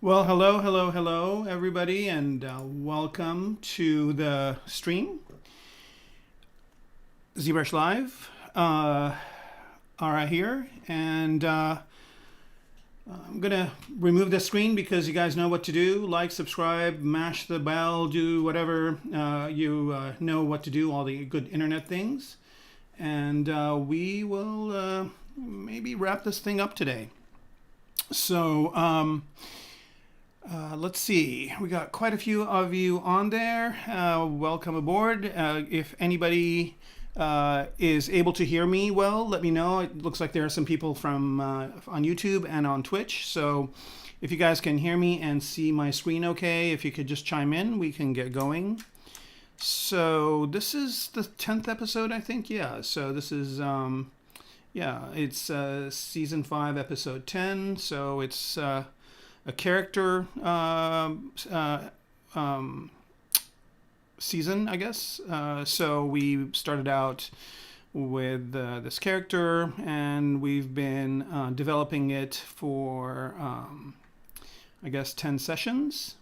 Well, hello, everybody, and welcome to the stream, ZBrush Live. Ara here, and I'm gonna remove the screen because you guys know what to do. Like, subscribe, mash the bell, do whatever you know what to do, all the good internet things, and we will maybe wrap this thing up today. So. Let's see. We got quite a few of you on there. Welcome aboard. If anybody is able to hear me well, let me know. It looks like there are some people from on YouTube and on Twitch. So if you guys can hear me and see my screen okay, if you could just chime in, we can get going. So this is the 10th episode, I think. Yeah. So this is it's season 5, episode 10. So it's a character season, I guess. So we started out with this character, and we've been developing it for, I guess, 10 sessions.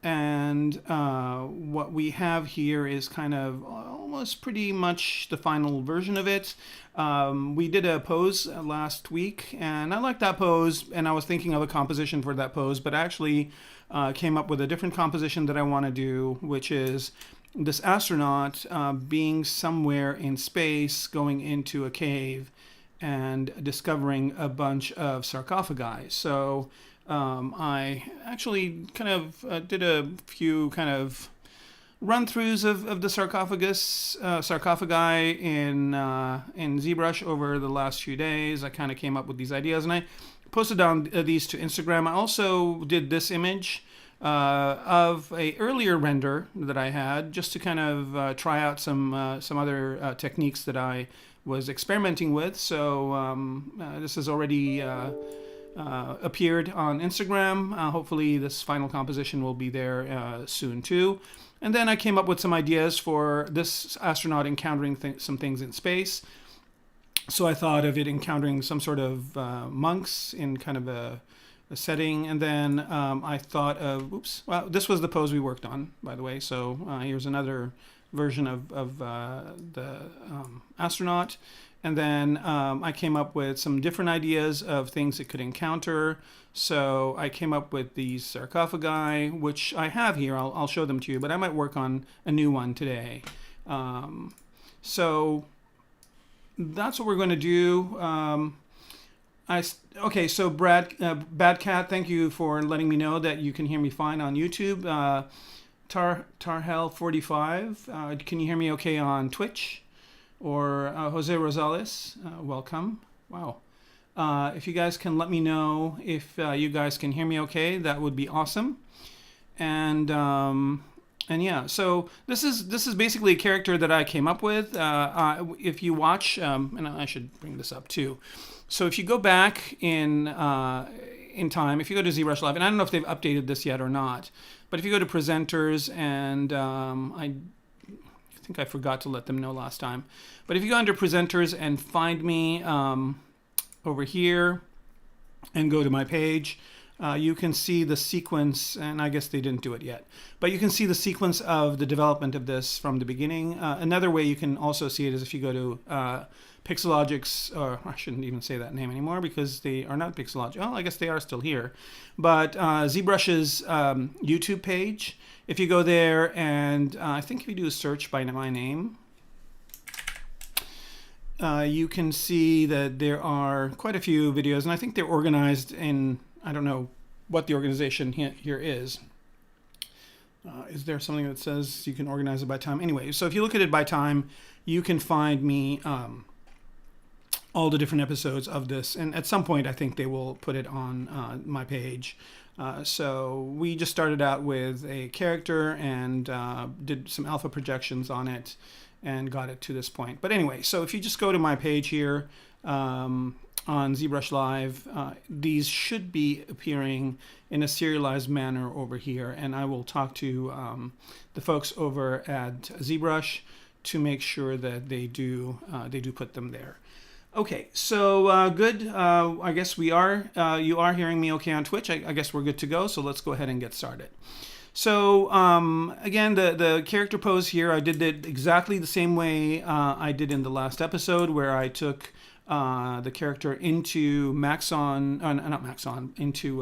And what we have here is kind of almost pretty much the final version of it. We did a pose last week, and I liked that pose, and I was thinking of a composition for that pose, but I actually came up with a different composition that I want to do, which is this astronaut being somewhere in space, going into a cave, and discovering a bunch of sarcophagi. So I actually kind of did a few kind of run-throughs of the sarcophagi in ZBrush over the last few days. I kind of came up with these ideas, and I posted down these to Instagram. I also did this image of a earlier render that I had, just to kind of try out some other techniques that I was experimenting with. So this has already appeared on Instagram. Hopefully this final composition will be there soon too. And then I came up with some ideas for this astronaut encountering some things in space. So I thought of it encountering some sort of monks in kind of a setting. And then I thought of, well, this was the pose we worked on, by the way. So here's another version of the astronaut. And then I came up with some different ideas of things it could encounter. So I came up with these sarcophagi, which I have here. I'll show them to you, but I might work on a new one today. So that's what we're going to do. Okay, so Bad Cat, thank you for letting me know that you can hear me fine on YouTube. Tarhel45, can you hear me okay on Twitch? Or Jose Rosales, welcome. Wow. If you guys can let me know if you guys can hear me okay, that would be awesome. And yeah, so this is basically a character that I came up with. If you watch, and I should bring this up too. So if you go back in time, if you go to ZBrush Live, and I don't know if they've updated this yet or not, but if you go to presenters, and I think I forgot to let them know last time. But if you go under presenters and find me over here and go to my page, you can see the sequence, and I guess they didn't do it yet, but you can see the sequence of the development of this from the beginning. Another way you can also see it is if you go to Pixelogic's, or I shouldn't even say that name anymore because they are not Pixelogic. Well, I guess they are still here. But ZBrush's YouTube page, if you go there and I think if you do a search by my name, you can see that there are quite a few videos, and I think they're organized in, I don't know what the organization here is. Is there something that says you can organize it by time? Anyway, so if you look at it by time, you can find me all the different episodes of this, and at some point I think they will put it on my page. So we just started out with a character and did some alpha projections on it and got it to this point. But anyway, so if you just go to my page here on ZBrush Live, these should be appearing in a serialized manner over here, and I will talk to the folks over at ZBrush to make sure that they do put them there. Okay, so good. I guess we are. You are hearing me okay on Twitch. I guess we're good to go. So let's go ahead and get started. So again, the character pose here, I did it exactly the same way I did in the last episode, where I took the character into Maxon, not Maxon, into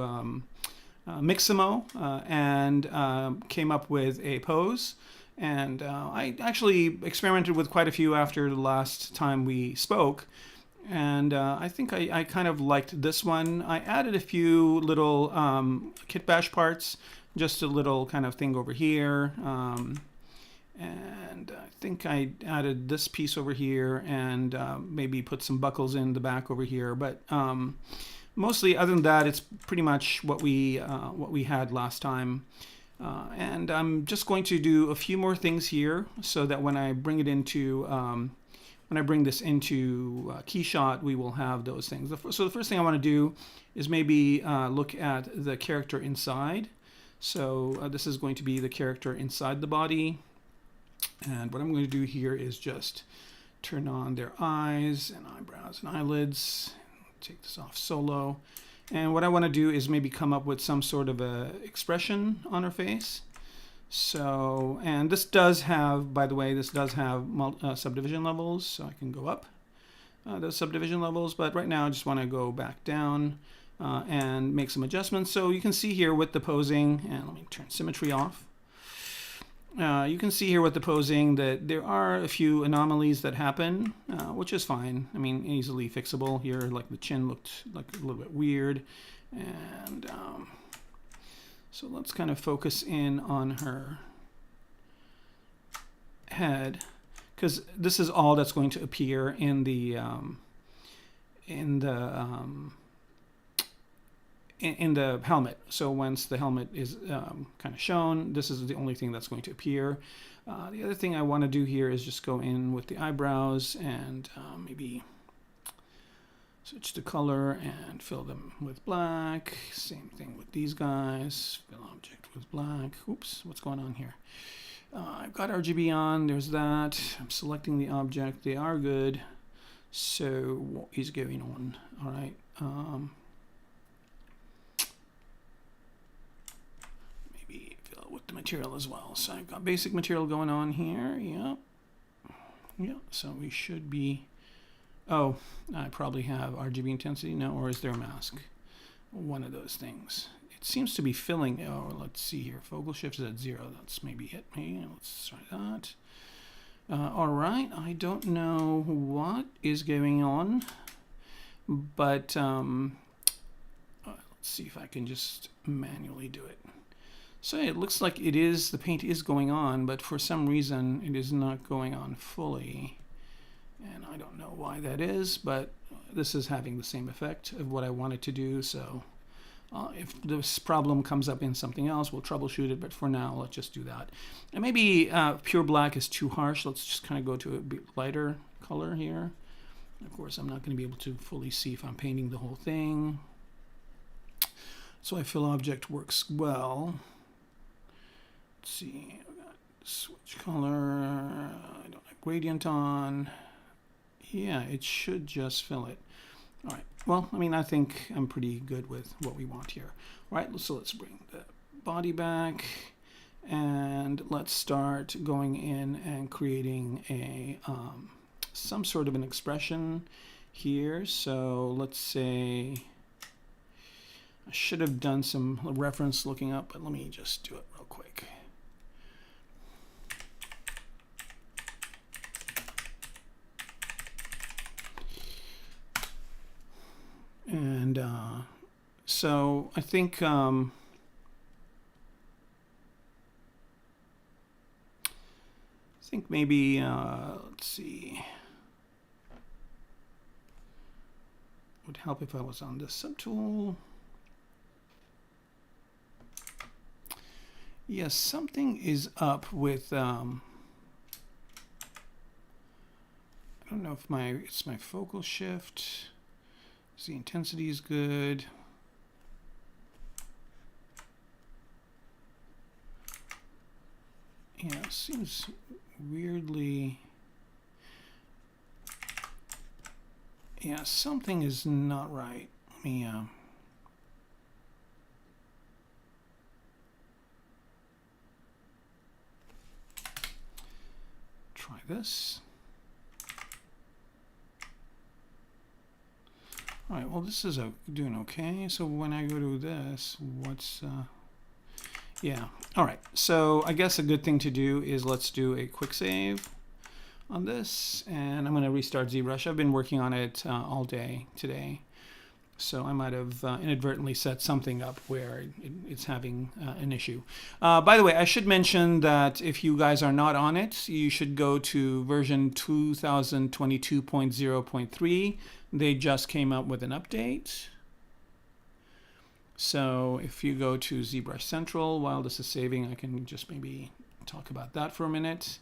Mixamo, and came up with a pose. And I actually experimented with quite a few after the last time we spoke. And I think I kind of liked this one. I added a few little kit bash parts, just a little kind of thing over here. And I think I added this piece over here and maybe put some buckles in the back over here. But mostly, other than that, it's pretty much what we had last time. And I'm just going to do a few more things here so that when I bring it into when I bring this into KeyShot, we will have those things. So the first thing I want to do is maybe look at the character inside. So this is going to be the character inside the body. And what I'm going to do here is just turn on their eyes and eyebrows and eyelids. Take this off solo. And what I want to do is maybe come up with some sort of a expression on her face. So, and this does have, by the way, this does have subdivision levels, so I can go up those subdivision levels. But right now I just want to go back down and make some adjustments. So you can see here with the posing, and let me turn symmetry off. You can see here with the posing that there are a few anomalies that happen, which is fine. I mean, easily fixable here. Like the chin looked like a little bit weird. And so let's kind of focus in on her head, because this is all that's going to appear in the helmet. So once the helmet is kind of shown, this is the only thing that's going to appear. The other thing I want to do here is just go in with the eyebrows and maybe switch the color and fill them with black. Same thing with these guys. Fill object with black. Oops, what's going on here? I've got RGB on. There's that. I'm selecting the object. They are good. So what is going on? All right. Maybe fill it with the material as well. So I've got basic material going on here. Yep. Yeah. So we should be. Oh, I probably have RGB intensity. No, or is there a mask? One of those things. It seems to be filling. Oh, let's see here. Focal shift is at 0. That's maybe it. Maybe let's try that. All right. I don't know what is going on, but let's see if I can just manually do it. So it looks like it is. The paint is going on, but for some reason it is not going on fully. And I don't know why that is, but this is having the same effect of what I wanted to do. So if this problem comes up in something else, we'll troubleshoot it. But for now, let's just do that. And maybe pure black is too harsh. Let's just kind of go to a bit lighter color here. Of course, I'm not going to be able to fully see if I'm painting the whole thing. So I fill object works well. Let's see. I've got switch color. I don't have gradient on. Yeah, it should just fill it. All right. Well, I mean, I think I'm pretty good with what we want here. All right, so let's bring the body back. And let's start going in and creating a some sort of an expression here. So let's say, I should have done some reference looking up, but let me just do it real quick. And so I think maybe let's see. Would help if I was on this subtool. Yes, something is up with. I don't know if it's my focal shift. The intensity is good. Yeah, it seems weirdly Yeah, something is not right. Let me try this. All right, well, this is doing okay. So when I go to this, what's... yeah, all right. So I guess a good thing to do is let's do a quick save on this. And I'm going to restart ZBrush. I've been working on it all day today. So I might have inadvertently set something up where it's having an issue. By the way, I should mention that if you guys are not on it, you should go to version 2022.0.3. They just came out with an update. So if you go to ZBrush Central, while this is saving, I can just maybe talk about that for a minute.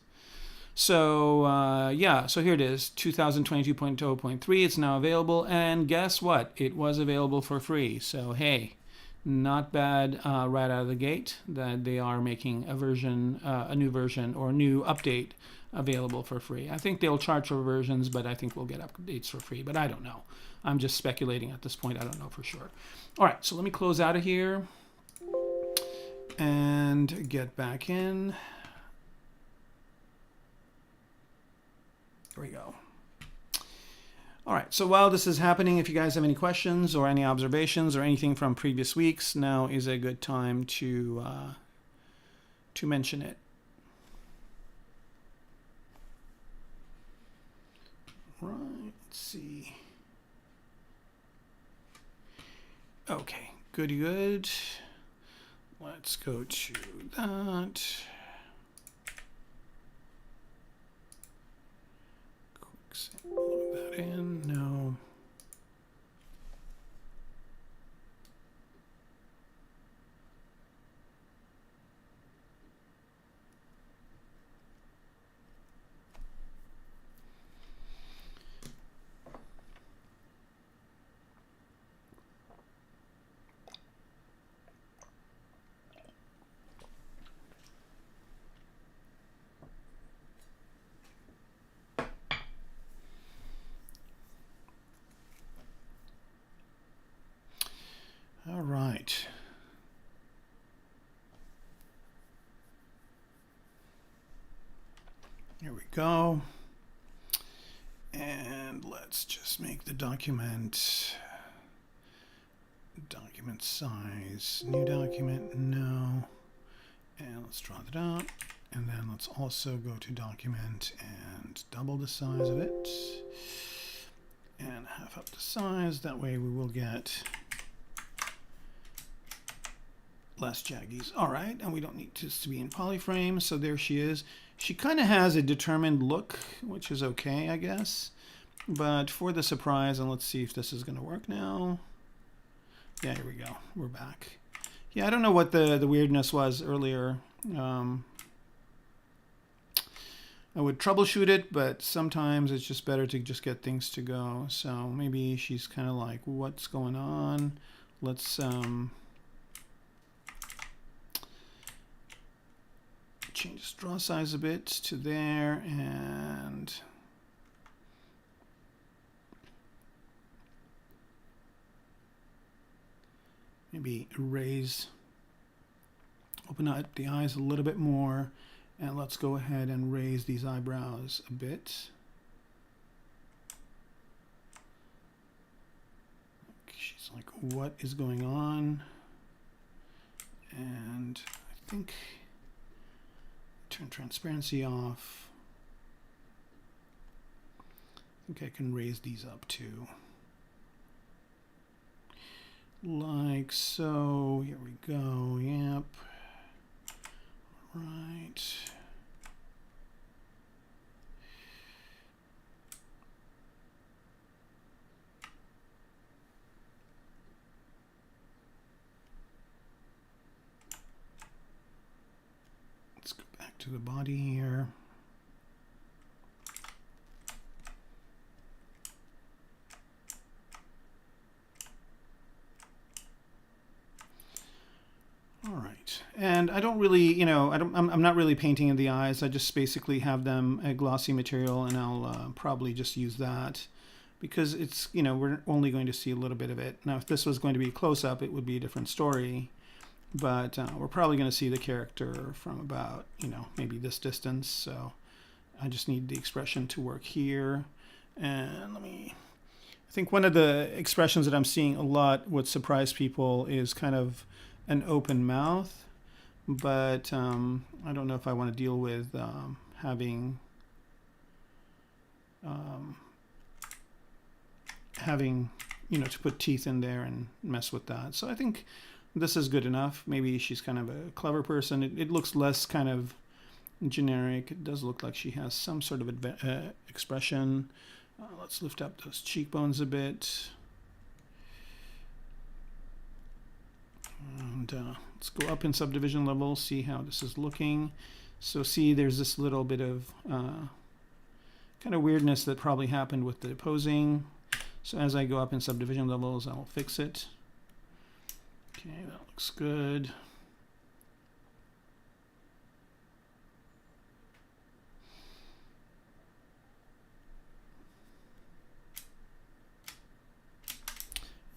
So yeah, so here it is, 2022.0.3. It's now available, and guess what? It was available for free. So hey, not bad right out of the gate that they are making a version, a new version or new update available for free. I think they'll charge for versions, but I think we'll get updates for free. But I don't know. I'm just speculating at this point. I don't know for sure. All right, so let me close out of here and get back in. There we go. All right, so while this is happening, if you guys have any questions or any observations or anything from previous weeks, now is a good time to mention it. Right, let's see. Okay, goody good. Let's go to that. Load that in. No. All right. Here we go. And let's just make the document size. New document, no. And let's draw that out. And then let's also go to document and double the size of it. And half up the size. That way we will get less jaggies. All right, and we don't need this to be in polyframe. So there she is. She kind of has a determined look, which is okay, I guess. But for the surprise, and let's see if this is going to work now. Yeah, here we go. We're back. Yeah, I don't know what the weirdness was earlier. I would troubleshoot it, but sometimes it's just better to just get things to go. So maybe she's kind of like, what's going on? Let's change the straw size a bit to there, and maybe raise, open up the eyes a little bit more, and let's go ahead and raise these eyebrows a bit. She's like, what is going on? And I think turn transparency off. I think I can raise these up too. Like so. Here we go. Yep. All right. Let's go back to the body here. All right, and I don't really, you know, I'm not really painting in the eyes. I just basically have them a glossy material, and I'll probably just use that. because it's, you know, we're only going to see a little bit of it. Now, if this was going to be close up, it would be a different story. But we're probably going to see the character from about, you know, maybe this distance. So I just need the expression to work here. And I think one of the expressions that I'm seeing a lot would surprise people is kind of an open mouth. But I don't know if I want to deal with having, you know, to put teeth in there and mess with that. So I think this is good enough. Maybe she's kind of a clever person. It looks less kind of generic. It does look like she has some sort of expression. Let's lift up those cheekbones a bit. And let's go up in subdivision level, see how this is looking. So see, there's this little bit of kind of weirdness that probably happened with the opposing. So as I go up in subdivision levels, I'll fix it. Okay, that looks good.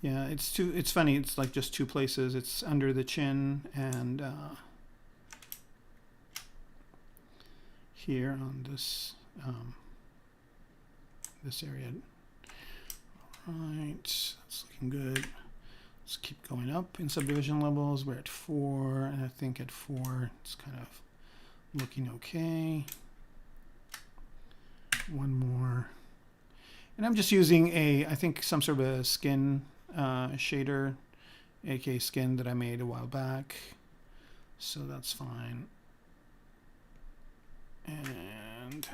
Yeah, it's funny, it's like just two places. It's under the chin and here on this this area. All right, that's looking good. Let's keep going up in subdivision levels. We're at 4, and I think at 4 it's kind of looking okay. One more. And I'm just using I think some sort of a skin shader, aka skin, that I made a while back. So that's fine. And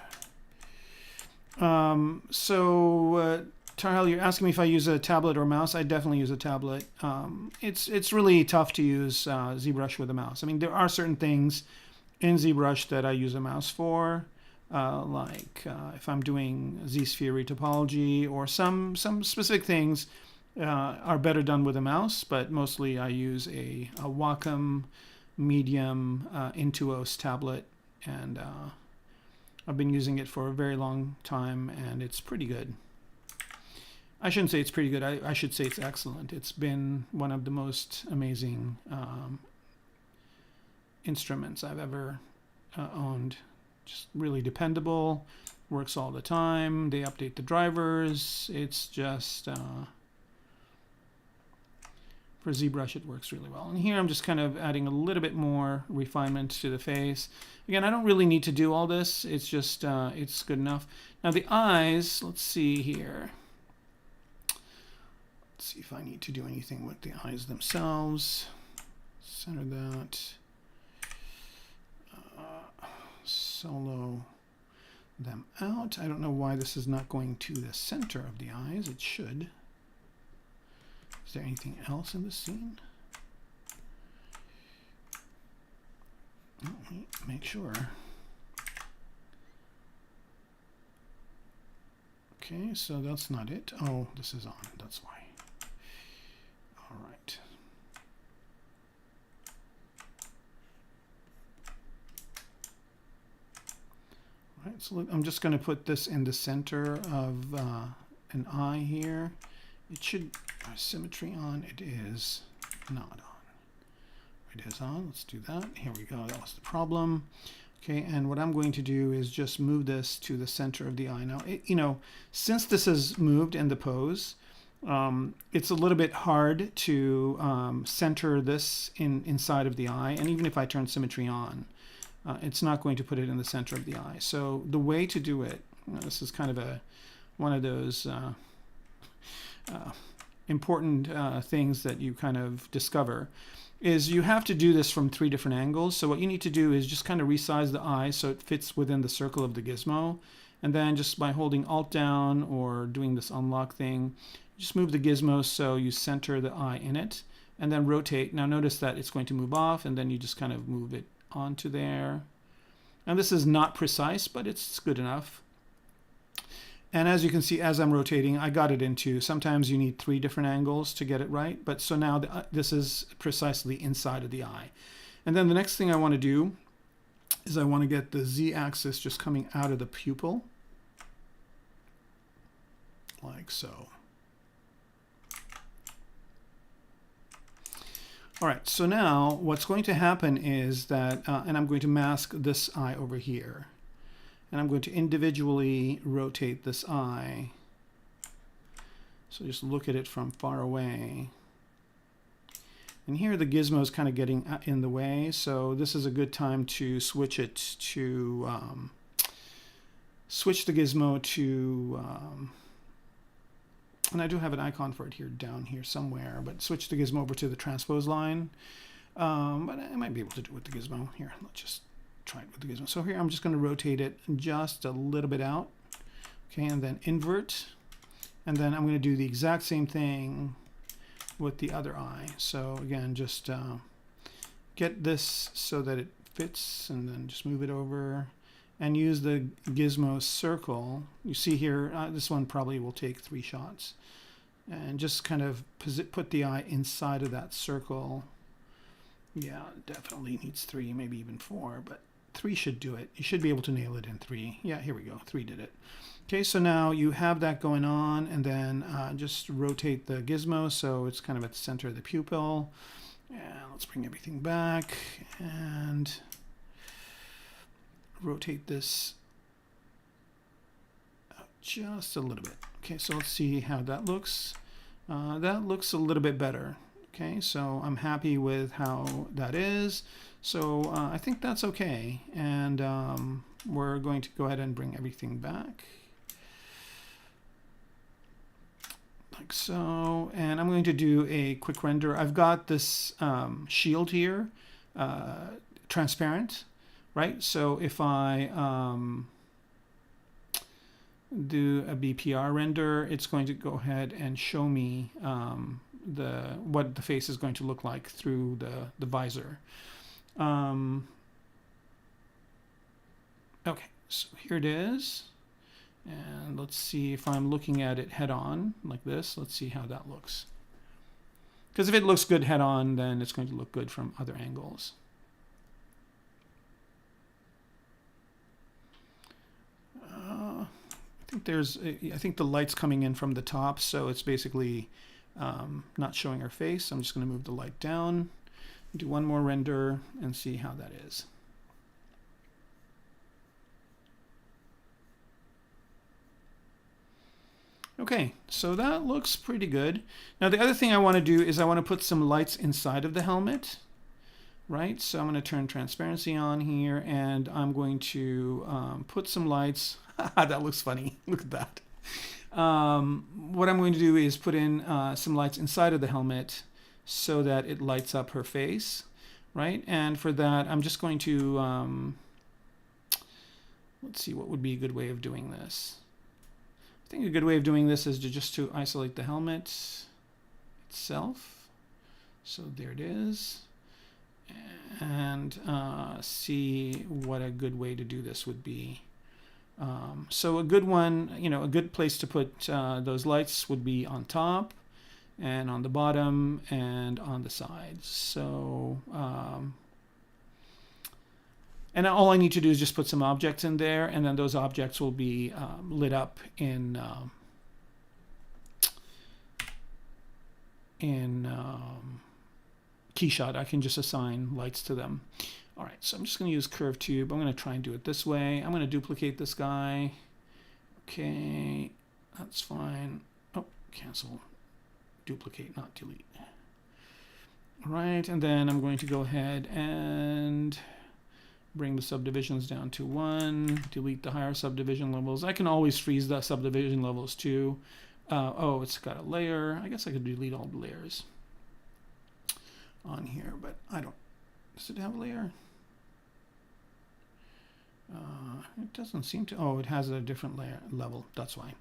Tarhel, you're asking me if I use a tablet or a mouse. I definitely use a tablet. It's really tough to use ZBrush with a mouse. I mean, there are certain things in ZBrush that I use a mouse for, like if I'm doing Z-sphere retopology, or some specific things are better done with a mouse, but mostly I use a Wacom medium Intuos tablet, and I've been using it for a very long time, and it's pretty good. I shouldn't say it's pretty good. I should say it's excellent. It's been one of the most amazing instruments I've ever owned. Just really dependable, works all the time. They update the drivers. It's just, for ZBrush, it works really well. And here I'm just kind of adding a little bit more refinement to the face. Again, I don't really need to do all this. It's just, it's good enough. Now the eyes, let's see here. Let's see if I need to do anything with the eyes themselves. Center that. Solo them out. I don't know why this is not going to the center of the eyes. It should. Is there anything else in the scene? Let me make sure. Okay, so that's not it. Oh, this is on. That's why. All right. All right, so look, I'm just going to put this in the center of an eye here. It should symmetry on. It is not on. It is on. Let's do that. Here we go. That was the problem. Okay, and what I'm going to do is just move this to the center of the eye. Now, you know, since this is moved in the pose, it's a little bit hard to center this inside of the eye. And even if I turn symmetry on, it's not going to put it in the center of the eye. So the way to do it, you know, this is kind of one of those important things that you kind of discover, is you have to do this from 3 different angles. So what you need to do is just kind of resize the eye so it fits within the circle of the gizmo. And then just by holding Alt down or doing this unlock thing, just move the gizmo so you center the eye in it, and then rotate. Now notice that it's going to move off, and then you just kind of move it onto there. And this is not precise, but it's good enough. And as you can see, as I'm rotating, I got it into, sometimes you need 3 different angles to get it right. But so now this is precisely inside of the eye. And then the next thing I want to do is I want to get the Z-axis just coming out of the pupil. Like like so. All right, so now what's going to happen is that, and I'm going to mask this eye over here. And I'm going to individually rotate this eye. So just look at it from far away. And here the gizmo is kind of getting in the way, so this is a good time to switch it to, switch the gizmo to, and I do have an icon for it here down here somewhere, but switch the gizmo over to the transpose line. But I might be able to do it with the gizmo. Here, let's just try it with the gizmo. So here I'm just going to rotate it just a little bit out. Okay, and then invert. And then I'm going to do the exact same thing with the other eye. So again, just get this so that it fits, and then just move it over. And use the gizmo circle. You see here, this one probably will take 3 shots. And just kind of put the eye inside of that circle. Yeah, definitely needs 3, maybe even 4, but 3 should do it. You should be able to nail it in 3. Yeah, here we go, 3 did it. Okay, so now you have that going on, and then just rotate the gizmo so it's kind of at the center of the pupil. And let's bring everything back, and rotate this just a little bit. Okay, so let's see how that looks. That looks a little bit better. Okay, so I'm happy with how that is. So I think that's okay. And we're going to go ahead and bring everything back. Like so. And I'm going to do a quick render. I've got this shield here, transparent. Right, so if I do a Bpr render, it's going to go ahead and show me what the face is going to look like through the visor. Okay, so here it is. And let's see if I'm looking at it head on like this. Let's see how that looks. Because if it looks good head on, then it's going to look good from other angles. I think the light's coming in from the top, so it's basically not showing her face. I'm just going to move the light down, do one more render, and see how that is. Okay, so that looks pretty good. Now the other thing I want to do is I want to put some lights inside of the helmet. Right, so I'm going to turn transparency on here, and I'm going to put some lights. That looks funny. Look at that. What I'm going to do is put in some lights inside of the helmet so that it lights up her face, right? And for that, I'm just going to, let's see, what would be a good way of doing this? I think a good way of doing this is just to isolate the helmet itself. So there it is. And see what a good way to do this would be. So a good one, a good place to put those lights would be on top and on the bottom and on the sides. So, and all I need to do is just put some objects in there, and then those objects will be lit up in Keyshot. I can just assign lights to them. All right, so I'm just going to use Curve Tube. I'm going to try and do it this way. I'm going to duplicate this guy. Okay, that's fine. Oh, cancel. Duplicate, not delete. All right, and then I'm going to go ahead and bring the subdivisions down to 1, delete the higher subdivision levels. I can always freeze the subdivision levels too. Oh, it's got a layer. I guess I could delete all the layers on here, but I don't. Does it have a layer? It doesn't seem to. Oh, it has a different layer level. That's why.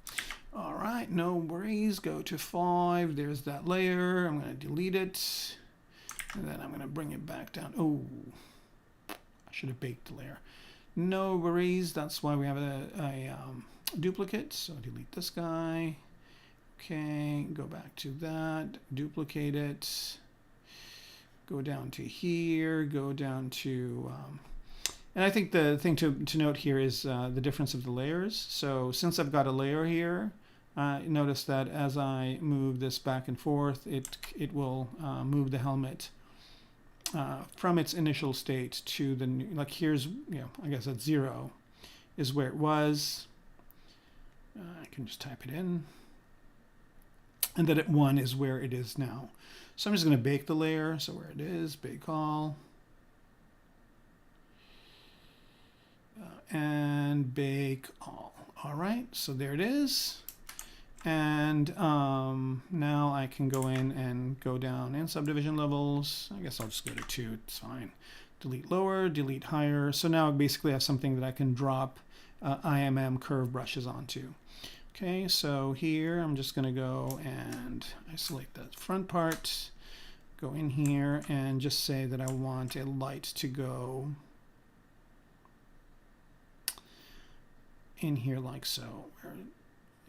All right, no worries. Go to 5. There's that layer. I'm going to delete it, and then I'm going to bring it back down. Oh, I should have baked the layer. No worries. That's why we have a duplicate. So delete this guy. Okay, go back to that. Duplicate it. Go down to here, go down to, and I think the thing to note here is the difference of the layers. So since I've got a layer here, notice that as I move this back and forth, it will move the helmet from its initial state to the new, like here's, I guess at 0 is where it was. I can just type it in. And then at 1 is where it is now. So I'm just going to bake the layer. So where it is, bake all. And bake all. All right, so there it is. And now I can go in and go down in subdivision levels. I guess I'll just go to 2, it's fine. Delete lower, delete higher. So now I basically have something that I can drop IMM curve brushes onto. Okay, so here I'm just gonna go and isolate that front part, go in here and just say that I want a light to go in here like so.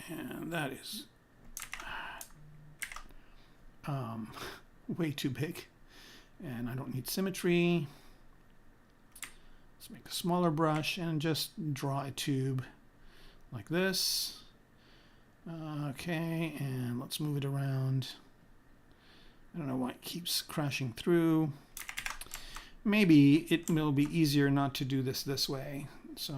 And that is way too big. And I don't need symmetry. Let's make a smaller brush and just draw a tube like this. Okay, and let's move it around. I don't know why it keeps crashing through. Maybe it will be easier not to do this way. So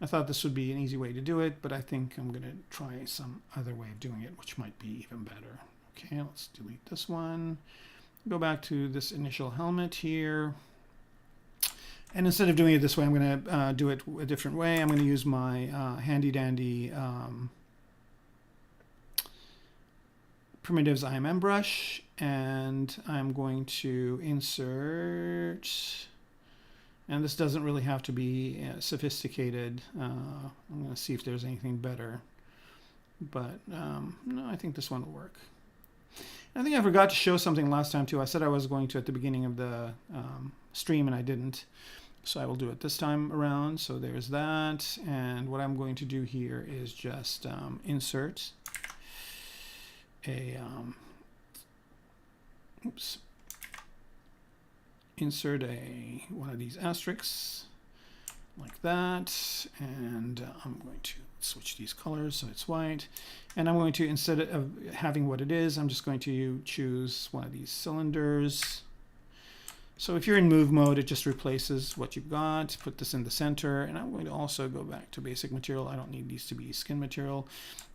I thought this would be an easy way to do it, but I think I'm going to try some other way of doing it, which might be even better. Okay, let's delete this one. Go back to this initial helmet here. And instead of doing it this way, I'm going to do it a different way. I'm going to use my handy dandy Primitives IMM brush, and I'm going to insert, and this doesn't really have to be sophisticated. I'm going to see if there's anything better, but no, I think this one will work. I think I forgot to show something last time too. I said I was going to at the beginning of the stream and I didn't. So I will do it this time around. So there's that. And what I'm going to do here is just insert a one of these asterisks like that. And I'm going to switch these colors so it's white. And I'm going to, instead of having what it is, I'm just going to choose one of these cylinders. So if you're in move mode, it just replaces what you've got. Put this in the center, and I'm going to also go back to basic material. I don't need these to be skin material.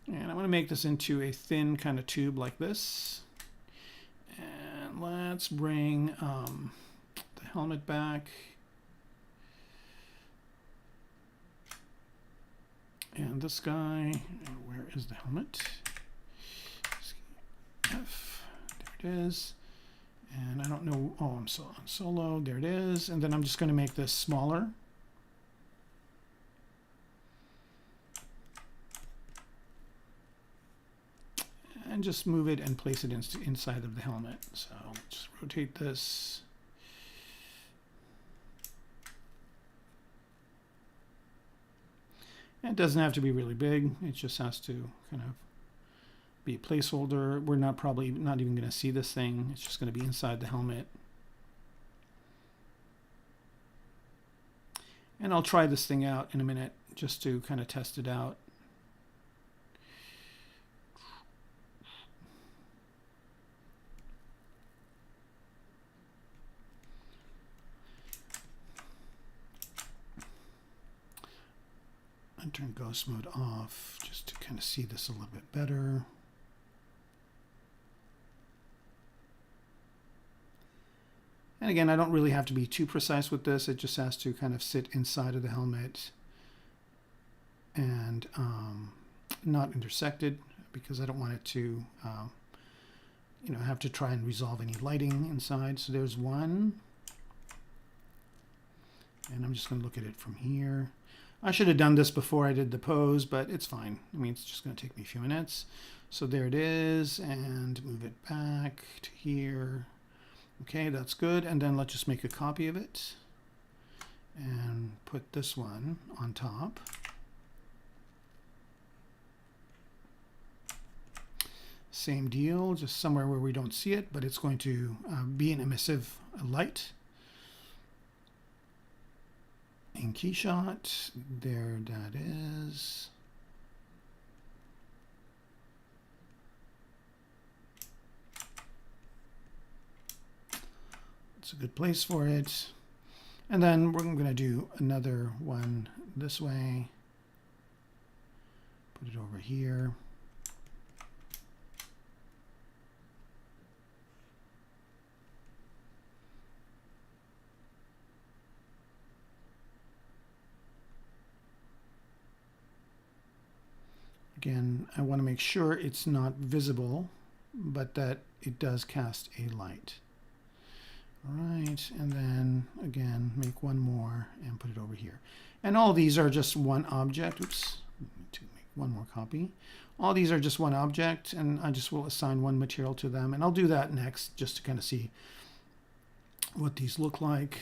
And I'm going to make this into a thin kind of tube like this. And let's bring the helmet back. And this guy, where is the helmet? F, there it is. And I don't know, oh, I'm on solo, there it is. And then I'm just going to make this smaller. And just move it and place it inside of the helmet. So just rotate this. And it doesn't have to be really big. It just has to kind of be a placeholder. We're probably not even going to see this thing. It's just going to be inside the helmet. And I'll try this thing out in a minute just to kind of test it out. And turn ghost mode off just to kind of see this a little bit better. And again, I don't really have to be too precise with this. It just has to kind of sit inside of the helmet and not intersected, because I don't want it to, have to try and resolve any lighting inside. So there's one. And I'm just going to look at it from here. I should have done this before I did the pose, but it's fine. I mean, it's just going to take me a few minutes. So there it is, and move it back to here. Okay, that's good. And then let's just make a copy of it and put this one on top. Same deal, just somewhere where we don't see it, but it's going to be an emissive light. In key shot, there that is. a good place for it. And then we're going to do another one this way. Put it over here. Again, I want to make sure it's not visible, but that it does cast a light. All right, and then again, make one more and put it over here. And all these are just one object. Oops, need to make one more copy. All these are just one object, and I just will assign one material to them. And I'll do that next just to kind of see what these look like.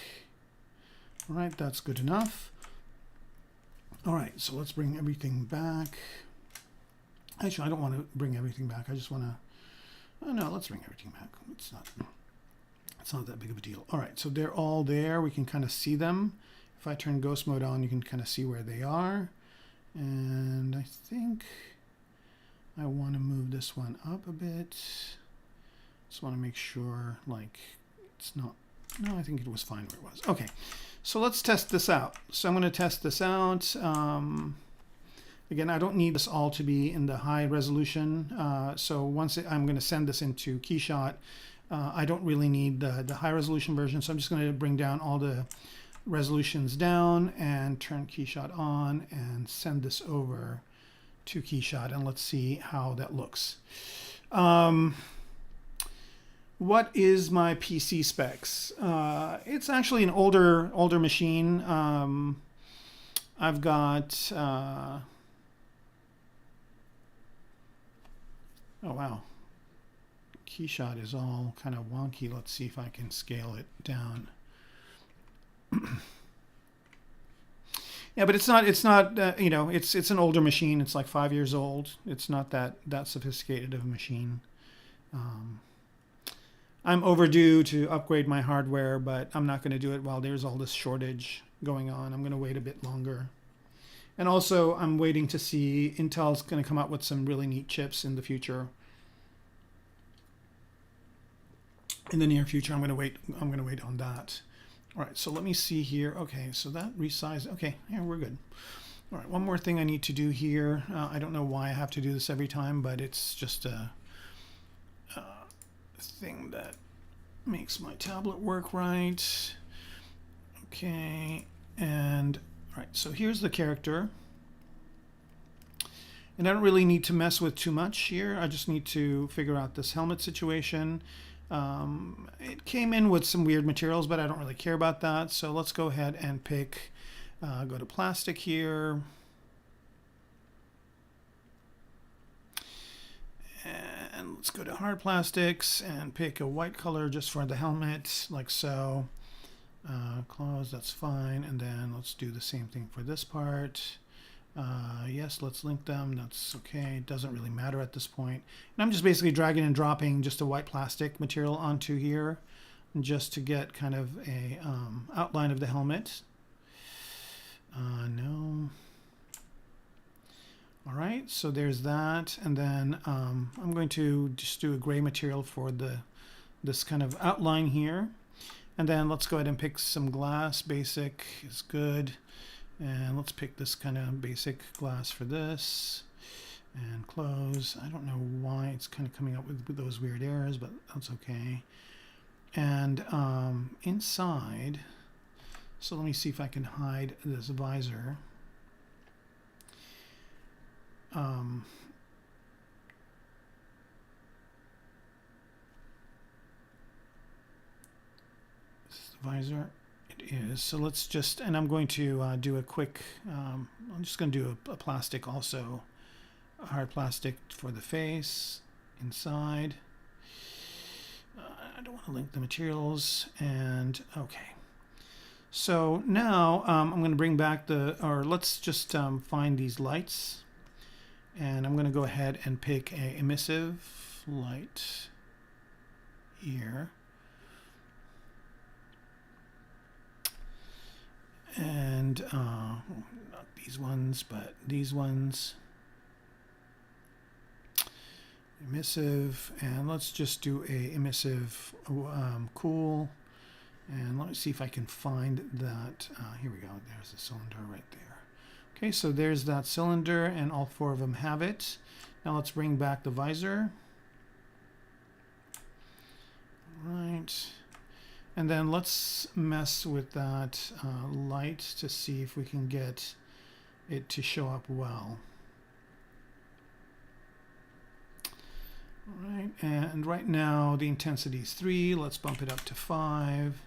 All right, that's good enough. All right, so let's bring everything back. Actually, I don't want to bring everything back. I just want to, oh no, let's bring everything back. It's not that big of a deal. All right, so they're all there. We can kind of see them. If I turn ghost mode on, you can kind of see where they are. And I think I want to move this one up a bit. Just want to make sure, like, it's not, no, I think it was fine where it was. Okay, so let's test this out. So I'm going to test this out. Again, I don't need this all to be in the high resolution. So once I'm going to send this into Keyshot, I don't really need the high resolution version. So I'm just going to bring down all the resolutions down and turn Keyshot on and send this over to Keyshot. And let's see how that looks. What is my PC specs? It's actually an older machine. I've got... oh, wow. Keyshot is all kind of wonky. Let's see if I can scale it down. Yeah, but it's not you know, it's an older machine. It's like 5 years old. It's not that sophisticated of a machine. I'm overdue to upgrade my hardware, but I'm not going to do it while there's all this shortage going on. I'm going to wait a bit longer. And also, I'm waiting to see, Intel's going to come out with some really neat chips in the future. In the near future, I'm going to wait on that. All right, so let me see here. Okay, so that resize. Okay, yeah, we're good. All right, one more thing I need to do here. I don't know why I have to do this every time, but it's just a thing that makes my tablet work right. Okay, and all right, so here's the character. And I don't really need to mess with too much here. I just need to figure out this helmet situation. It came in with some weird materials, but I don't really care about that. So let's go ahead and pick, go to plastic here. And let's go to hard plastics and pick a white color just for the helmet, like so. Close, that's fine. And then let's do the same thing for this part. Yes, let's link them. That's okay. It doesn't really matter at this point. And I'm just basically dragging and dropping just a white plastic material onto here just to get kind of a outline of the helmet. No. All right, so there's that. And then I'm going to just do a gray material for this kind of outline here. And then let's go ahead and pick some glass. Basic is good. And let's pick this kind of basic glass for this. And close. I don't know why it's kind of coming up with those weird errors, but that's okay. And inside, so let me see if I can hide this visor. This is the visor. It is. So let's just, and I'm going to do a quick, I'm just going to do a plastic also, a hard plastic for the face inside. I don't want to link the materials, and okay. So now I'm going to bring back let's just find these lights, and I'm going to go ahead and pick a emissive light here. And not these ones, but these ones. Emissive, and let's just do a emissive cool, And let me see if I can find that. Here we go. There's the cylinder right there. Okay, so there's that cylinder, and all four of them have it. Now let's bring back the visor. All right. And then let's mess with that light to see if we can get it to show up well. All right, and right now the intensity is 3. Let's bump it up to 5.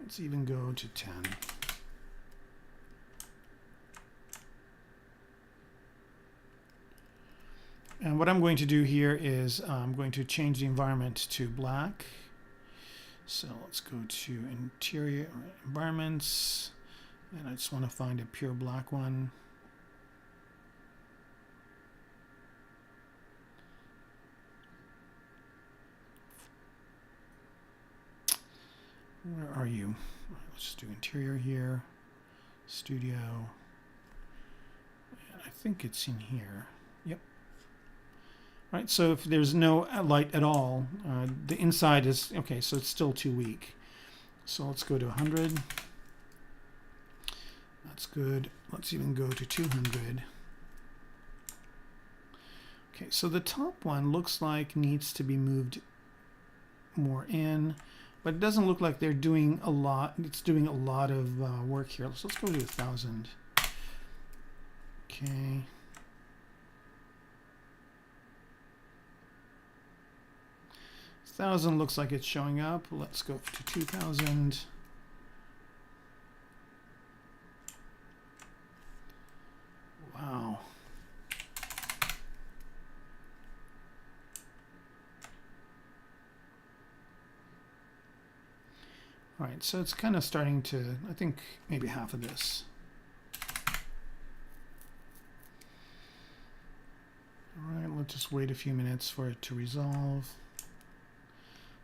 Let's even go to 10. And what I'm going to do here is I'm going to change the environment to black. So let's go to interior environments, and I just want to find a pure black one. Where are you? All right, let's just do interior here, studio, and I think it's in here. Yep. All right, so if there's no light at all, the inside is, okay, so it's still too weak. So let's go to 100. That's good. Let's even go to 200. Okay, so the top one looks like needs to be moved more in. But it doesn't look like they're doing a lot. It's doing a lot of work here. So let's go to 1,000. Okay. $1,000 looks like it's showing up. Let's go to 2,000. Wow. All right, so it's kind of starting to, I think, maybe half of this. All right, let's just wait a few minutes for it to resolve.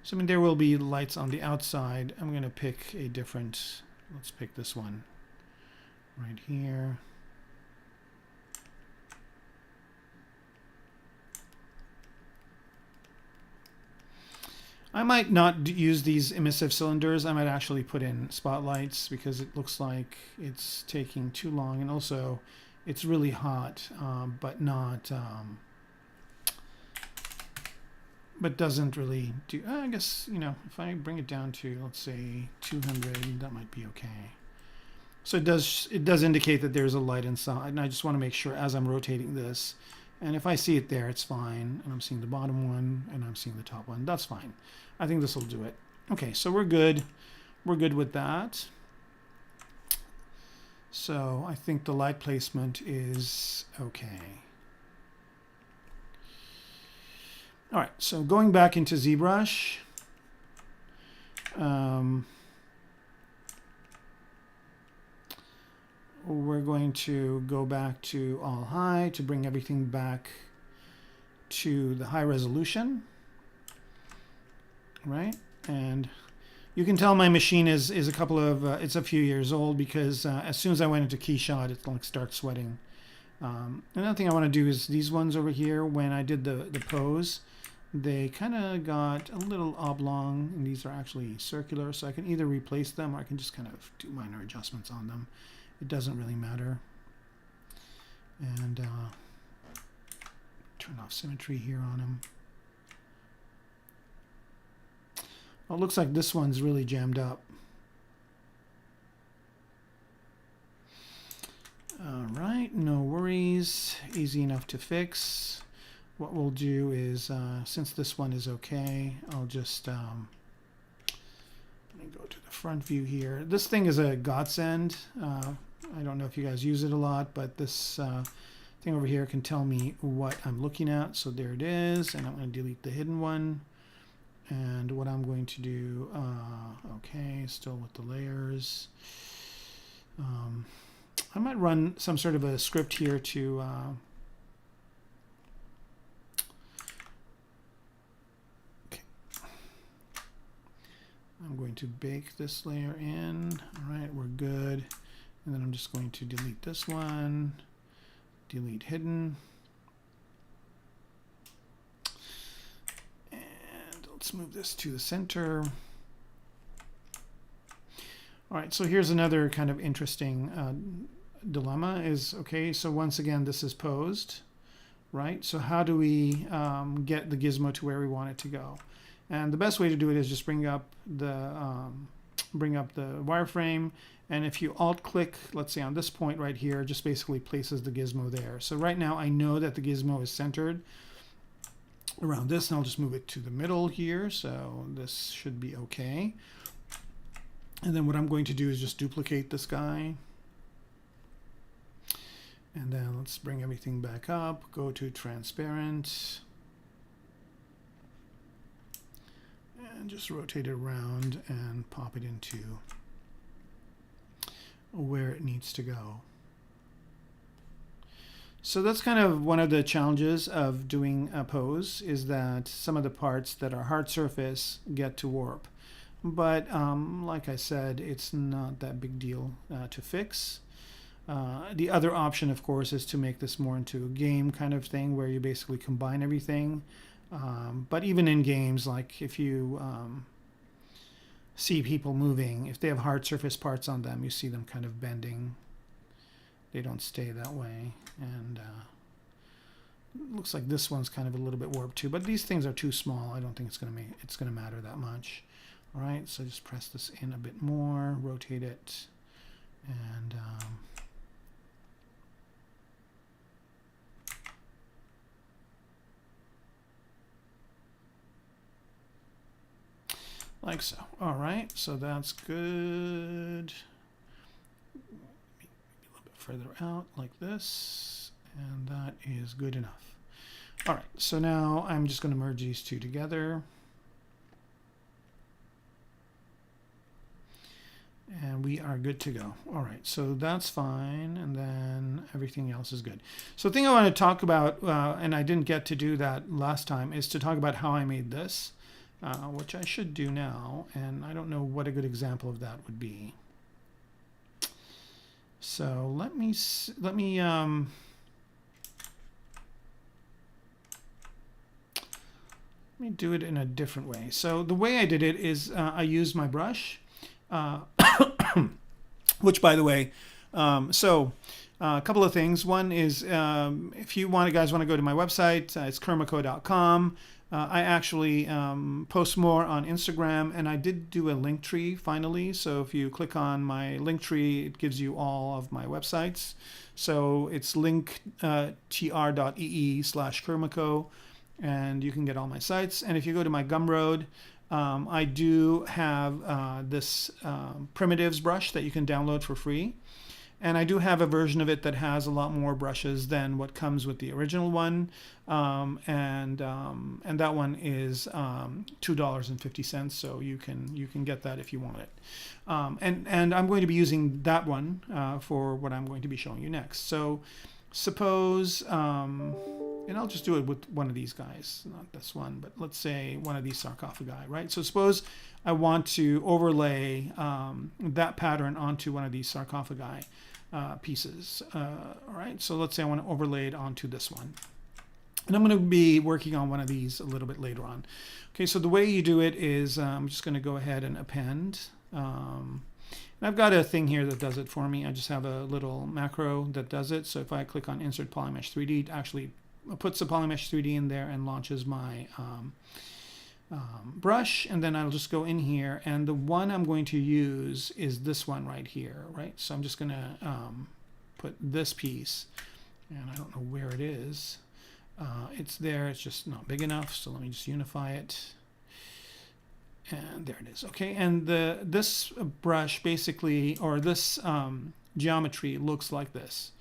So, I mean, there will be lights on the outside. I'm going to pick a different, let's pick this one right here. I might not use these emissive cylinders. I might actually put in spotlights because it looks like it's taking too long, and also it's really hot, but not, but doesn't really do. I guess, you know, if I bring it down to, let's say 200, that might be okay. So it does indicate that there's a light inside, and I just want to make sure as I'm rotating this. And if I see it there, it's fine. And I'm seeing the bottom one, and I'm seeing the top one. That's fine. I think this will do it. Okay, so we're good. We're good with that. So I think the light placement is okay. All right, so going back into ZBrush. We're going to go back to all high to bring everything back to the high resolution, right? And you can tell my machine is a couple of, it's a few years old because as soon as I went into Keyshot, it like starts sweating. Another thing I want to do is these ones over here, when I did the pose, they kind of got a little oblong, and these are actually circular, so I can either replace them or I can just kind of do minor adjustments on them. It doesn't really matter. And turn off symmetry here on them. Well, it looks like this one's really jammed up. All right, no worries. Easy enough to fix. What we'll do is, since this one is okay, I'll just let me go to the front view here. This thing is a godsend. I don't know if you guys use it a lot, but this thing over here can tell me what I'm looking at. So there it is, and I'm going to delete the hidden one. And what I'm going to do, okay, still with the layers. I might run some sort of a script here to okay. I'm going to bake this layer in. All right, we're good. And then I'm just going to delete this one, delete hidden. let's move this to the center. All right, so here's another kind of interesting dilemma is, okay, so once again, this is posed, right? So how do we get the gizmo to where we want it to go? And the best way to do it is just bring up the wireframe, and if you alt-click, let's say on this point right here, just basically places the gizmo there. So right now I know that the gizmo is centered around this, and I'll just move it to the middle here, so this should be okay. And then what I'm going to do is just duplicate this guy. And then let's bring everything back up, go to transparent, and just rotate it around and pop it into where it needs to go. So that's kind of one of the challenges of doing a pose, is that some of the parts that are hard surface get to warp. But like I said, it's not that big deal to fix. The other option, of course, is to make this more into a game kind of thing where you basically combine everything. But even in games, like if you see people moving, if they have hard surface parts on them, you see them kind of bending. They don't stay that way. And it looks like this one's kind of a little bit warped too, but these things are too small. I don't think it's gonna matter that much. All right, so just press this in a bit more, rotate it, and like so. All right, so that's good. Maybe a little bit further out like this, and that is good enough. All right, so now I'm just going to merge these two together. And we are good to go. All right, so that's fine, and then everything else is good. So the thing I want to talk about, and I didn't get to do that last time, is to talk about how I made this, which I should do now, and I don't know what a good example of that would be. So let me do it in a different way. So the way I did it is I used my brush. Which, by the way, a couple of things. One is if you guys want to go to my website, it's kermaco.com. I actually post more on Instagram, and I did do a link tree finally. So if you click on my link tree, it gives you all of my websites. So it's linktr.ee/Kermaco, and you can get all my sites. And if you go to my Gumroad, I do have this primitives brush that you can download for free. And I do have a version of it that has a lot more brushes than what comes with the original one. And that one is $2.50, so you can get that if you want it. And I'm going to be using that one for what I'm going to be showing you next. So suppose, and I'll just do it with one of these guys, not this one, but let's say one of these sarcophagi, right? So suppose I want to overlay that pattern onto one of these sarcophagi pieces. All right, so let's say I want to overlay it onto this one. And I'm going to be working on one of these a little bit later on. Okay, so the way you do it is I'm just going to go ahead and append. And I've got a thing here that does it for me. I just have a little macro that does it. So if I click on Insert Polymesh 3D, it actually puts the Polymesh 3D in there and launches my brush. And then I'll just go in here. And the one I'm going to use is this one right here, right? So I'm just going to put this piece, and I don't know where it is. It's there. It's just not big enough. So let me just unify it. And there it is. Okay, and this brush basically, or this geometry looks like this,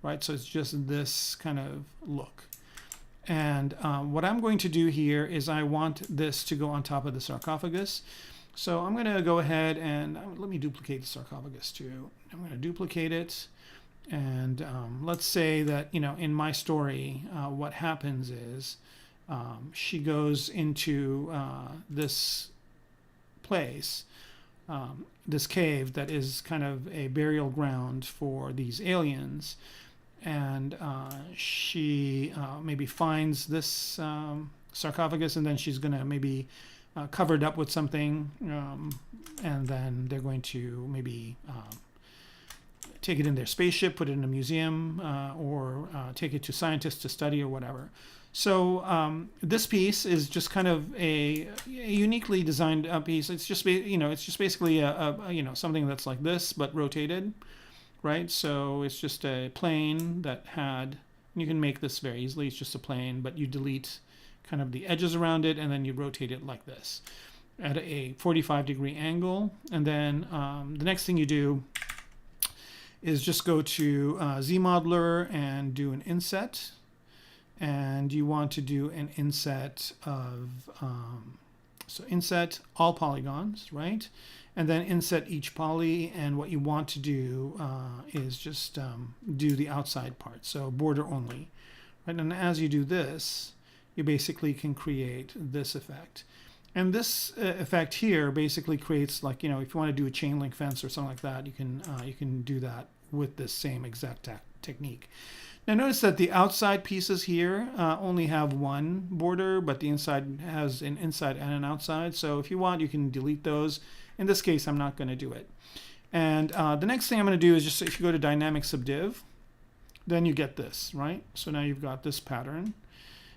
right? So it's just this kind of look. And what I'm going to do here is I want this to go on top of the sarcophagus. So I'm going to go ahead and let me duplicate the sarcophagus too. I'm going to duplicate it. And let's say that, you know, in my story, what happens is she goes into this place, this cave that is kind of a burial ground for these aliens, and she maybe finds this sarcophagus, and then she's gonna maybe covered up with something, and then they're going to maybe take it in their spaceship, put it in a museum, or take it to scientists to study or whatever. So this piece is just kind of a uniquely designed piece. It's just it's just basically a something that's like this but rotated, right? So it's just a plane that had. You can make this very easily. It's just a plane, but you delete kind of the edges around it, and then you rotate it like this at a 45-degree angle. And then the next thing you do is just go to ZModeler and do an inset. And you want to do an inset of, so inset all polygons, right? And then inset each poly. And what you want to do is just do the outside part, so border only, right? And as you do this, you basically can create this effect. And this effect here basically creates, like, if you want to do a chain link fence or something like that, you can do that with this same exact technique. Now notice that the outside pieces here only have one border, but the inside has an inside and an outside. So if you want, you can delete those. In this case, I'm not going to do it. And the next thing I'm going to do is just, if you go to Dynamic Subdiv, then you get this, right? So now you've got this pattern.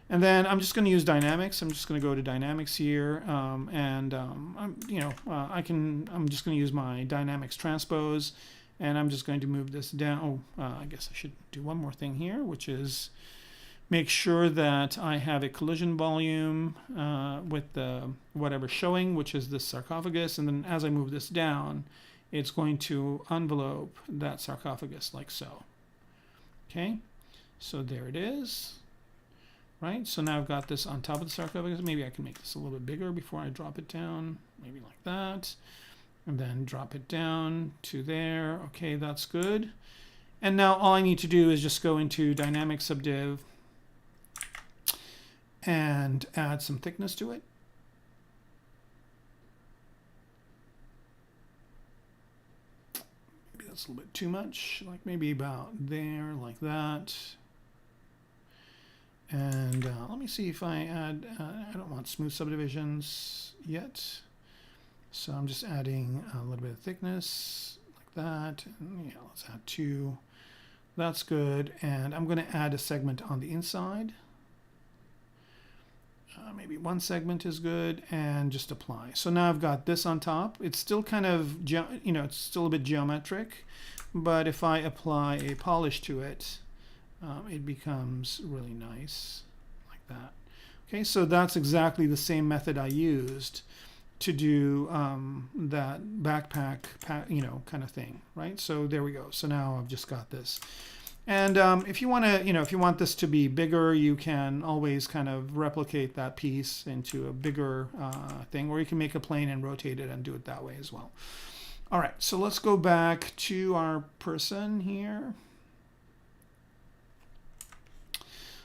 And then I'm just going to use Dynamics. I'm just going to go to Dynamics here, I'm just going to use my Dynamics Transpose, and I'm just going to move this down. I guess I should do one more thing here, which is make sure that I have a collision volume with the whatever showing, which is this sarcophagus. And then as I move this down, it's going to envelope that sarcophagus like so. Okay, so there it is. Right, so now I've got this on top of the sarcophagus. Maybe I can make this a little bit bigger before I drop it down. Maybe like that. And then drop it down to there. Okay, that's good. And now all I need to do is just go into Dynamic Subdiv and add some thickness to it. Maybe that's a little bit too much. Like maybe about there, like that. And let me see if I add, I don't want smooth subdivisions yet. So I'm just adding a little bit of thickness like that. And yeah, let's add 2. That's good. And I'm going to add a segment on the inside. Maybe 1 segment is good, and just apply. So now I've got this on top. It's still kind of, it's still a bit geometric, but if I apply a polish to it, it becomes really nice like that. Okay, so that's exactly the same method I used to do that backpack, kind of thing, right? So there we go. So now I've just got this. And if you want to, if you want this to be bigger, you can always kind of replicate that piece into a bigger thing, or you can make a plane and rotate it and do it that way as well. All right, so let's go back to our person here.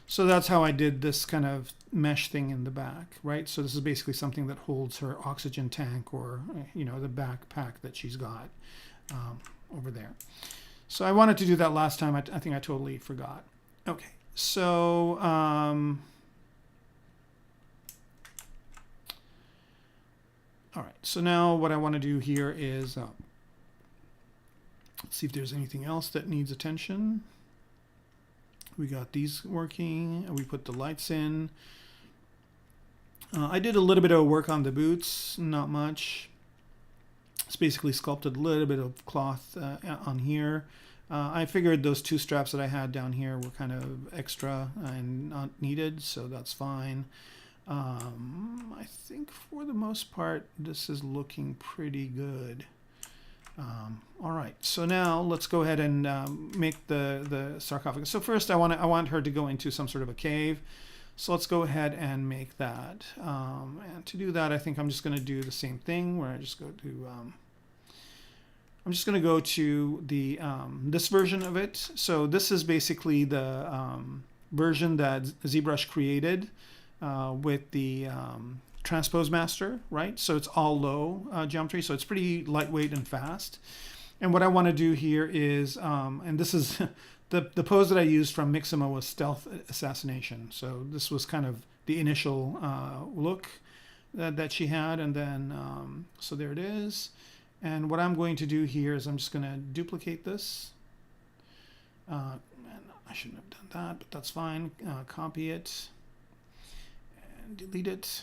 So that's how I did this kind of mesh thing in the back, right? So this is basically something that holds her oxygen tank, or, the backpack that she's got over there. So I wanted to do that last time. I think I totally forgot. Okay, so all right. So now what I want to do here is let's see if there's anything else that needs attention. We got these working. We put the lights in. I did a little bit of work on the boots, not much. It's basically sculpted a little bit of cloth on here. I figured those 2 straps that I had down here were kind of extra and not needed, so that's fine. I think for the most part, this is looking pretty good. All right, so now let's go ahead and make the sarcophagus. So first I want her to go into some sort of a cave. So let's go ahead and make that. And to do that, I think I'm just going to do the same thing where I just go to, I'm just going to go to the this version of it. So this is basically the version that ZBrush created with the Transpose Master, right? So it's all low geometry, so it's pretty lightweight and fast. And what I want to do here is, and this is the pose that I used from Mixima was Stealth Assassination. So this was kind of the initial look. that she had, and then so there it is. And what I'm going to do here is I'm just going to duplicate this. And I shouldn't have done that, but that's fine. Copy it and delete it.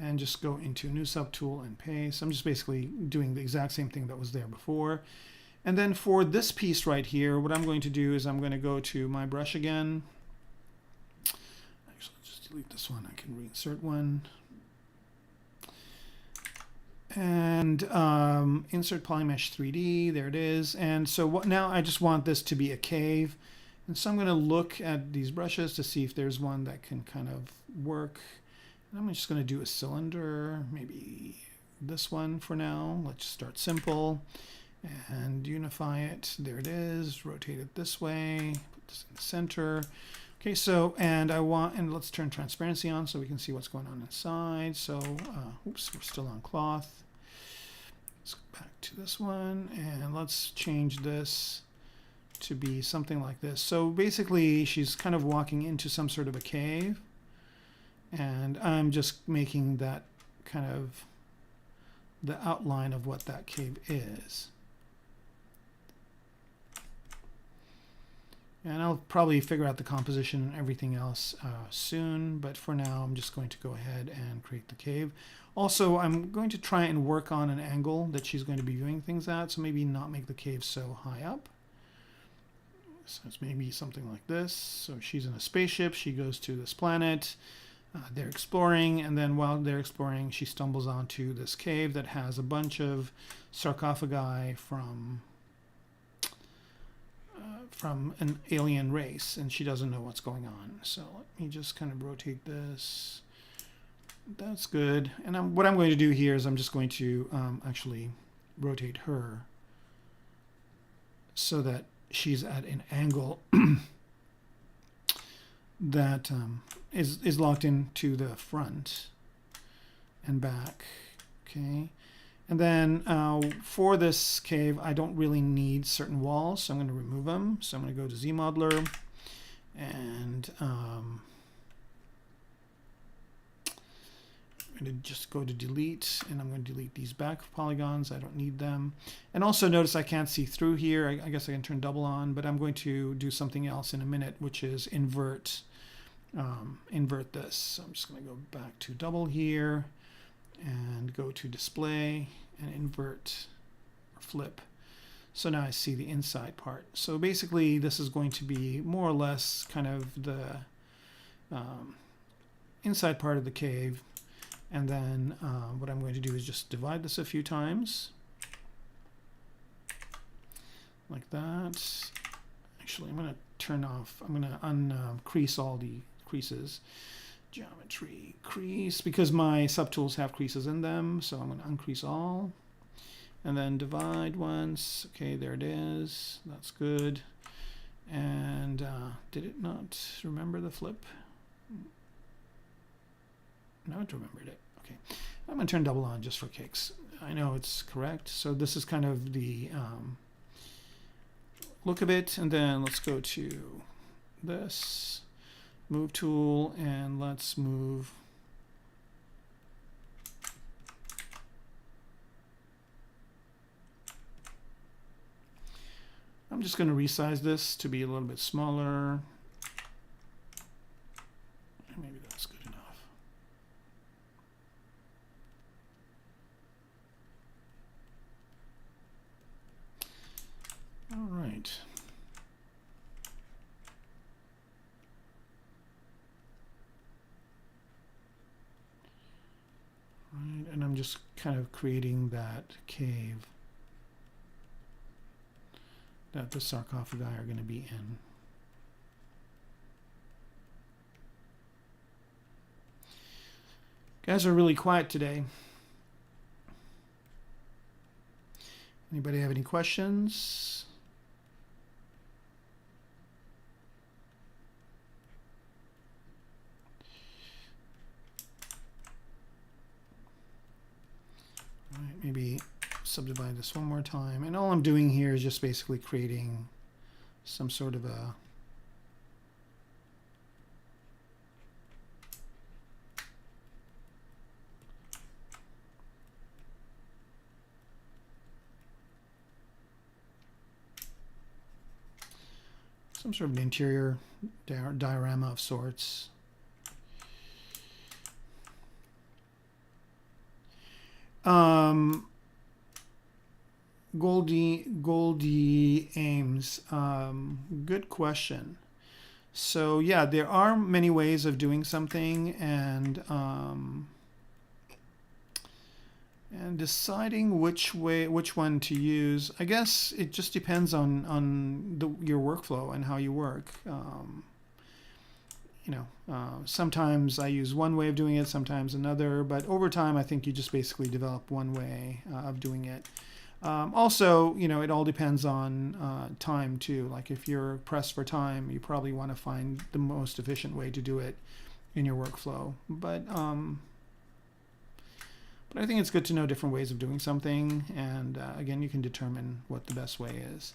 And just go into new subtool and paste. I'm just basically doing the exact same thing that was there before. And then for this piece right here, what I'm going to do is I'm going to go to my brush again. Actually, just delete this one. I can reinsert one. And insert Polymesh 3D. There it is. And so what now? I just want this to be a cave. And so I'm going to look at these brushes to see if there's one that can kind of work. And I'm just going to do a cylinder, maybe this one for now. Let's start simple and unify it. There it is. Rotate it this way. Put this in the center. Okay, so, and let's turn transparency on so we can see what's going on inside. So, oops, we're still on cloth. Let's go back to this one and let's change this to be something like this. So basically she's kind of walking into some sort of a cave, and I'm just making that kind of the outline of what that cave is. And I'll probably figure out the composition and everything else soon, but for now I'm just going to go ahead and create the cave. Also, I'm going to try and work on an angle that she's going to be viewing things at, so maybe not make the cave so high up. So it's maybe something like this. So she's in a spaceship, she goes to this planet, they're exploring, and then while they're exploring she stumbles onto this cave that has a bunch of sarcophagi from an alien race, and she doesn't know what's going on. So let me just kind of rotate this. That's good. And what I'm going to do here is I'm just going to actually rotate her so that she's at an angle that is locked into the front and back. Okay. And then for this cave, I don't really need certain walls, so I'm going to remove them. So I'm going to go to ZModeler, and I'm going to just go to delete, and I'm going to delete these back polygons. I don't need them. And also notice I can't see through here. I guess I can turn double on, but I'm going to do something else in a minute, which is invert this. So I'm just going to go back to double here and go to display and invert or flip. So now I see the inside part. So basically this is going to be more or less kind of the inside part of the cave. And then what I'm going to do is just divide this a few times like that. Actually, I'm going to turn off, I'm going to uncrease all the creases. Geometry, crease, because my subtools have creases in them, so I'm going to uncrease all. And then divide once. Okay, there it is. That's good. And did it not remember the flip? No, it remembered it. Okay. I'm going to turn double on just for kicks. I know it's correct. So this is kind of the look of it. And then let's go to this. Move tool, and let's move I'm just going to resize this to be a little bit smaller. Maybe that's good enough. All right. Right, and I'm just kind of creating that cave that the sarcophagi are going to be in. Guys are really quiet today. Anybody have any questions? All right, maybe subdivide this one more time. And all I'm doing here is just basically creating some sort of a some sort of an interior diorama of sorts. Goldie Ames, good question. So yeah, there are many ways of doing something, and deciding which one to use. I guess it just depends on your workflow and how you work. Sometimes I use one way of doing it, sometimes another, but over time I think you just basically develop one way of doing it. Also, it all depends on time too. Like if you're pressed for time, you probably want to find the most efficient way to do it in your workflow. But I think it's good to know different ways of doing something, and again, you can determine what the best way is.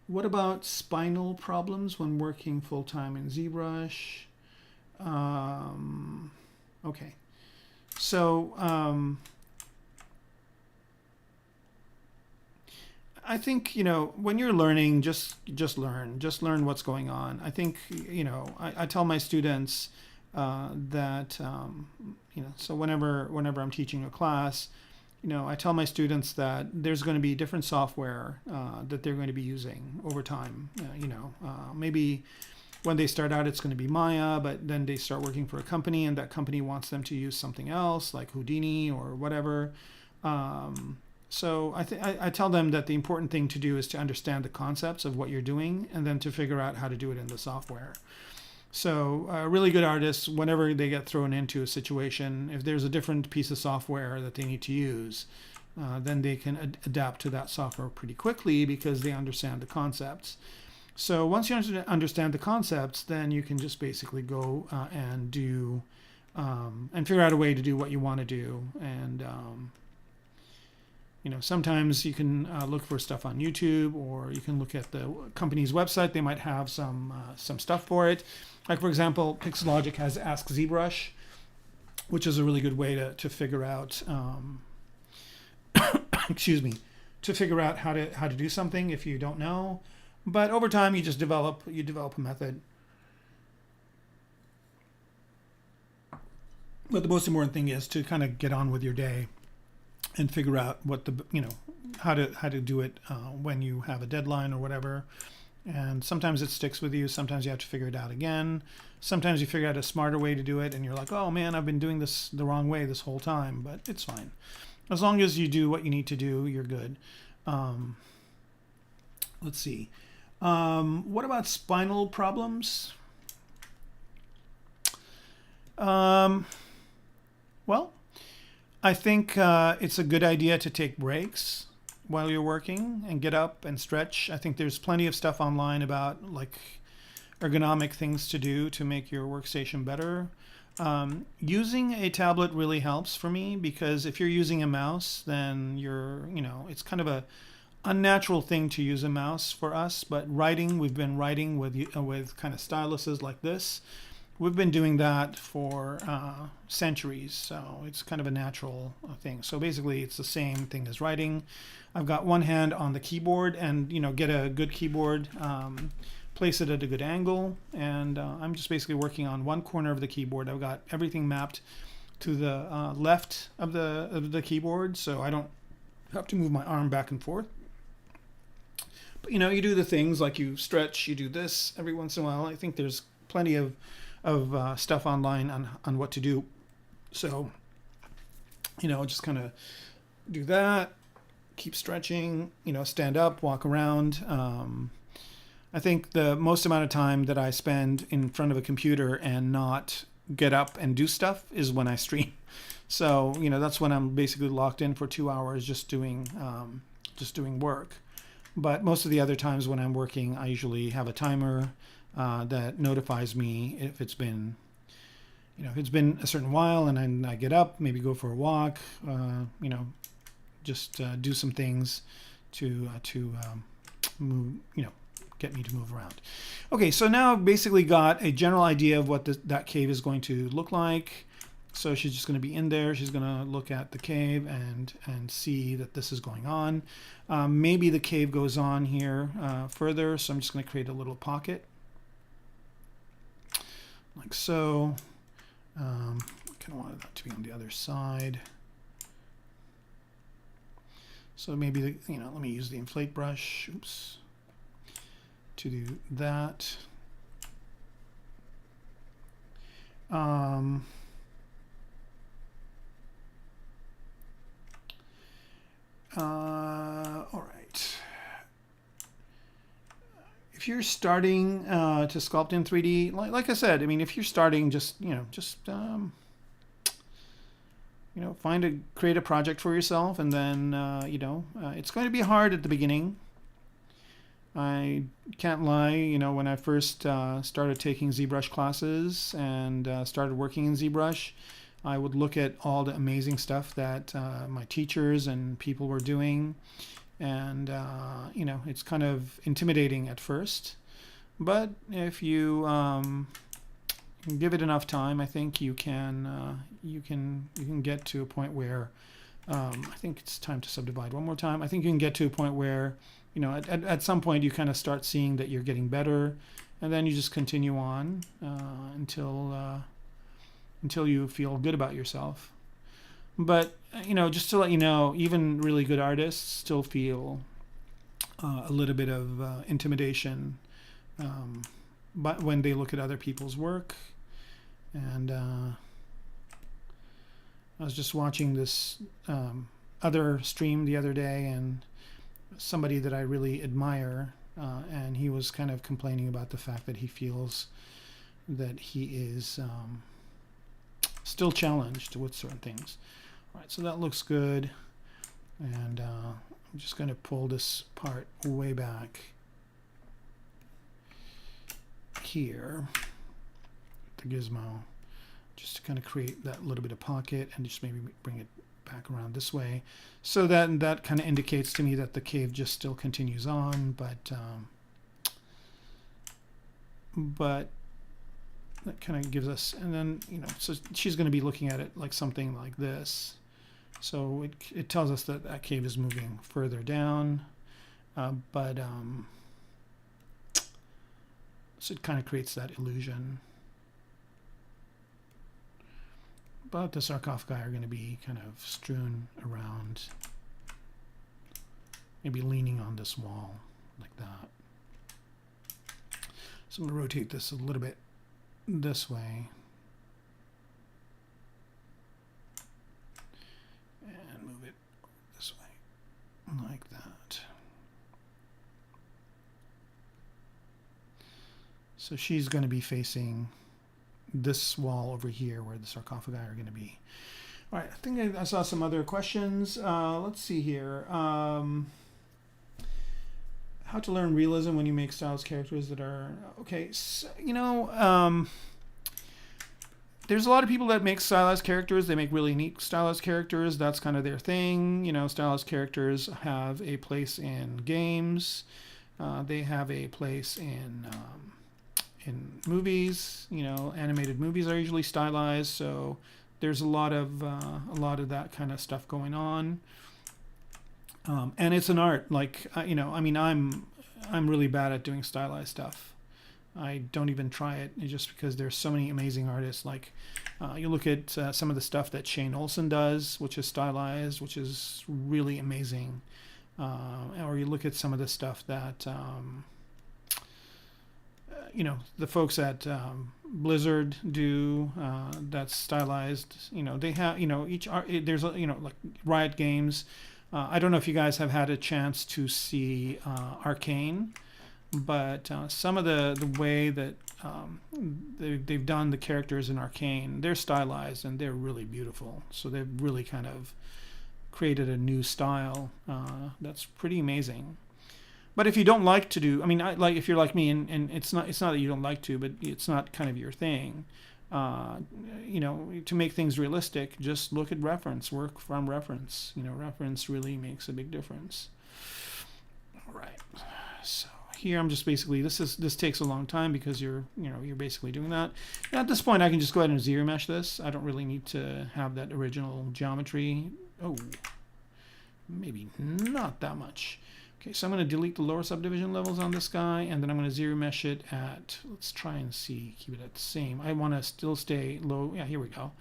What about spinal problems when working full-time in ZBrush? Okay. So I think, when you're learning, just learn what's going on. I think, I tell my students that, so whenever I'm teaching a class, I tell my students that there's going to be different software that they're going to be using over time. Maybe when they start out, it's going to be Maya, but then they start working for a company, and that company wants them to use something else, like Houdini or whatever. So I tell them that the important thing to do is to understand the concepts of what you're doing, and then to figure out how to do it in the software. So really good artists, whenever they get thrown into a situation, if there's a different piece of software that they need to use, then they can adapt to that software pretty quickly because they understand the concepts. So once you understand the concepts, then you can just basically go and do and figure out a way to do what you want to do. And sometimes you can look for stuff on YouTube, or you can look at the company's website. They might have some stuff for it. Like for example, Pixelogic has Ask ZBrush, which is a really good way to figure out excuse me, to figure out how to do something if you don't know. But over time, you just develop a method. But the most important thing is to kind of get on with your day and figure out what how to do it when you have a deadline or whatever. And sometimes it sticks with you. Sometimes you have to figure it out again. Sometimes you figure out a smarter way to do it, and you're like, oh man, I've been doing this the wrong way this whole time. But it's fine. As long as you do what you need to do, you're good. Let's see. What about spinal problems? Well, I think it's a good idea to take breaks while you're working and get up and stretch. I think there's plenty of stuff online about like ergonomic things to do to make your workstation better. Using a tablet really helps for me, because if you're using a mouse, then it's kind of a unnatural thing to use a mouse for us. But we've been writing with kind of styluses like this. We've been doing that for centuries, so it's kind of a natural thing. So basically, it's the same thing as writing. I've got one hand on the keyboard, and get a good keyboard, place it at a good angle, and I'm just basically working on one corner of the keyboard. I've got everything mapped to the left of the keyboard, so I don't have to move my arm back and forth. But you do the things like you stretch, you do this every once in a while. I think there's plenty of stuff online on what to do. So, just kind of do that, keep stretching, stand up, walk around. I think the most amount of time that I spend in front of a computer and not get up and do stuff is when I stream. So, that's when I'm basically locked in for 2 hours just doing work. But most of the other times when I'm working, I usually have a timer that notifies me if it's been a certain while, and then I get up, maybe go for a walk, just do some things to move, get me to move around. Okay, so now I've basically got a general idea of what that cave is going to look like. So she's just going to be in there. She's going to look at the cave and see that this is going on. Maybe the cave goes on here further, so I'm just going to create a little pocket like so. I kind of wanted that to be on the other side. So maybe, let me use the inflate brush, oops, to do that. All right. If you're starting to sculpt in 3D, like I said, I mean, if you're starting, just create a project for yourself, and then it's going to be hard at the beginning. I can't lie, when I first started taking ZBrush classes and started working in ZBrush, I would look at all the amazing stuff that my teachers and people were doing, and it's kind of intimidating at first. But if you give it enough time, I think you can get to a point where I think it's time to subdivide one more time. I think you can get to a point where at some point you kind of start seeing that you're getting better, and then you just continue on until you feel good about yourself. But just to let you know, even really good artists still feel a little bit of intimidation but when they look at other people's work. And I was just watching this other stream the other day, and somebody that I really admire, and he was kind of complaining about the fact that he feels that he is still challenged with certain things. All right, so that looks good, and I'm just going to pull this part way back here, the gizmo, just to kind of create that little bit of pocket, and just maybe bring it back around this way, so that kind of indicates to me that the cave just still continues on, but that kind of gives us, and then so she's going to be looking at it like something like this, so it tells us that that cave is moving further down, so it kind of creates that illusion. But the sarcophagi are going to be kind of strewn around, maybe leaning on this wall like that. So I'm going to rotate this a little bit this way, and move it this way like that. So she's going to be facing this wall over here where the sarcophagi are going to be. All right, I think I saw some other questions. Let's see here. How to learn realism when you make stylized characters that are okay. So, there's a lot of people that make stylized characters. They make really neat stylized characters. That's kind of their thing. Stylized characters have a place in games. They have a place in movies. Animated movies are usually stylized, so there's a lot of that kind of stuff going on. And it's an art. Like I'm really bad at doing stylized stuff. I don't even try it, just because there's so many amazing artists. Like you look at some of the stuff that Shane Olson does, which is stylized, which is really amazing. Or you look at some of the stuff that the folks at Blizzard do, that's stylized. They have each art. There's like Riot Games. I don't know if you guys have had a chance to see Arcane, but some of the way that they've done the characters in Arcane, they're stylized and they're really beautiful. So they've really kind of created a new style that's pretty amazing. But if you don't like to do, if you're like me, and it's not that you don't like to, but it's not kind of your thing. To make things realistic, just look at reference, work from reference. Reference really makes a big difference. All right, so here I'm just basically, this takes a long time because you're basically doing that. And at this point I can just go ahead and ZBrush this. I don't really need to have that original geometry. Oh, maybe not that much. Okay, so I'm going to delete the lower subdivision levels on this guy, and then I'm going to ZBrush it at, let's try and see, keep it at the same. I want to still stay low. Yeah, here we go.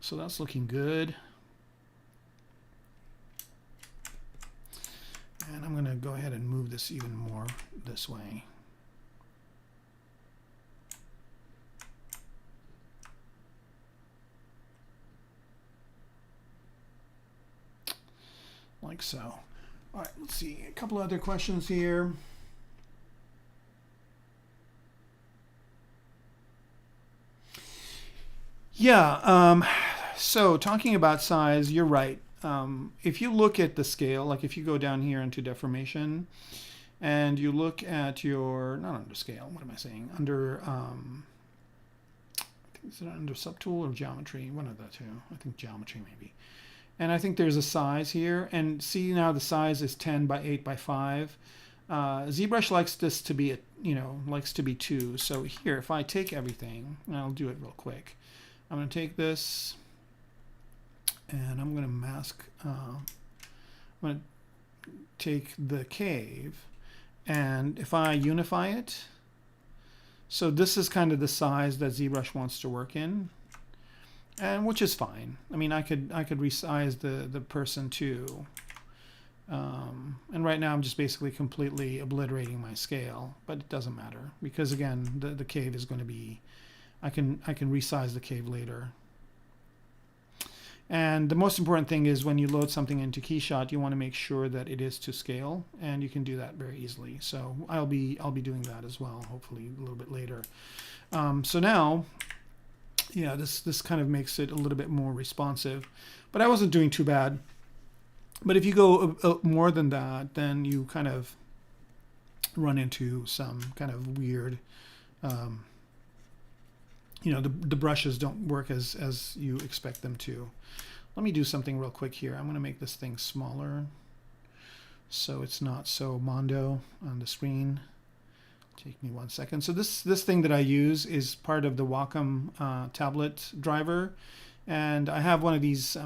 So that's looking good. And I'm going to go ahead and move this even more this way. Like so. All right, let's see. A couple other questions here. Yeah, so talking about size, you're right. If you look at the scale, like if you go down here into deformation and you look at your, not under scale, what am I saying? Under, is it under subtool or geometry? One of the two. I think geometry maybe. And I think there's a size here. And see now the size is 10 by 8 by 5. ZBrush likes this to be, likes to be 2. So here, if I take everything, and I'll do it real quick. I'm going to take this and I'm going to mask, I'm going to take the cave, and if I unify it, so this is kind of the size that ZBrush wants to work in, and which is fine. I mean, I could resize the person too. And right now I'm just basically completely obliterating my scale, but it doesn't matter because again, the cave is going to be, I can resize the cave later. And the most important thing is when you load something into KeyShot, you want to make sure that it is to scale, and you can do that very easily. So I'll be doing that as well, hopefully a little bit later. So now, yeah, this kind of makes it a little bit more responsive, but I wasn't doing too bad. But if you go more than that, then you kind of run into some kind of weird, the brushes don't work as you expect them to. Let me do something real quick here. I'm going to make this thing smaller so it's not so mondo on the screen. Take me 1 second. So this thing that I use is part of the Wacom tablet driver, and I have one of these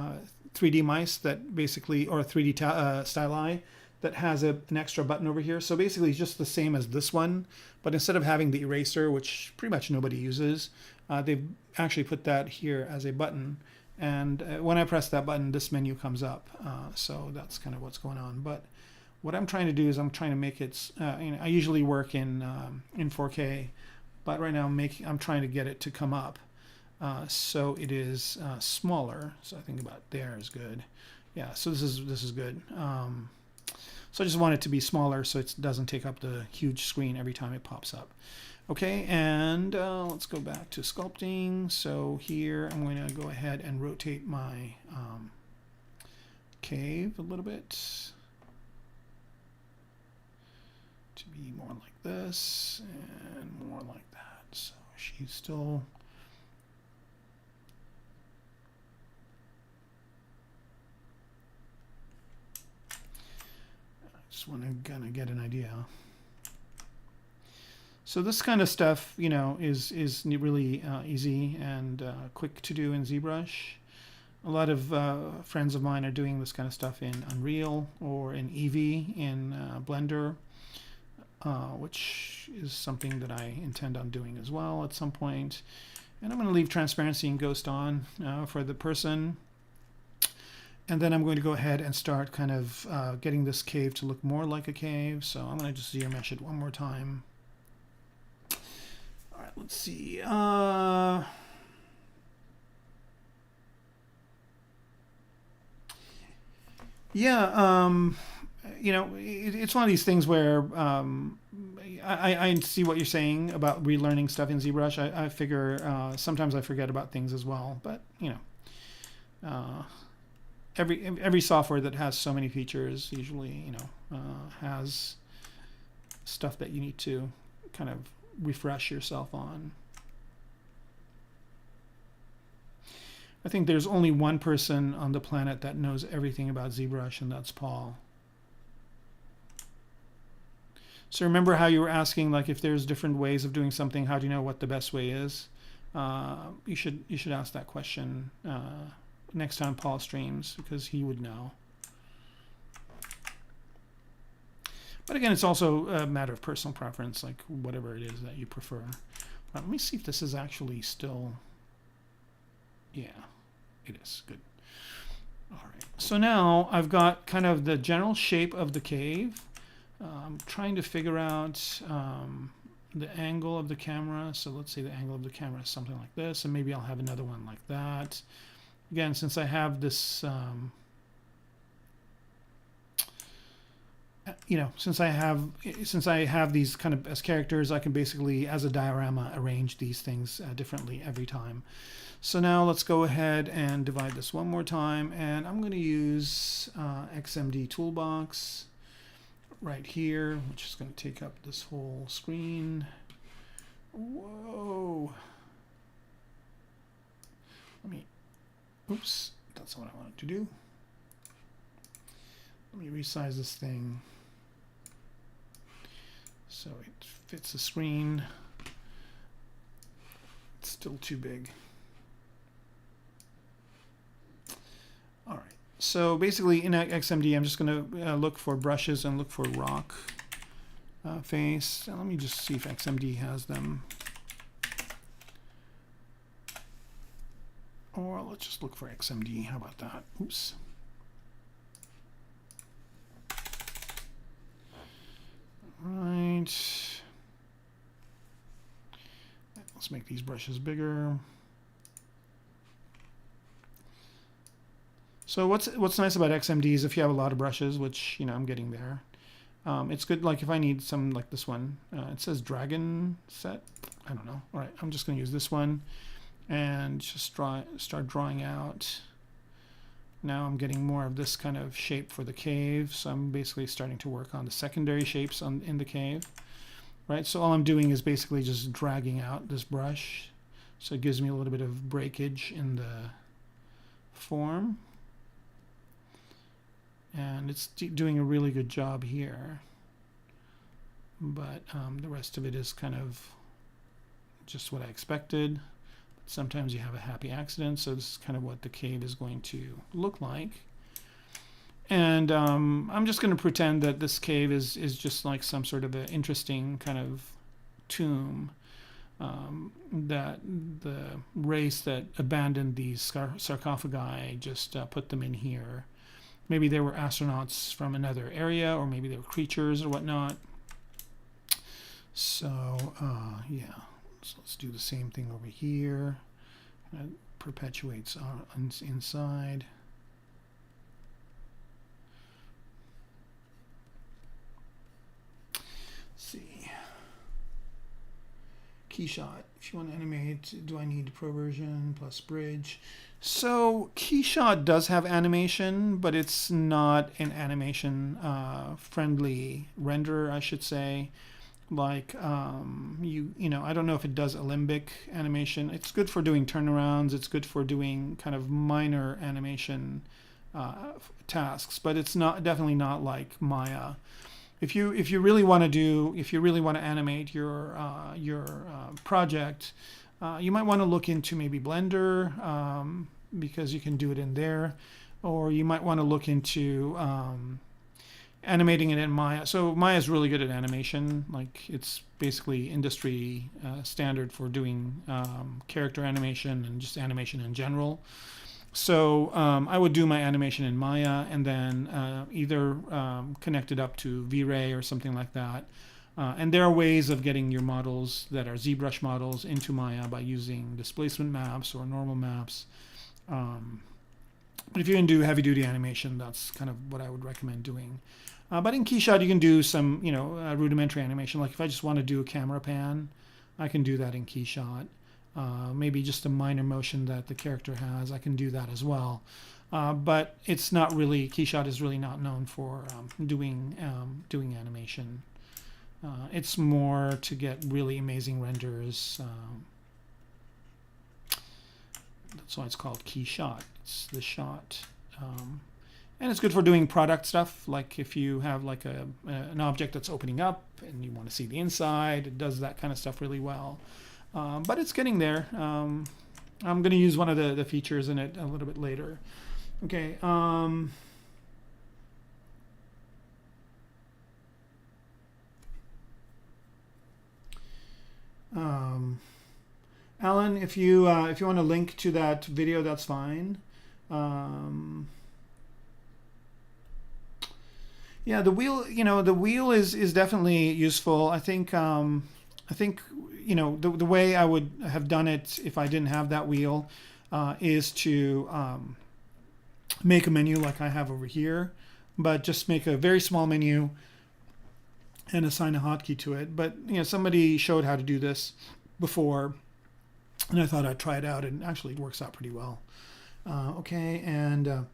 3D mice that basically, or 3D styli that has an extra button over here. So basically it's just the same as this one, but instead of having the eraser, which pretty much nobody uses, they've actually put that here as a button. And when I press that button, this menu comes up. So that's kind of what's going on. But what I'm trying to do is I'm trying to make it, I usually work in 4K, but right now I'm trying to get it to come up. So it is smaller. So I think about there is good. Yeah, so this is good. So I just want it to be smaller so it doesn't take up the huge screen every time it pops up. Okay, and let's go back to sculpting. So here I'm going to go ahead and rotate my cave a little bit to be more like this and more like that. So she's still... Just want to kind of get an idea. So this kind of stuff, is really easy and quick to do in ZBrush. A lot of friends of mine are doing this kind of stuff in Unreal or in Eevee in Blender, which is something that I intend on doing as well at some point. And I'm going to leave transparency and ghost on for the person. And then I'm going to go ahead and start kind of getting this cave to look more like a cave. So I'm going to just ZBrush it one more time. All right, let's see. It's one of these things where I see what you're saying about relearning stuff in ZBrush. I figure sometimes I forget about things as well, but every software that has so many features usually has stuff that you need to kind of refresh yourself on. I think there's only one person on the planet that knows everything about ZBrush, and that's Paul. So remember how you were asking, like, if there's different ways of doing something, how do you know what the best way is? You should ask that question next time Paul streams, because he would know. But again, it's also a matter of personal preference, like whatever it is that you prefer. Let me see if this is actually still, yeah, it is, good. All right, so now I've got kind of the general shape of the cave. I'm trying to figure out the angle of the camera. So let's say the angle of the camera is something like this, and maybe I'll have another one like that. Again, since I have this, you know, since I have these kind of as characters, I can basically, as a diorama, arrange these things differently every time. So now let's go ahead and divide this one more time, and I'm going to use XMD toolbox right here, which is going to take up this whole screen. Whoa! Let me, oops, that's not what I wanted to do. Let me resize this thing so it fits the screen. It's still too big. All right. So basically in XMD, I'm just going to look for brushes and look for rock face. And let me just see if XMD has them. Or let's just look for XMD. How about that? Oops. Right. Let's make these brushes bigger. So what's nice about XMD is if you have a lot of brushes, which, you know, I'm getting there. It's good, like if I need some, like this one. It says dragon set. I don't know. All right, I'm just going to use this one and just start drawing out. Now I'm getting more of this kind of shape for the cave. So I'm basically starting to work on the secondary shapes in the cave. Right, so all I'm doing is basically just dragging out this brush. So it gives me a little bit of breakage in the form. And it's doing a really good job here. But the rest of it is kind of just what I expected. But sometimes you have a happy accident, so this is kind of what the cave is going to look like. And I'm just going to pretend that this cave is just like some sort of an interesting kind of tomb that the race that abandoned these sarcophagi just put them in here. Maybe they were astronauts from another area, or maybe they were creatures or whatnot. So yeah, so let's do the same thing over here. It perpetuates inside. See, keyshot. If you want to animate, do I need pro version plus bridge? So keyshot does have animation, but it's not an animation friendly renderer, I should say. Like you know, I don't know if it does Alembic animation. It's good for doing turnarounds. It's good for doing kind of minor animation tasks, but it's definitely not like Maya. If you really want to animate your project, you might want to look into maybe Blender because you can do it in there, or you might want to look into animating it in Maya. So Maya is really good at animation. Like it's basically industry standard for doing character animation and just animation in general. So I would do my animation in Maya and then either connect it up to V-Ray or something like that. And there are ways of getting your models that are ZBrush models into Maya by using displacement maps or normal maps. But if you're going to do heavy-duty animation, that's kind of what I would recommend doing. But in Keyshot, you can do some, you know, rudimentary animation. Like if I just want to do a camera pan, I can do that in Keyshot. Maybe just a minor motion that the character has, I can do that as well. But it's not really, Keyshot is really not known for doing animation. It's more to get really amazing renders. That's why it's called Keyshot. It's the shot. And it's good for doing product stuff, like if you have like an object that's opening up and you want to see the inside, it does that kind of stuff really well. But it's getting there. I'm going to use one of the features in it a little bit later. Okay. Alan, if you want to link to that video, that's fine. Yeah, the wheel, the wheel is definitely useful. I think the way I would have done it if I didn't have that wheel is to make a menu like I have over here, but just make a very small menu and assign a hotkey to it. But somebody showed how to do this before, and I thought I'd try it out, and actually it works out pretty well. Okay, and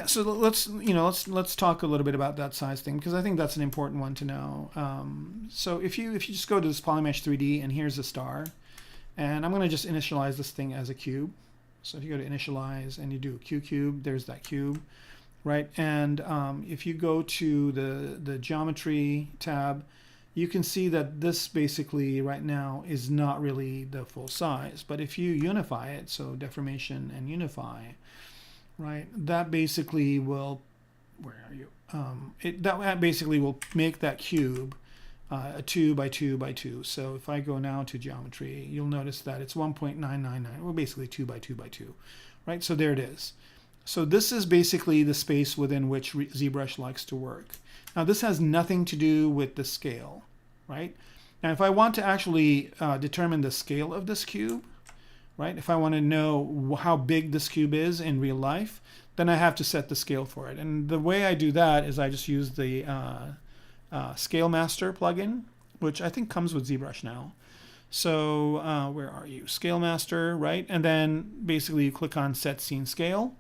so let's talk a little bit about that size thing, because I think that's an important one to know. So if you just go to this Polymesh 3D, and here's a star, and I'm going to just initialize this thing as a cube. So if you go to initialize and you do a Q cube, there's that cube, right? And if you go to the geometry tab, you can see that this basically right now is not really the full size. But if you unify it, so deformation and unify, right, that basically will, where are you? That basically will make that cube a 2 by 2 by 2. So if I go now to geometry, you'll notice that it's 1.999, well, basically 2 by 2 by 2, right? So there it is. So this is basically the space within which ZBrush likes to work. Now this has nothing to do with the scale, right? Now if I want to actually determine the scale of this cube, right? If I want to know how big this cube is in real life, then I have to set the scale for it. And the way I do that is I just use the Scale Master plugin, which I think comes with ZBrush now. So where are you? Scale Master, right? And then basically you click on Set Scene Scale.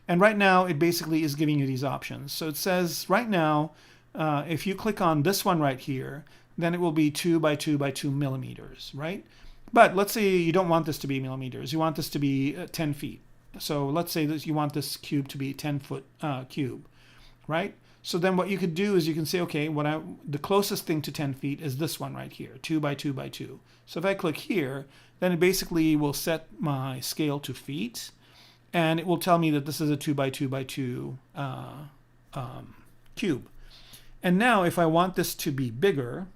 And right now it basically is giving you these options. So it says right now, if you click on this one right here, then it will be 2 by 2 by 2 millimeters, right? But let's say you don't want this to be millimeters. You want this to be 10 feet. So let's say that you want this cube to be 10-foot cube, right? So then what you could do is you can say, okay, the closest thing to 10 feet is this one right here, 2 by 2 by 2. So if I click here, then it basically will set my scale to feet, and it will tell me that this is a 2 by 2 by 2 cube. And now if I want this to be bigger,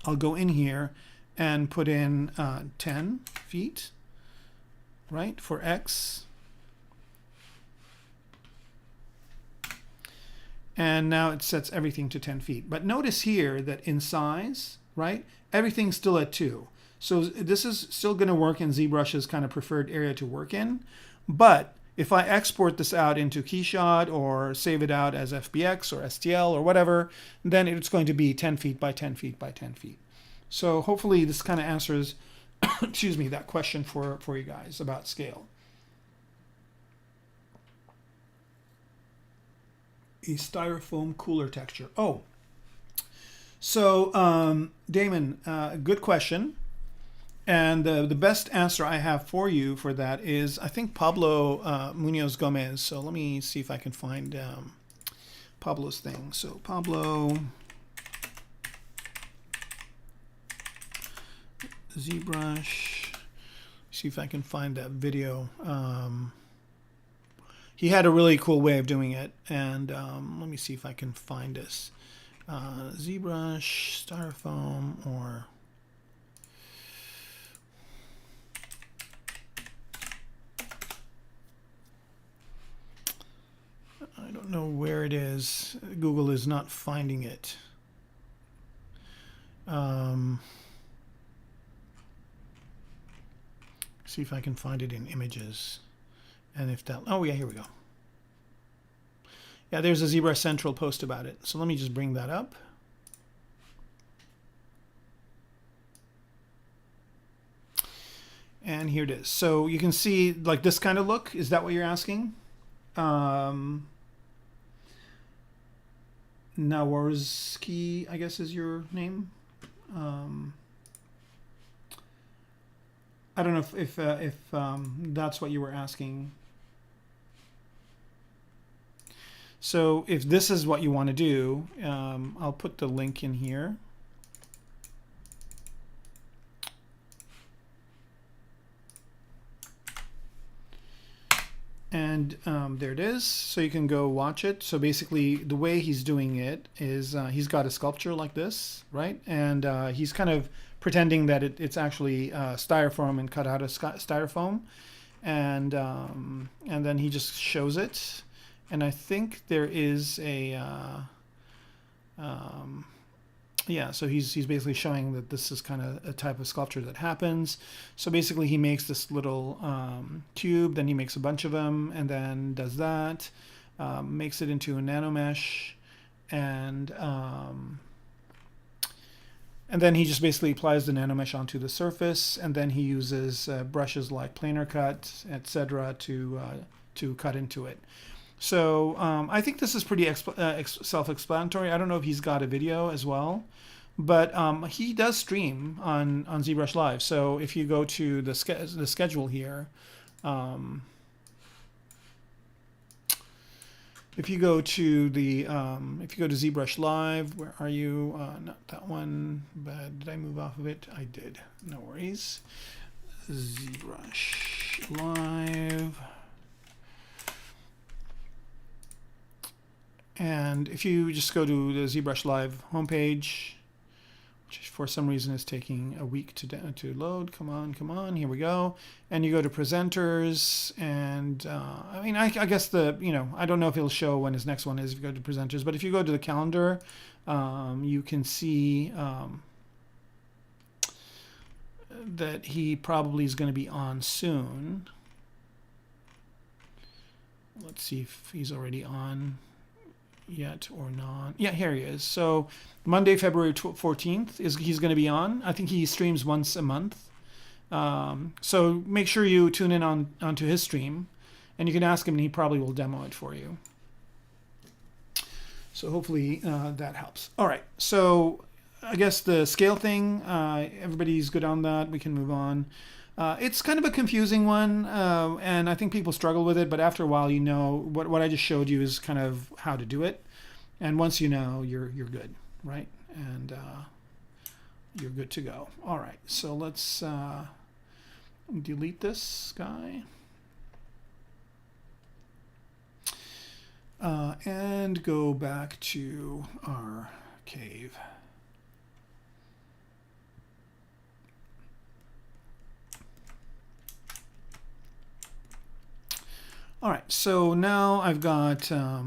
I'll go in here and put in 10 feet, right, for X. And now it sets everything to 10 feet. But notice here that in size, right, everything's still at 2. So this is still going to work in ZBrush's kind of preferred area to work in. But if I export this out into Keyshot or save it out as FBX or STL or whatever, then it's going to be 10 feet by 10 feet by 10 feet. So hopefully this kind of answers, excuse me, that question for you guys about scale. A styrofoam cooler texture. Oh, so Damon, good question. And the best answer I have for you for that is, I think Pablo Munoz Gomez. So let me see if I can find Pablo's thing. So Pablo, ZBrush, see if I can find that video. He had a really cool way of doing it, and let me see if I can find this. ZBrush, styrofoam, or I don't know where it is. Google is not finding it. See if I can find it in images. And if that, oh yeah, here we go. Yeah, there's a ZBrush Central post about it. So let me just bring that up. And here it is. So you can see like this kind of look. Is that what you're asking? Nawarski, I guess is your name. I don't know if that's what you were asking. So if this is what you want to do, I'll put the link in here. And there it is. So you can go watch it. So basically the way he's doing it is he's got a sculpture like this, right? And he's kind of pretending that it's actually styrofoam and cut out of styrofoam. And then he just shows it. And I think there is a, yeah, so he's basically showing that this is kind of a type of sculpture that happens. So basically he makes this little cube, then he makes a bunch of them, and then does that, makes it into a nanomesh, and then he just basically applies the nanomesh onto the surface, and then he uses brushes like planar cut, etc., to cut into it. So I think this is pretty self-explanatory. I don't know if he's got a video as well, but he does stream on ZBrush Live. So if you go to the schedule here, if you go to ZBrush Live, where are you? Not that one, but did I move off of it? I did. No worries. ZBrush Live. And if you just go to the ZBrush Live homepage, which for some reason is taking a week to load. Come on, here we go. And you go to presenters, and I mean, I guess I don't know if it'll show when his next one is if you go to presenters, but if you go to the calendar, you can see that he probably is going to be on soon. Let's see if he's already on yet or not. Yeah, here he is. So Monday, February 14th he's going to be on. I think he streams once a month. So make sure you tune in onto his stream, and you can ask him, and he probably will demo it for you. So hopefully that helps. All right. So I guess the scale thing, everybody's good on that. We can move on. It's kind of a confusing one, and I think people struggle with it, but after a while, you know, what I just showed you is kind of how to do it. And once you know, you're good, right? And you're good to go. All right, so let's delete this guy. And go back to our cave. All right, so now I've got, I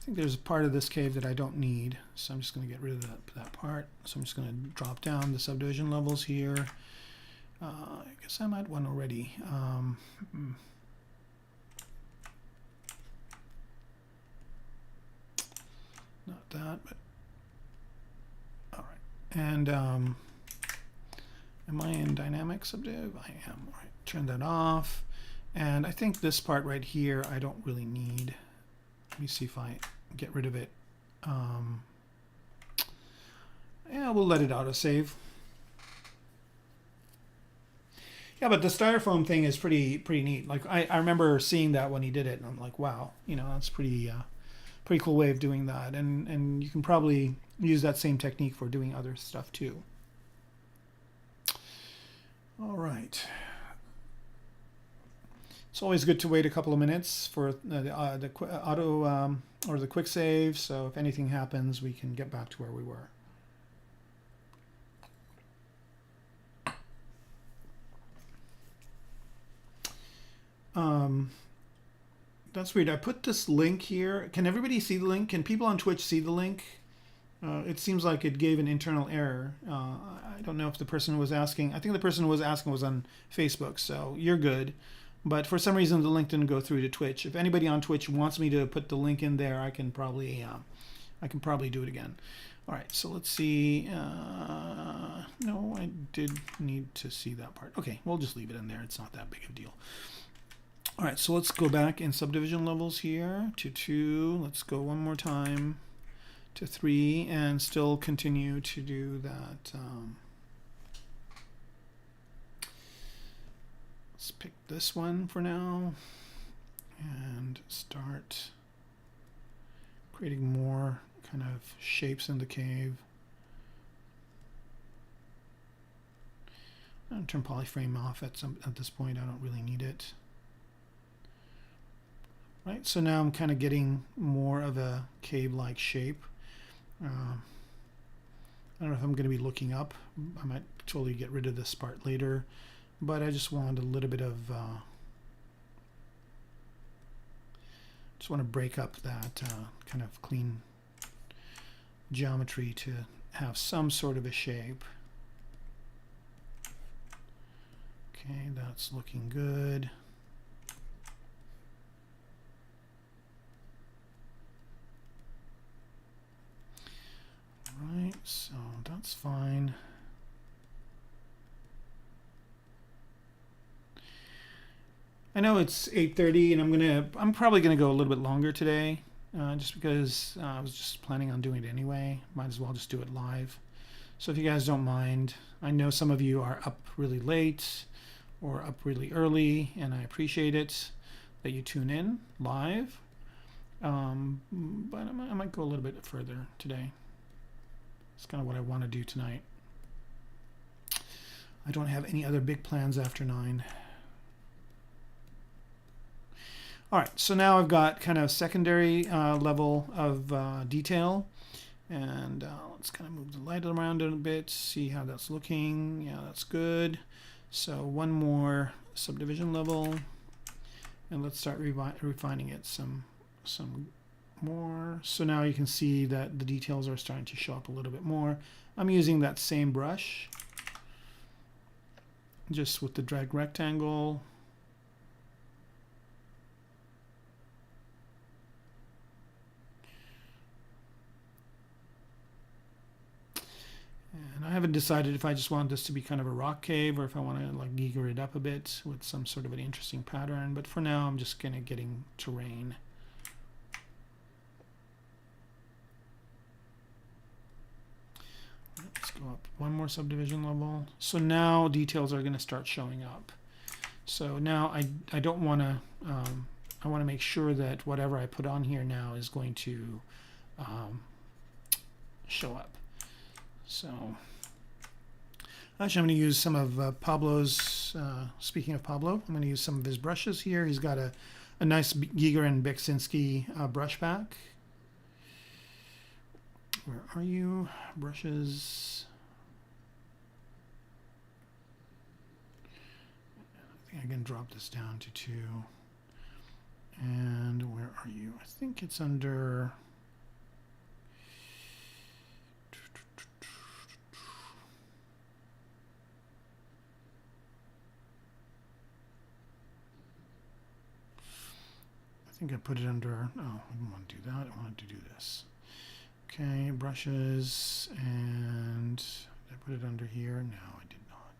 think there's a part of this cave that I don't need, so I'm just going to get rid of that part. So I'm just going to drop down the subdivision levels here. I guess I'm at one already. Not that, but all right. And am I in dynamic subdiv? I am. All right. Turn that off. And I think this part right here I don't really need. Let me see if I get rid of it. Yeah, we'll let it autosave. Yeah, but the styrofoam thing is pretty neat. Like I remember seeing that when he did it, and I'm like, wow, you know, that's pretty cool way of doing that. And you can probably use that same technique for doing other stuff too. All right. It's always good to wait a couple of minutes for the auto or the quick save. So if anything happens, we can get back to where we were. That's weird. I put this link here. Can everybody see the link? Can people on Twitch see the link? It seems like it gave an internal error. I don't know if the person was asking. I think the person who was asking was on Facebook, so you're good. But for some reason, the link didn't go through to Twitch. If anybody on Twitch wants me to put the link in there, I can probably do it again. All right, so let's see. No, I did need to see that part. Okay, we'll just leave it in there. It's not that big of a deal. All right, so let's go back in subdivision levels here to 2. Let's go one more time to 3 and still continue to do that. pick this one for now and start creating more kind of shapes in the cave. I'm going to turn polyframe off at this point. I don't really need it. Right, so now I'm kind of getting more of a cave-like shape. I don't know if I'm going to be looking up. I might totally get rid of this part later, but I just wanted a little bit of just want to break up that kind of clean geometry to have some sort of a shape. Okay, that's looking good. Right, so that's fine. I know it's 8:30 and I'm probably gonna go a little bit longer today, just because I was just planning on doing it anyway. Might as well just do it live. So if you guys don't mind, I know some of you are up really late or up really early, and I appreciate it that you tune in live. But I might go a little bit further today. It's kind of what I want to do tonight. I don't have any other big plans after 9. All right, so now I've got kind of secondary level of detail, and let's kind of move the light around a bit, see how that's looking. Yeah, that's good. So one more subdivision level, and let's start refining it some more. So now you can see that the details are starting to show up a little bit more. I'm using that same brush, just with the drag rectangle. And I haven't decided if I just want this to be kind of a rock cave or if I want to like geeger it up a bit with some sort of an interesting pattern. But for now, I'm just kind of getting terrain. Let's go up one more subdivision level. So now details are going to start showing up. So now I don't want to, I want to make sure that whatever I put on here now is going to show up. So actually I'm going to use some of Pablo's, speaking of Pablo, I'm going to use some of his brushes here. He's got a nice Giger and Beksinski brush pack. Where are you? Brushes. I think I can drop this down to 2. And where are you? I think it's under... I think I put it under... Oh, I don't want to do that. I wanted to do this. Okay, brushes, and did I put it under here? No, I did not.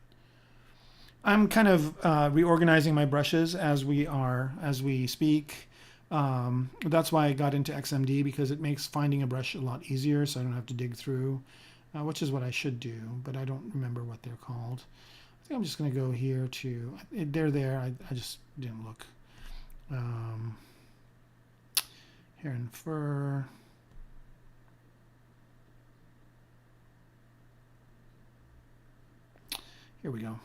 I'm kind of reorganizing my brushes as we speak. That's why I got into XMD, because it makes finding a brush a lot easier, so I don't have to dig through, which is what I should do, but I don't remember what they're called. I think I'm just going to go here to, they're there, I just didn't look. Hair and fur. Here we go.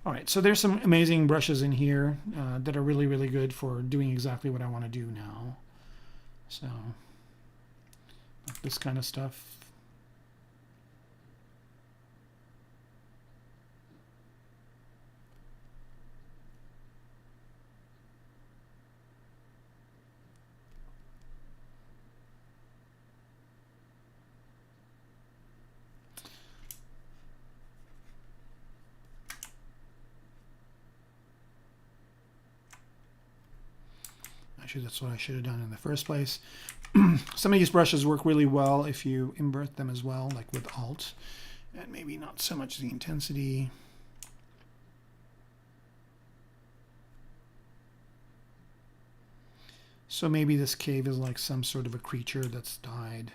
All right, so there's some amazing brushes in here that are really, really good for doing exactly what I want to do now. So this kind of stuff. Actually, that's what I should have done in the first place. Some of these brushes work really well if you invert them as well, like with Alt, and maybe not so much the intensity. So maybe this cave is like some sort of a creature that's died.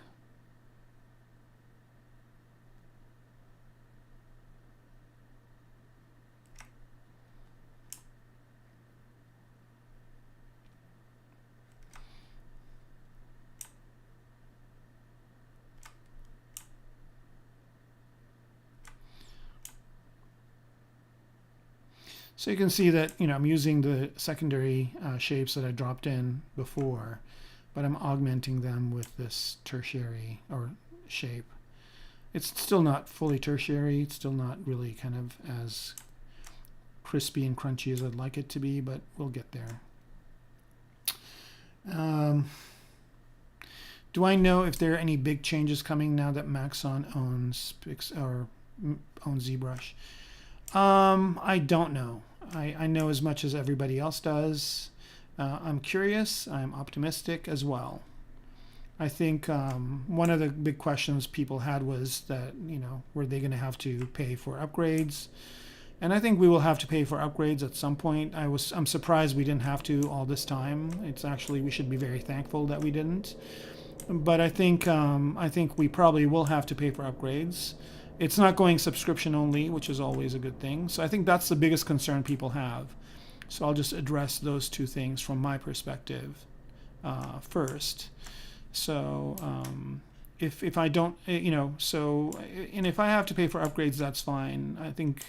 So you can see that, you know, I'm using the secondary shapes that I dropped in before, but I'm augmenting them with this tertiary or shape. It's still not fully tertiary. It's still not really kind of as crispy and crunchy as I'd like it to be, but we'll get there. Do I know if there are any big changes coming now that Maxon owns ZBrush? I don't know. I know as much as everybody else does. I'm curious. I'm optimistic as well. I think one of the big questions people had was that, you know, were they going to have to pay for upgrades? And I think we will have to pay for upgrades at some point. I'm surprised we didn't have to all this time. It's actually, we should be very thankful that we didn't. But I think we probably will have to pay for upgrades. It's not going subscription only, which is always a good thing. So I think that's the biggest concern people have. So I'll just address those two things from my perspective first. So if I don't, you know, and if I have to pay for upgrades, that's fine. I think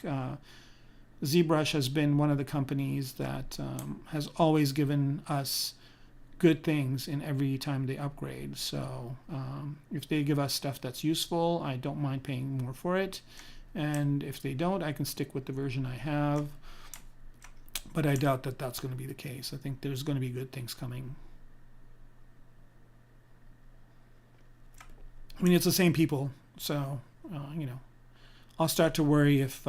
ZBrush has been one of the companies that has always given us good things in every time they upgrade. So if they give us stuff that's useful, I don't mind paying more for it. And if they don't, I can stick with the version I have. But I doubt that that's going to be the case. I think there's going to be good things coming. I mean, it's the same people, so you know, I'll start to worry if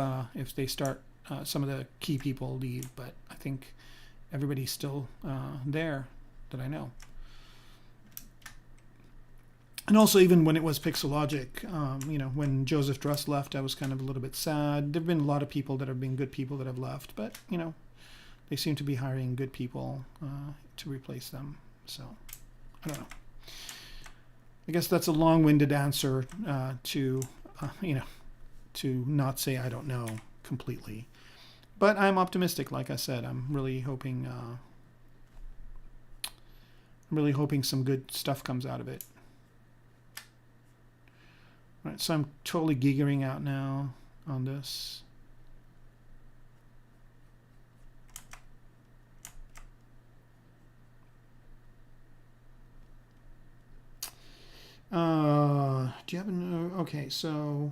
they start some of the key people leave. But I think everybody's still there that I know. And also, even when it was Pixelogic, you know, when Joseph Druss left, I was kind of a little bit sad. There've been a lot of people that have been good people that have left, but you know, they seem to be hiring good people to replace them. So I don't know. I guess that's a long-winded answer to, you know, to not say I don't know completely. But I'm optimistic, like I said. I'm really hoping some good stuff comes out of it. All right, so I'm totally giggering out now on this. Do you have an okay? So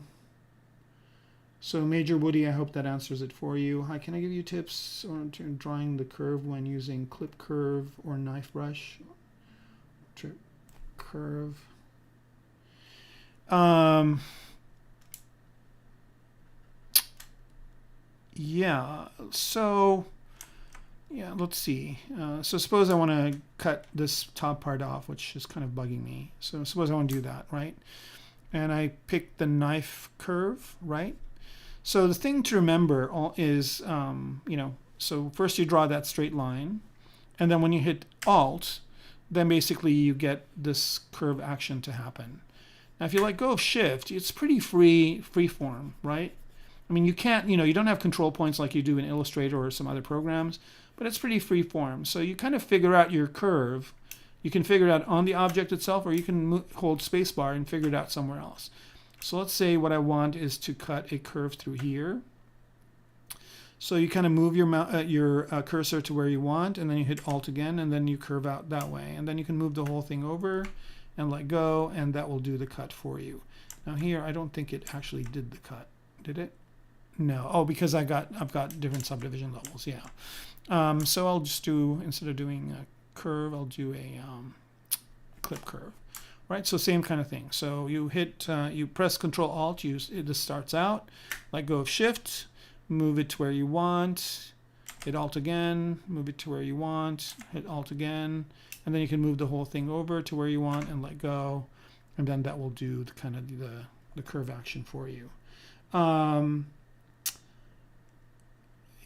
Major Woody, I hope that answers it for you. Hi, can I give you tips on drawing the curve when using clip curve or knife brush? Curve. Yeah. So. Yeah, let's see. So suppose I want to cut this top part off, which is kind of bugging me. So suppose I want to do that, right? And I pick the knife curve, right? So the thing to remember is, you know, so first you draw that straight line, and then when you hit Alt, then basically you get this curve action to happen. Now if you let go of Shift, it's pretty free form, right? I mean, you can't, you know, you don't have control points like you do in Illustrator or some other programs, but it's pretty free form. So you kind of figure out your curve. You can figure it out on the object itself, or you can hold spacebar and figure it out somewhere else. So let's say what I want is to cut a curve through here. So you kind of move your cursor to where you want, and then you hit Alt again, and then you curve out that way. And then you can move the whole thing over and let go, and that will do the cut for you. Now here, I don't think it actually did the cut. Did it? No. Oh, because I've got different subdivision levels. Yeah. So I'll just do, instead of doing a curve, I'll do a clip curve. Right. So same kind of thing. So you hit, you press Control Alt. This starts out. Let go of Shift. Move it to where you want. Hit Alt again. Move it to where you want. Hit Alt again, and then you can move the whole thing over to where you want and let go, and then that will do the kind of the curve action for you.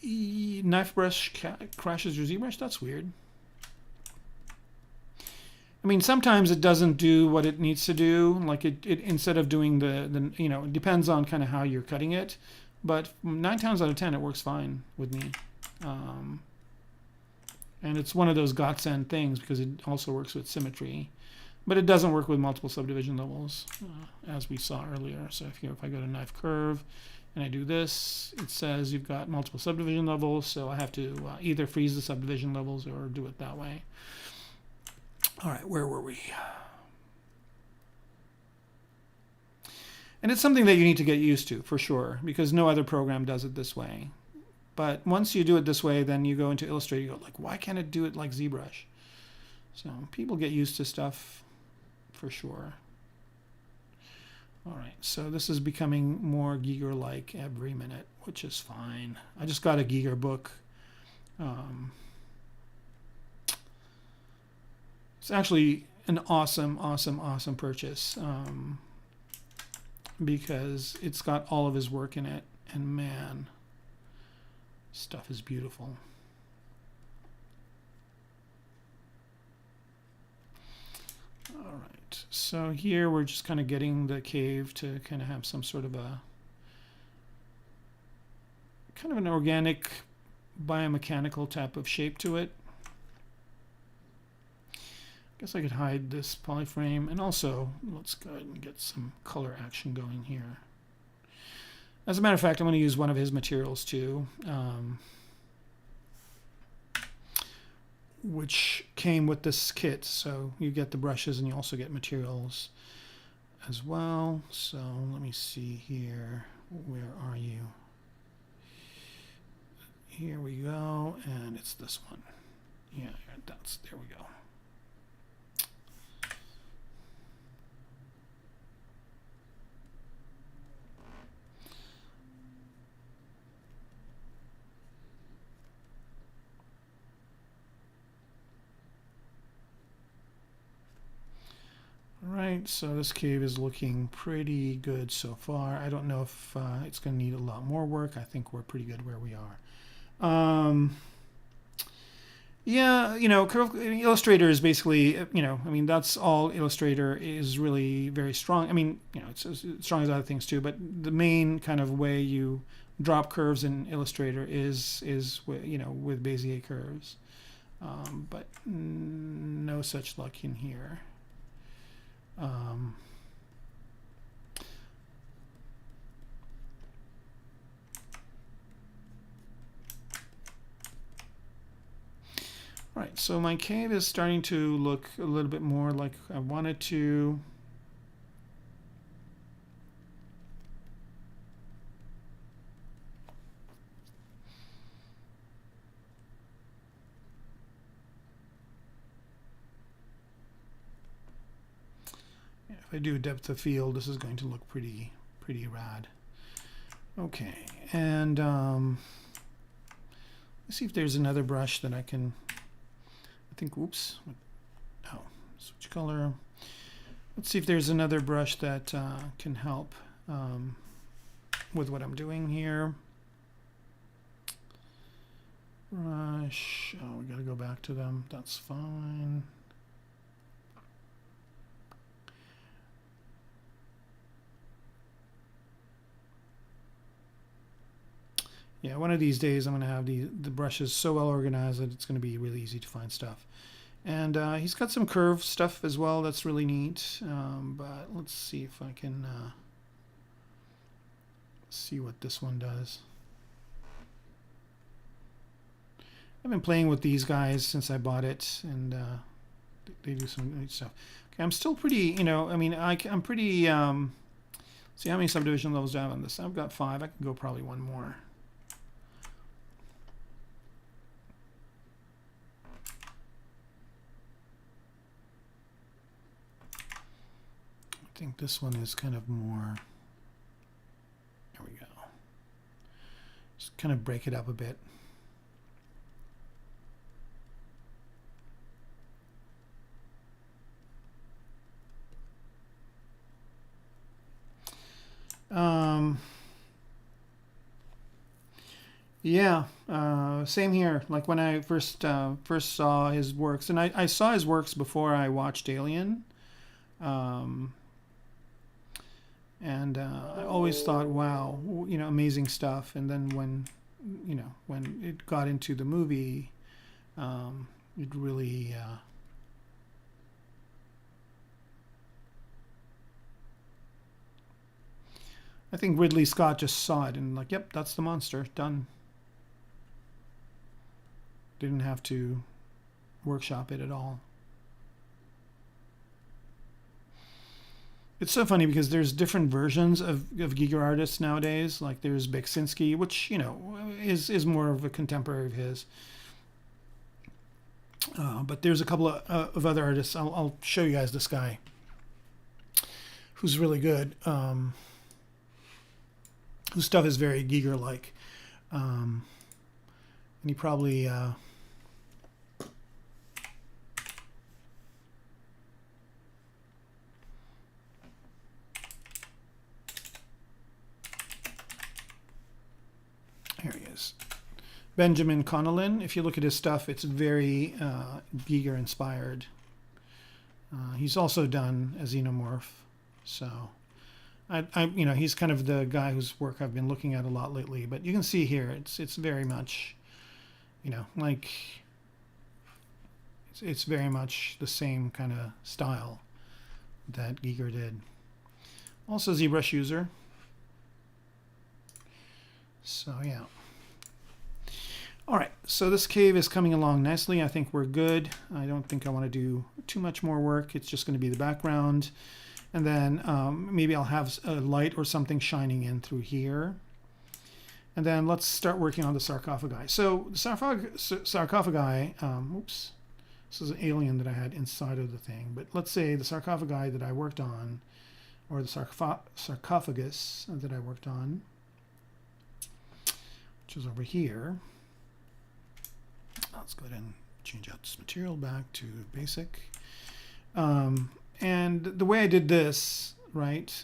Knife brush crashes your ZBrush. That's weird. I mean, sometimes it doesn't do what it needs to do. Like it instead of doing the you know, it depends on kind of how you're cutting it. But 9 times out of 10, it works fine with me. And it's one of those godsend things because it also works with symmetry. But it doesn't work with multiple subdivision levels, as we saw earlier. So if I go to knife curve, and I do this, it says you've got multiple subdivision levels, so I have to either freeze the subdivision levels or do it that way. All right, where were we? And it's something that you need to get used to, for sure, because no other program does it this way. But once you do it this way, then you go into Illustrator, you go like, why can't it do it like ZBrush? So people get used to stuff, for sure. All right, so this is becoming more Giger-like every minute, which is fine. I just got a Giger book. It's actually an awesome, awesome, awesome purchase because it's got all of his work in it, and man, stuff is beautiful. All right, so here we're just kind of getting the cave to kind of have some sort of a kind of an organic biomechanical type of shape to it. I guess I could hide this polyframe, and also let's go ahead and get some color action going here. As a matter of fact, I'm going to use one of his materials too, which came with this kit. So you get the brushes and you also get materials as well. So let me see here. Where are you? Here we go, and it's this one. Yeah, there we go. Right, so this cave is looking pretty good so far. I don't know if it's going to need a lot more work. I think we're pretty good where we are. Yeah, you know, Illustrator is basically, you know, I mean, that's all Illustrator is really very strong. I mean, you know, it's as strong as other things too, but the main kind of way you drop curves in Illustrator is you know, with Bezier curves. But no such luck in here. Right, so my cave is starting to look a little bit more like I wanted to. If I do depth of field, this is going to look pretty rad. Okay, and let's see if there's another brush that I can. I think. Oops. Oh, switch color. Let's see if there's another brush that can help with what I'm doing here. Brush. Oh, we got to go back to them. That's fine. Yeah, one of these days I'm going to have the brushes so well organized that it's going to be really easy to find stuff. And he's got some curved stuff as well that's really neat. But let's see if I can see what this one does. I've been playing with these guys since I bought it, and they do some neat stuff. Okay, I'm still pretty, you know, I mean, I'm pretty, see how many subdivision levels do I have on this? I've got 5. I can go probably one more. I think this one is kind of more, there we go. Just kind of break it up a bit. Yeah, same here. Like when I first saw his works, and I saw his works before I watched Alien. And I always thought, wow, you know, amazing stuff. And then when, you know, when it got into the movie, it really, I think Ridley Scott just saw it and like, yep, that's the monster, done. Didn't have to workshop it at all. It's so funny because there's different versions of Giger artists nowadays. Like there's Beksinski, which, you know, is more of a contemporary of his. But there's a couple of other artists. I'll show you guys this guy who's really good. Whose stuff is very Giger-like. And he probably... Here he is. Benjamin Connellan. If you look at his stuff, it's very Giger inspired. He's also done a xenomorph. So, you know, he's kind of the guy whose work I've been looking at a lot lately. But you can see here, it's very much, you know, like it's very much the same kind of style that Giger did. Also ZBrush user. So yeah. All right, so this cave is coming along nicely. I think we're good. I don't think I want to do too much more work. It's just going to be the background. And then maybe I'll have a light or something shining in through here. And then let's start working on the sarcophagi. So the sarcophagi, oops, this is an alien that I had inside of the thing. But let's say the sarcophagi that I worked on, or the sarcophagus that I worked on, which is over here. Let's go ahead and change out this material back to basic. And the way I did this, right,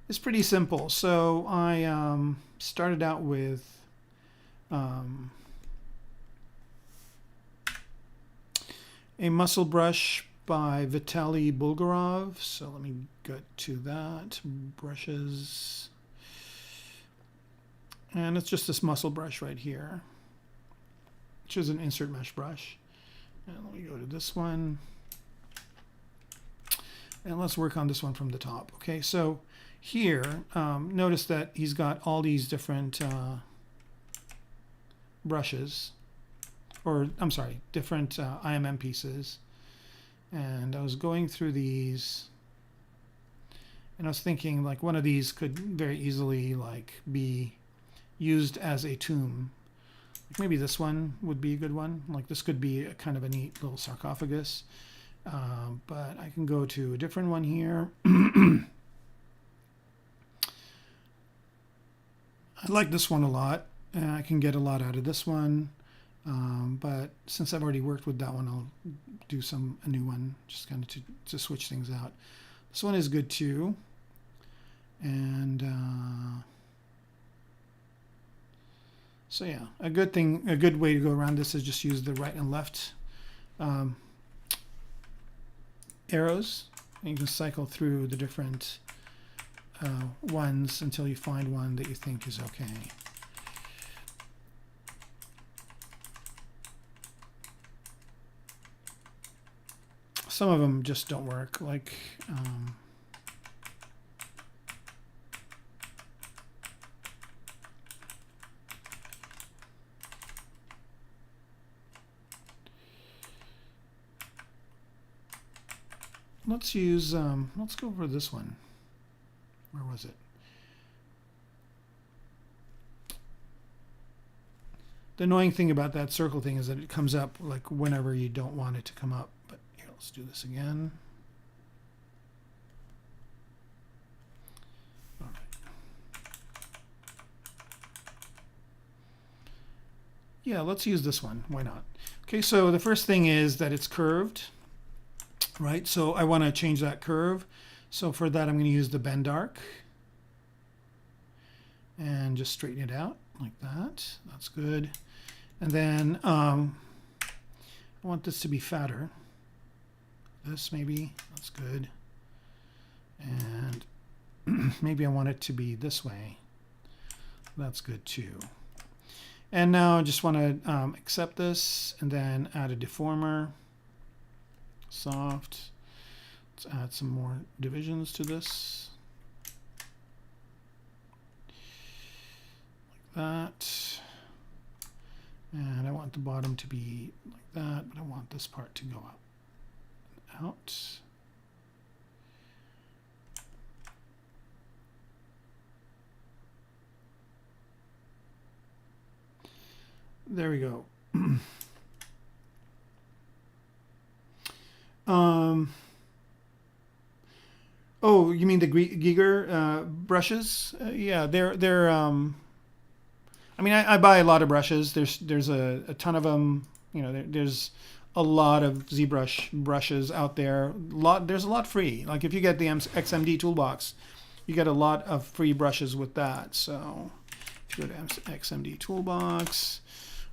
is pretty simple. So I started out with a muscle brush by Vitaly Bulgarov. So let me get to that. Brushes. And it's just this muscle brush right here, which is an insert mesh brush. And let me go to this one. And let's work on this one from the top. Okay, so here, notice that he's got all these different brushes, or I'm sorry, different IMM pieces. And I was going through these, and I was thinking like one of these could very easily like be used as a tomb. Maybe this one would be a good one. Like this could be a kind of a neat little sarcophagus. But I can go to a different one here. I like this one a lot. And I can get a lot out of this one. But since I've already worked with that one, I'll do a new one, just kind of to switch things out. This one is good too. And so yeah, a good way to go around this is just use the right and left arrows. And you can cycle through the different ones until you find one that you think is okay. Some of them just don't work, like let's use, let's go over this one. Where was it? The annoying thing about that circle thing is that it comes up like whenever you don't want it to come up. But here, let's do this again. All right. Yeah, let's use this one. Why not? Okay, so the first thing is that it's curved, right? So I want to change that curve. So for that, I'm going to use the bend arc and just straighten it out like that. That's good. And then I want this to be fatter. This maybe, that's good. And maybe I want it to be this way. That's good too. And now I just want to accept this and then add a deformer. Soft. Let's add some more divisions to this. Like that. And I want the bottom to be like that, but I want this part to go up and out. There we go. Oh, you mean the Giger brushes? Yeah, they're. I mean, I buy a lot of brushes. There's a ton of them. You know, there's a lot of ZBrush brushes out there. There's a lot free. Like if you get the XMD toolbox, you get a lot of free brushes with that. So if you go to XMD toolbox.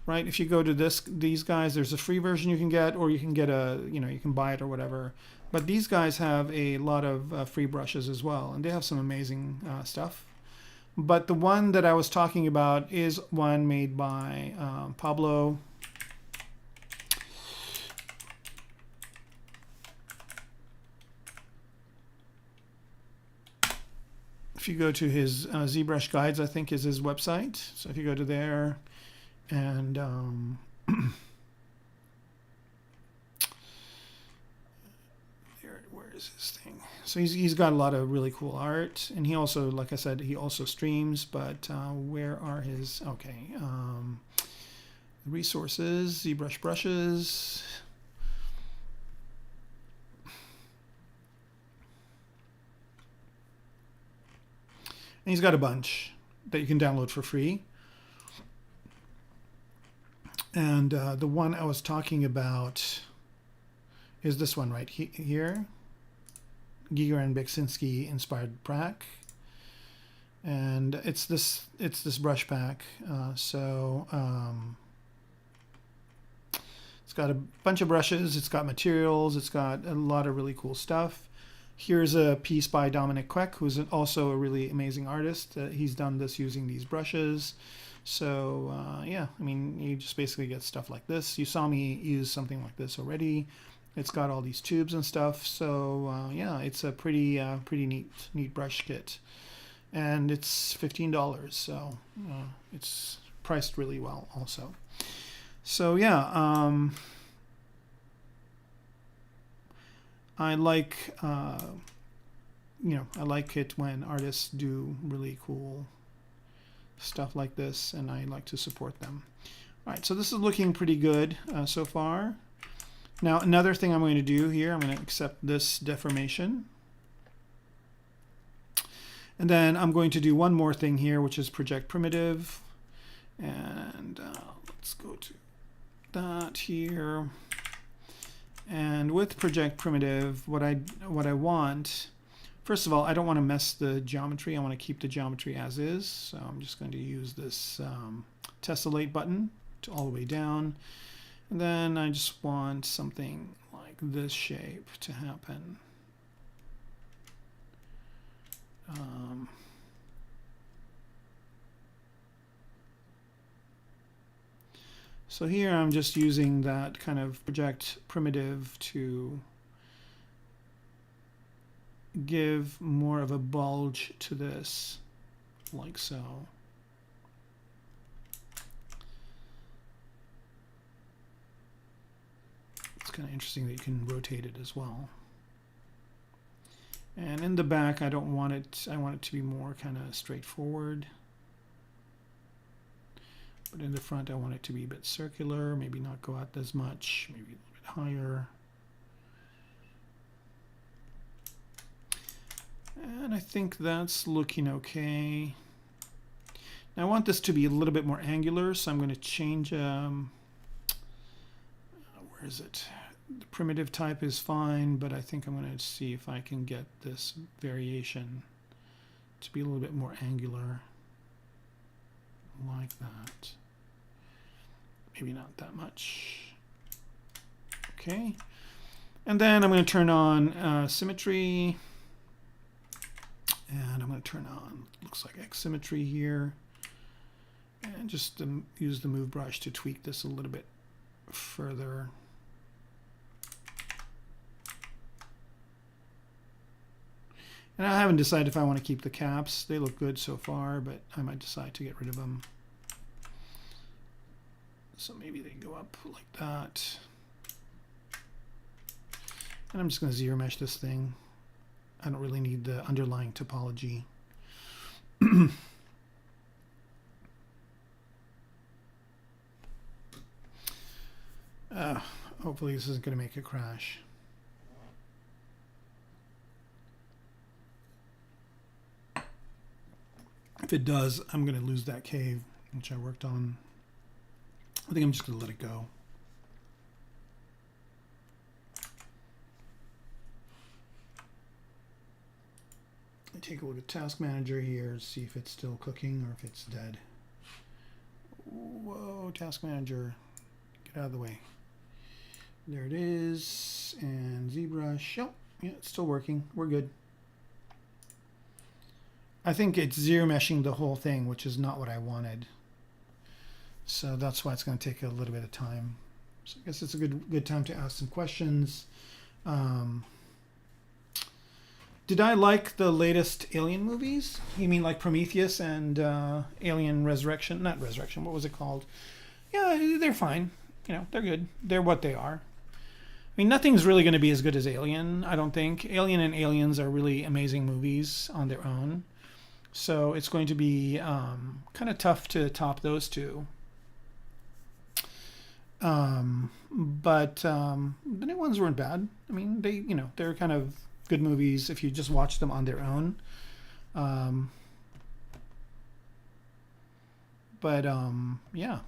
Right, if you go to these guys, there's a free version you can get, or you can get you can buy it or whatever. But these guys have a lot of free brushes as well, and they have some amazing stuff. But the one that I was talking about is one made by Pablo. If you go to his ZBrush guides, I think is his website. So if you go to there. And where is his thing? So he's got a lot of really cool art, and he also, like I said, he also streams. But where are his? Okay, resources, ZBrush brushes. And he's got a bunch that you can download for free. And the one I was talking about is this one right here. Giger and Beksinski inspired pack. And it's this brush pack. It's got a bunch of brushes, it's got materials, it's got a lot of really cool stuff. Here's a piece by Dominic Queck, who's also a really amazing artist. He's done this using these brushes. So yeah, I mean, you just basically get stuff like this. You saw me use something like this already. It's got all these tubes and stuff. So yeah, it's a pretty neat brush kit, and it's $15. So it's priced really well also. So yeah, I like I like it when artists do really cool stuff like this, and I like to support them. All right, so this is looking pretty good so far. Now another thing I'm going to do here, I'm going to accept this deformation, and then I'm going to do one more thing here, which is project primitive, and let's go to that here. And with project primitive, what I want, first of all, I don't want to mess the geometry. I want to keep the geometry as is. So I'm just going to use this tessellate button to all the way down. And then I just want something like this shape to happen. So here I'm just using that kind of project primitive to give more of a bulge to this, like so. It's kind of interesting that you can rotate it as well. And in the back, I don't want it, I want it to be more kind of straightforward. But in the front, I want it to be a bit circular, maybe not go out as much, maybe a little bit higher. And I think that's looking okay. Now I want this to be a little bit more angular, so I'm going to change, where is it? The primitive type is fine, but I think I'm going to see if I can get this variation to be a little bit more angular, like that. Maybe not that much. Okay. And then I'm going to turn on symmetry. And I'm going to turn on, looks like X symmetry here. And just use the move brush to tweak this a little bit further. And I haven't decided if I want to keep the caps. They look good so far, but I might decide to get rid of them. So maybe they go up like that. And I'm just going to ZBrush this thing. I don't really need the underlying topology. Hopefully this isn't going to make it crash. If it does, I'm going to lose that cave, which I worked on. I think I'm just going to let it go. I take a look at Task Manager here, see if it's still cooking or if it's dead. Whoa, Task Manager, get out of the way. There it is, and ZBrush. Oh, yeah, it's still working. We're good. I think it's ZBrushing the whole thing, which is not what I wanted. So that's why it's going to take a little bit of time. So I guess it's a good time to ask some questions. Did I like the latest Alien movies? You mean like Prometheus and Alien Resurrection? Not Resurrection. What was it called? Yeah, they're fine. You know, they're good. They're what they are. I mean, nothing's really going to be as good as Alien, I don't think. Alien and Aliens are really amazing movies on their own. So it's going to be kind of tough to top those two. But the new ones weren't bad. I mean, they're kind of good movies if you just watch them on their own. Yeah.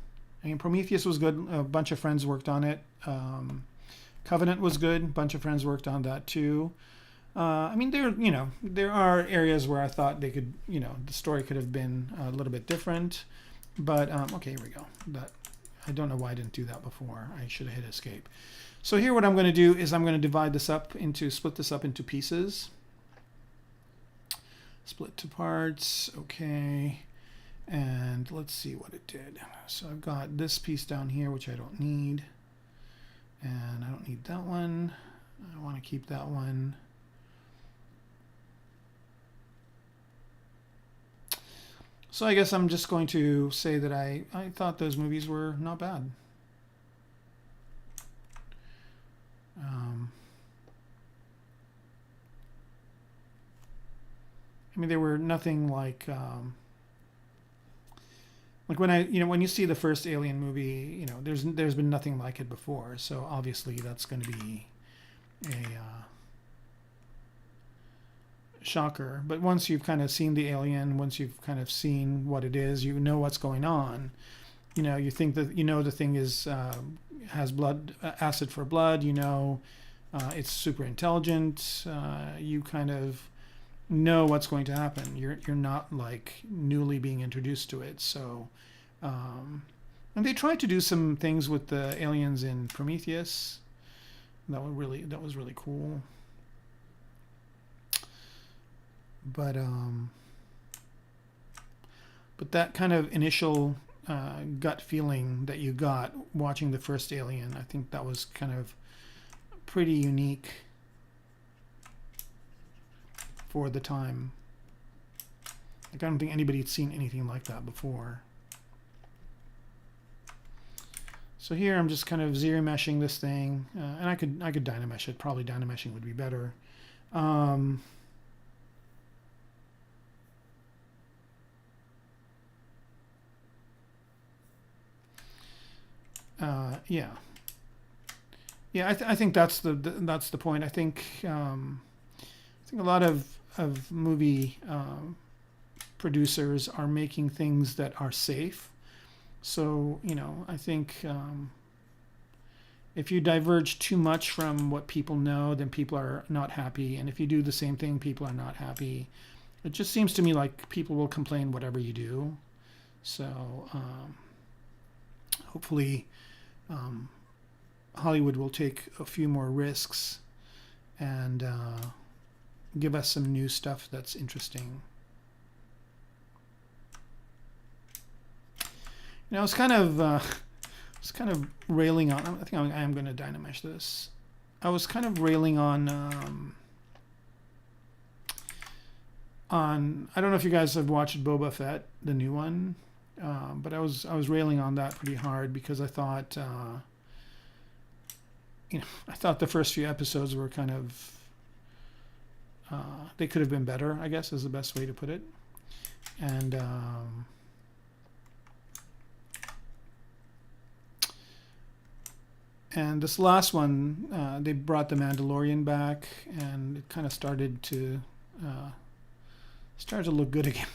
I mean, Prometheus was good. A bunch of friends worked on it. Covenant was good. A bunch of friends worked on that too. I mean, there are areas where I thought they could, the story could have been a little bit different. But okay, here we go. I don't know why I didn't do that before. I should have hit escape. So here, what I'm going to do is I'm going to split this up into pieces. Split to parts. Okay. And let's see what it did. So I've got this piece down here, which I don't need. And I don't need that one. I want to keep that one. So I guess I'm just going to say that I thought those movies were not bad. I mean, they were nothing like when you see the first Alien movie, there's been nothing like it before. So obviously that's going to be a shocker. But once you've kind of seen the Alien, once you've kind of seen what it is, you know what's going on. You think that the thing is has blood, acid for blood. It's super intelligent. You kind of know what's going to happen. You're not like newly being introduced to it. So, and they tried to do some things with the aliens in Prometheus. That was really cool. But that kind of initial gut feeling that you got watching the first Alien, I think that was kind of pretty unique for the time. Like, I don't think anybody had seen anything like that before. So here I'm just kind of ZBrushing this thing, and I could Dynamesh it. Probably Dynameshing would be better. Yeah. I think that's the point. I think a lot of movie producers are making things that are safe. So I think if you diverge too much from what people know, then people are not happy. And if you do the same thing, people are not happy. It just seems to me like people will complain whatever you do. So hopefully Hollywood will take a few more risks and give us some new stuff that's interesting. I was kind of railing on. I think I am going to Dynamesh this. I was kind of railing on I don't know if you guys have watched Boba Fett, the new one, but I was railing on that pretty hard because I thought I thought the first few episodes were kind of they could have been better, I guess is the best way to put it. And this last one, they brought the Mandalorian back, and it kind of started to look good again.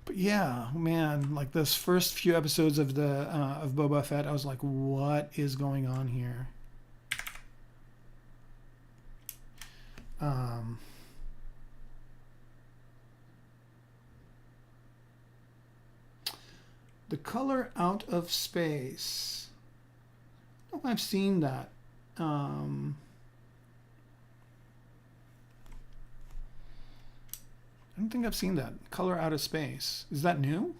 But yeah, man, like those first few episodes of of Boba Fett, I was like, what is going on here? The color out of space. I don't know if I've seen that. I don't think I've seen that. Color out of space. Is that new?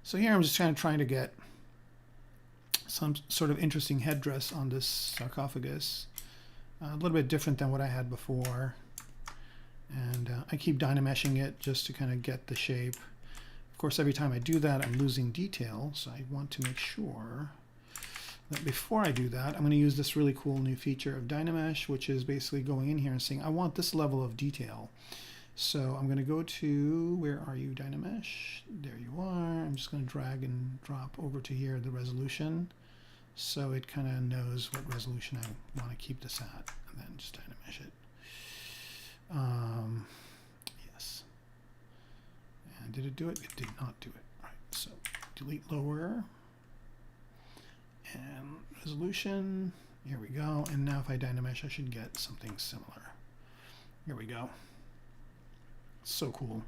So here I'm just trying to get some sort of interesting headdress on this sarcophagus. A little bit different than what I had before. And I keep Dynameshing it just to kind of get the shape. Of course, every time I do that, I'm losing detail. So I want to make sure that before I do that, I'm going to use this really cool new feature of Dynamesh, which is basically going in here and saying, I want this level of detail. So I'm going to go to, where are you, Dynamesh? There you are. I'm just going to drag and drop over to here, the resolution. So it kind of knows what resolution I want to keep this at, and then just Dynamesh it. Yes. And did it do it? It did not do it. All right, so delete lower. And resolution, here we go. And now if I Dynamesh, I should get something similar. Here we go. So cool.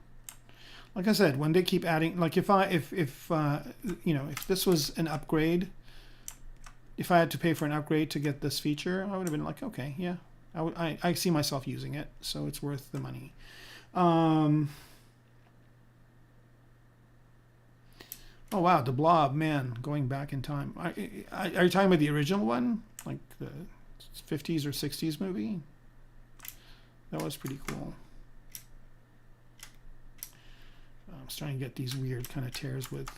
Like I said, when they keep adding, like if this was an upgrade, if I had to pay for an upgrade to get this feature, I would have been like, okay, yeah, I see myself using it, so it's worth the money. Oh wow, the Blob, man, going back in time. Are you talking about the original one, like the 50s or 60s movie? That was pretty cool. I'm starting to get these weird kind of tears with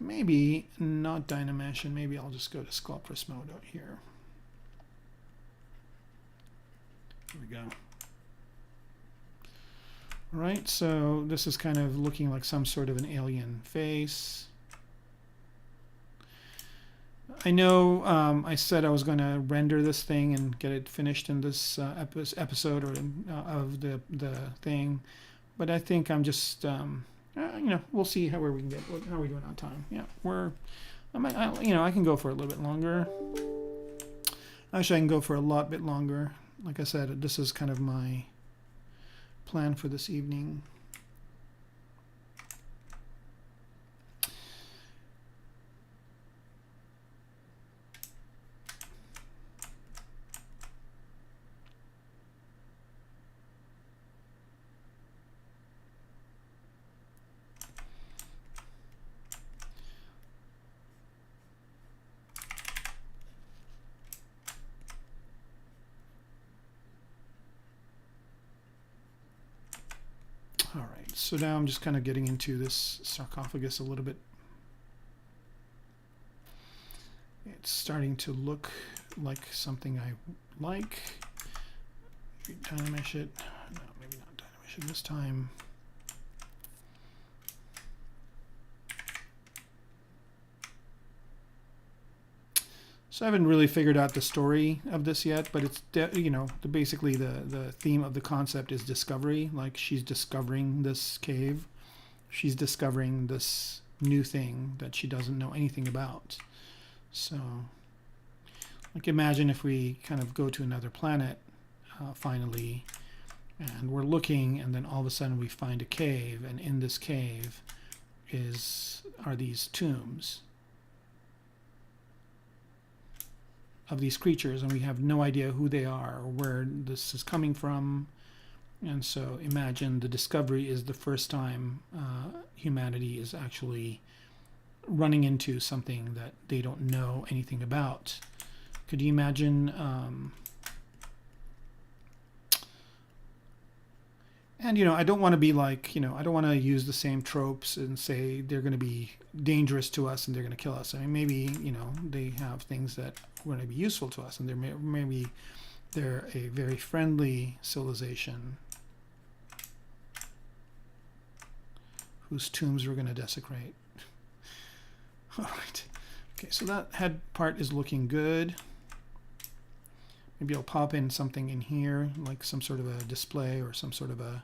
maybe not Dynamesh, and maybe I'll just go to Sculptress mode out here. Here we go. All right, so this is kind of looking like some sort of an alien face. I know I said I was going to render this thing and get it finished in this episode or of the thing, but I think I'm just we'll see how we can get. How are we doing on time? Yeah, I can go for a little bit longer. Actually, I can go for a lot bit longer. Like I said, this is kind of my plan for this evening. So now I'm just kind of getting into this sarcophagus a little bit. It's starting to look like something I like. Dynamesh it. No, maybe not Dynamesh it this time. So I haven't really figured out the story of this yet, but it's basically the theme of the concept is discovery. Like she's discovering this cave, she's discovering this new thing that she doesn't know anything about. So, like imagine if we kind of go to another planet finally, and we're looking, and then all of a sudden we find a cave, and in this cave are these tombs. of these creatures, and we have no idea who they are or where this is coming from. And so imagine the discovery is the first time humanity is actually running into something that they don't know anything about. Could you imagine? And, you know, I don't want to be like, you know, I don't want to use the same tropes and say they're going to be dangerous to us and they're going to kill us. I mean, maybe, you know, they have things that are going to be useful to us, and maybe they're a very friendly civilization whose tombs we're going to desecrate. All right. Okay, so that head part is looking good. Maybe I'll pop in something in here, like some sort of a display or some sort of a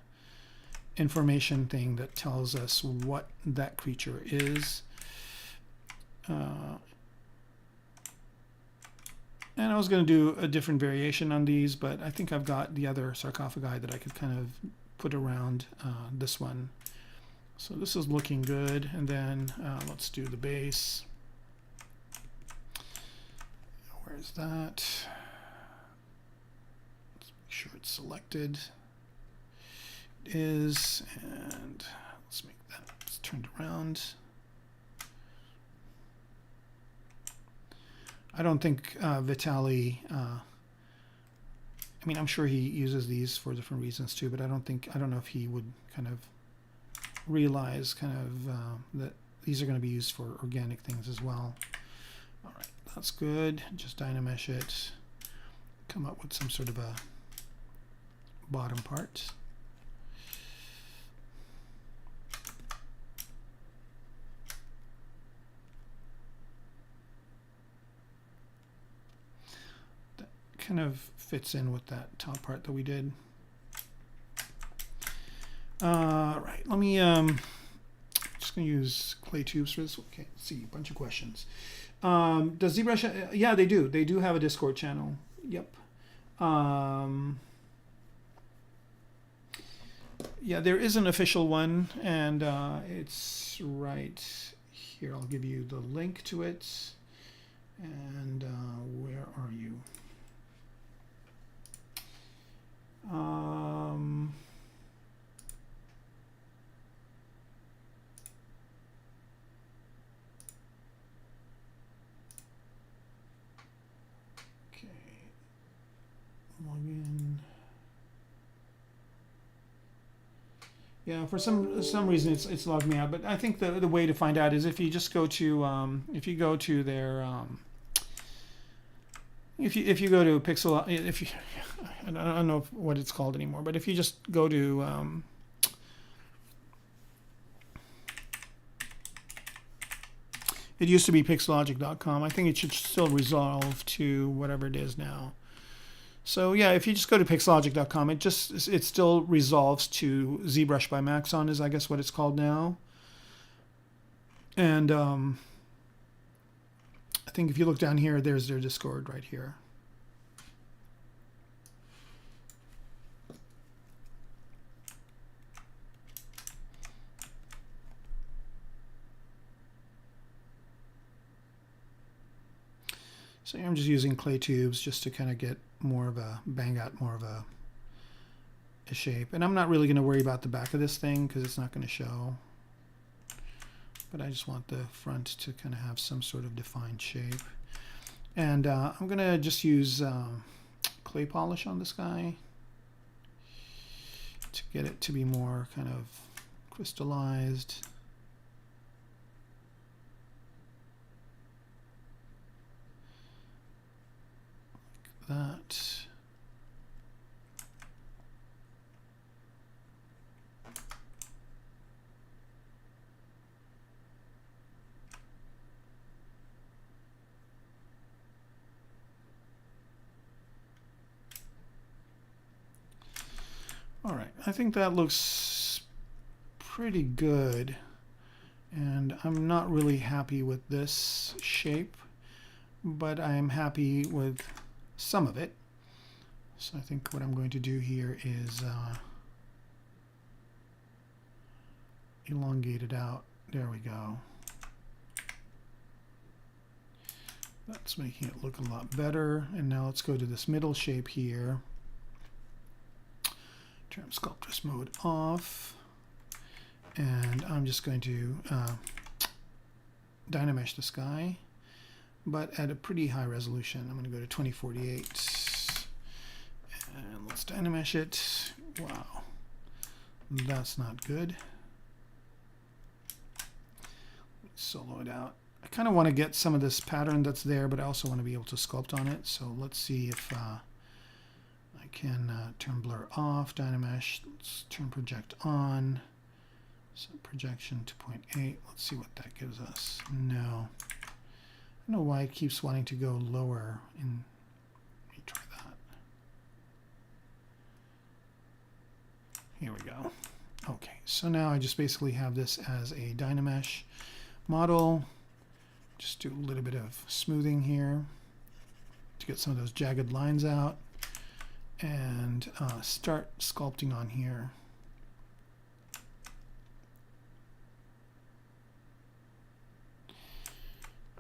information thing that tells us what that creature is. And I was going to do a different variation on these, but I think I've got the other sarcophagi that I could kind of put around this one. So this is looking good. And then let's do the base. Where's that? Let's make sure it's selected. It is, and let's make that turned around. I don't think Vitaly, I mean, I'm sure he uses these for different reasons too, but I don't know if he would kind of realize kind of that these are going to be used for organic things as well. All right, that's good. Just Dynamesh it. Come up with some sort of a bottom part. That kind of fits in with that top part that we did. Right, let me, just going to use clay tubes for this. Okay, let's see, a bunch of questions. Does ZBrush, yeah, they do. They do have a Discord channel. Yep. Yeah, there is an official one, and it's right here. I'll give you the link to it. And where are you? Login. Yeah, for some reason it's logged me out, but I think the way to find out is if you just go to their if you go to Pixel, if you I don't know what it's called anymore, but if you just go to it used to be pixelogic.com. I think it should still resolve to whatever it is now. So yeah, if you just go to pixelogic.com, it still resolves to ZBrush by Maxon is I guess what it's called now. And I think if you look down here, there's their Discord right here. So I'm just using clay tubes just to kind of get more of a, bang out more of a shape. And I'm not really going to worry about the back of this thing because it's not going to show. But I just want the front to kind of have some sort of defined shape. And I'm going to just use clay polish on this guy to get it to be more kind of crystallized. That. All right, I think that looks pretty good, and I'm not really happy with this shape, but I'm happy with some of it. So I think what I'm going to do here is elongate it out. There we go. That's making it look a lot better. And now let's go to this middle shape here. Turn Sculptress mode off. And I'm just going to Dynamesh the sky, but at a pretty high resolution. I'm going to go to 2048. And let's Dynamesh it. Wow. That's not good. Let's solo it out. I kind of want to get some of this pattern that's there, but I also want to be able to sculpt on it. So let's see if I can turn blur off, Dynamesh. Let's turn project on. So projection to 0.8. Let's see what that gives us. No. I don't know why it keeps wanting to go lower. Let me try that. Here we go. Okay, so now I just basically have this as a Dynamesh model. Just do a little bit of smoothing here to get some of those jagged lines out, and start sculpting on here.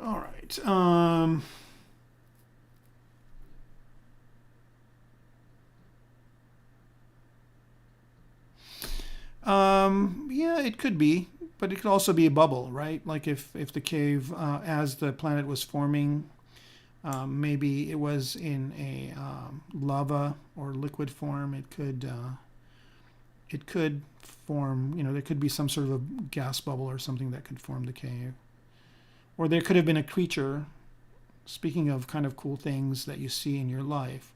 All right. Yeah, it could be, but it could also be a bubble, right? Like if the cave, as the planet was forming, maybe it was in a lava or liquid form. It could form, you know, there could be some sort of a gas bubble or something that could form the cave. Or there could have been a creature. Speaking of kind of cool things that you see in your life,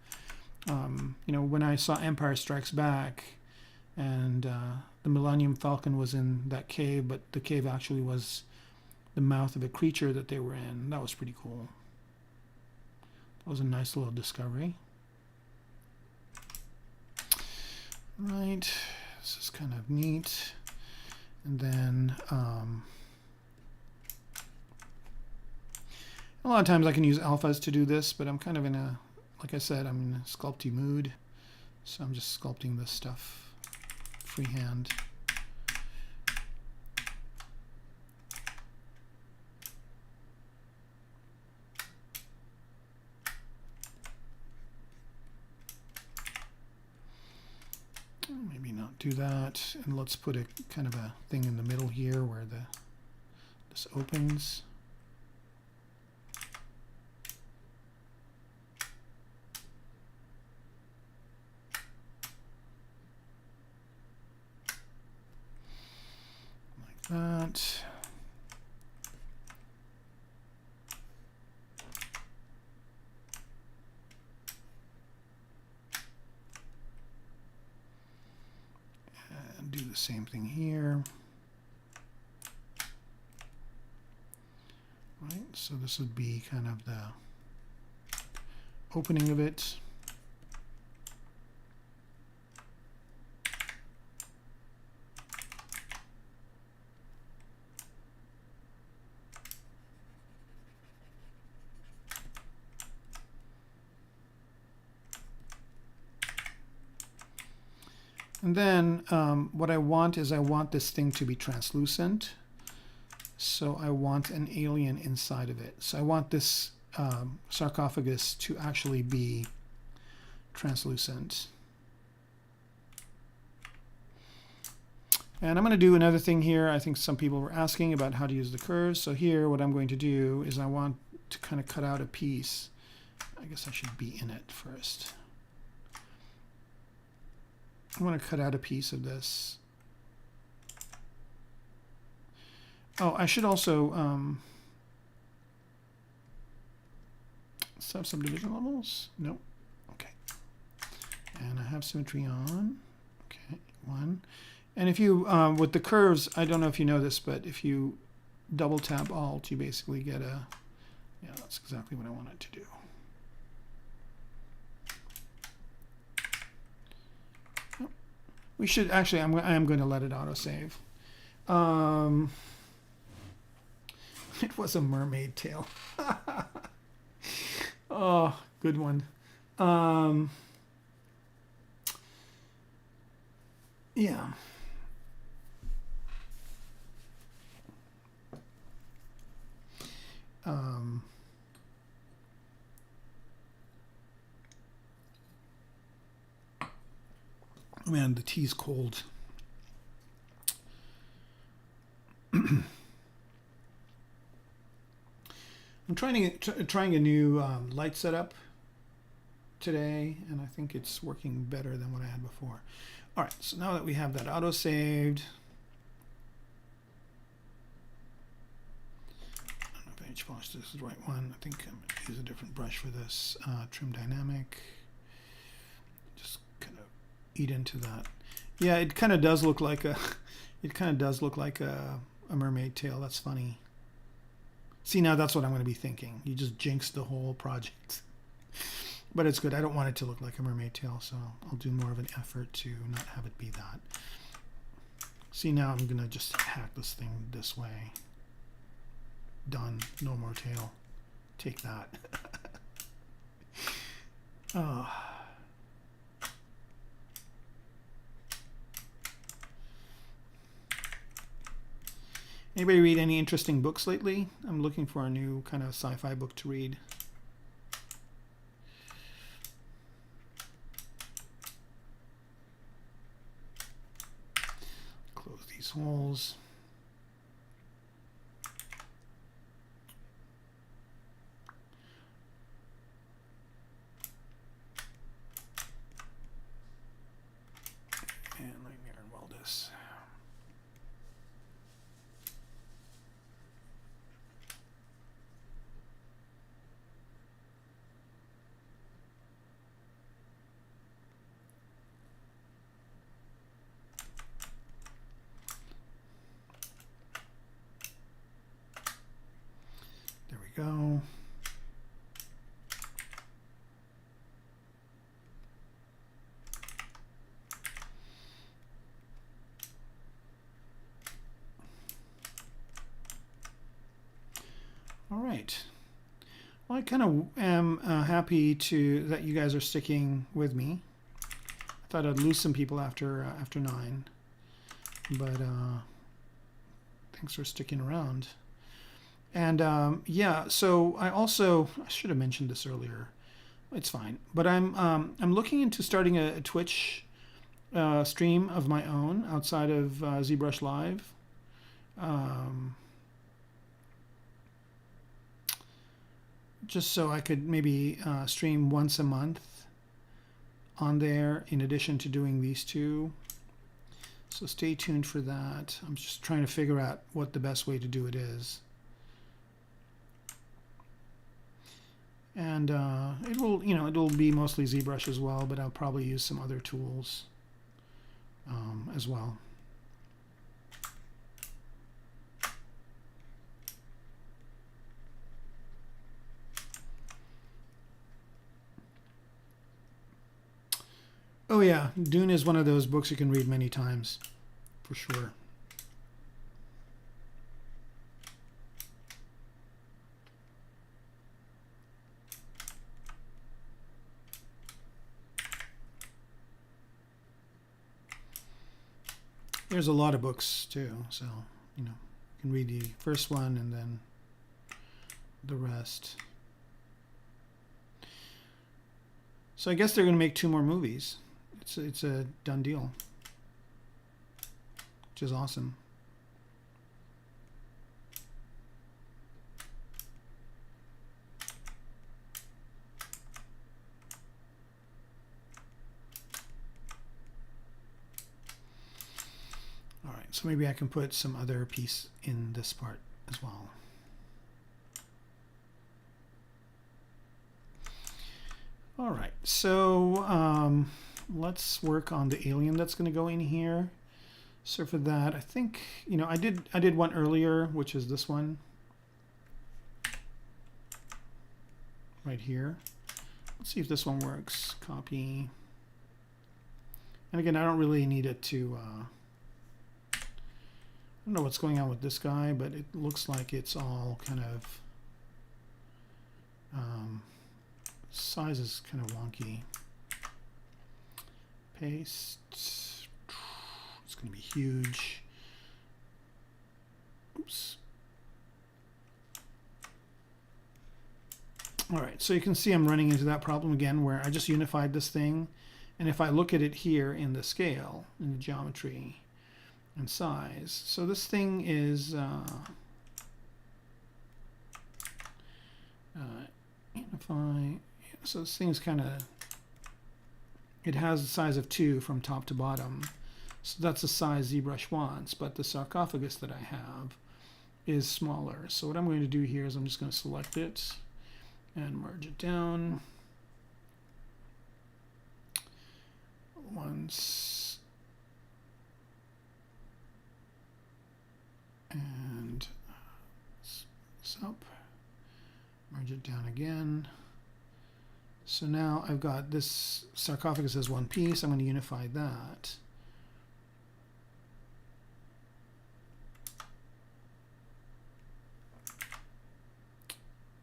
you know, when I saw Empire Strikes Back, and the Millennium Falcon was in that cave, but the cave actually was the mouth of a creature that they were in. That was pretty cool. That was a nice little discovery. Right, this is kind of neat. And then a lot of times I can use alphas to do this, but I'm kind of in a, like I said, I'm in a sculpty mood. So I'm just sculpting this stuff freehand. Maybe not do that. And let's put a kind of a thing in the middle here where this opens. That. And do the same thing here. Right, so this would be kind of the opening of it. And then what I want is I want this thing to be translucent. So I want an alien inside of it. So I want this sarcophagus to actually be translucent. And I'm going to do another thing here. I think some people were asking about how to use the curves. So here what I'm going to do is I want to kind of cut out a piece. I guess I should be in it first. I want to cut out a piece of this. Oh, I should also have subdivision levels. Nope. Okay. And I have symmetry on. Okay, 1. And if you, with the curves, I don't know if you know this, but if you double tap Alt, you basically get a, yeah, that's exactly what I wanted to do. We should actually, I am going to let it autosave. It was a mermaid tail. Oh, good one. Yeah. Oh man, the tea's cold. I'm trying a new light setup today, and I think it's working better than what I had before. All right, so now that we have that auto saved, I don't know if edge polish this is the right one. I think I'm going to use a different brush for this. Trim dynamic. Just kind of eat into that. Yeah, it kind of does look like a. It kind of does look like a mermaid tail. That's funny. See, now that's what I'm going to be thinking. You just jinxed the whole project. But it's good. I don't want it to look like a mermaid tail, so I'll do more of an effort to not have it be that. See, now I'm going to just hack this thing this way. Done. No more tail. Take that. Oh. Anybody read any interesting books lately? I'm looking for a new kind of sci-fi book to read. Close these holes. And let me mirror and weld this. Go. All right. Well, I kind of am happy that you guys are sticking with me. I thought I'd lose some people after 9, but thanks for sticking around. And yeah, so I should have mentioned this earlier. It's fine, but I'm looking into starting a Twitch stream of my own outside of ZBrush Live. Just so I could maybe stream once a month on there in addition to doing these two. So stay tuned for that. I'm just trying to figure out what the best way to do it is. And it will be mostly ZBrush as well, but I'll probably use some other tools as well. Oh yeah, Dune is one of those books you can read many times, for sure. There's a lot of books too, so you can read the first one and then the rest. So I guess they're going to make 2 more movies. It's a done deal, which is awesome. All right, so maybe I can put some other piece in this part as well. All right, so let's work on the alien that's going to go in here. So for that, I think I did one earlier, which is this one right here. Let's see if this one works. Copy. And again, I don't really need it to. I don't know what's going on with this guy, but it looks like it's all kind of. Size is kind of wonky. Paste. It's going to be huge. Oops. All right, so you can see I'm running into that problem again where I just unified this thing And if I look at it here in the scale, in the geometry and size, so this thing is so this thing is kind of, it has the size of 2 from top to bottom. So that's the size ZBrush wants, but the sarcophagus that I have is smaller. So what I'm going to do here is I'm just going to select it and merge it down. Once. And up. Merge it down again. So now I've got this sarcophagus as one piece. I'm going to unify that.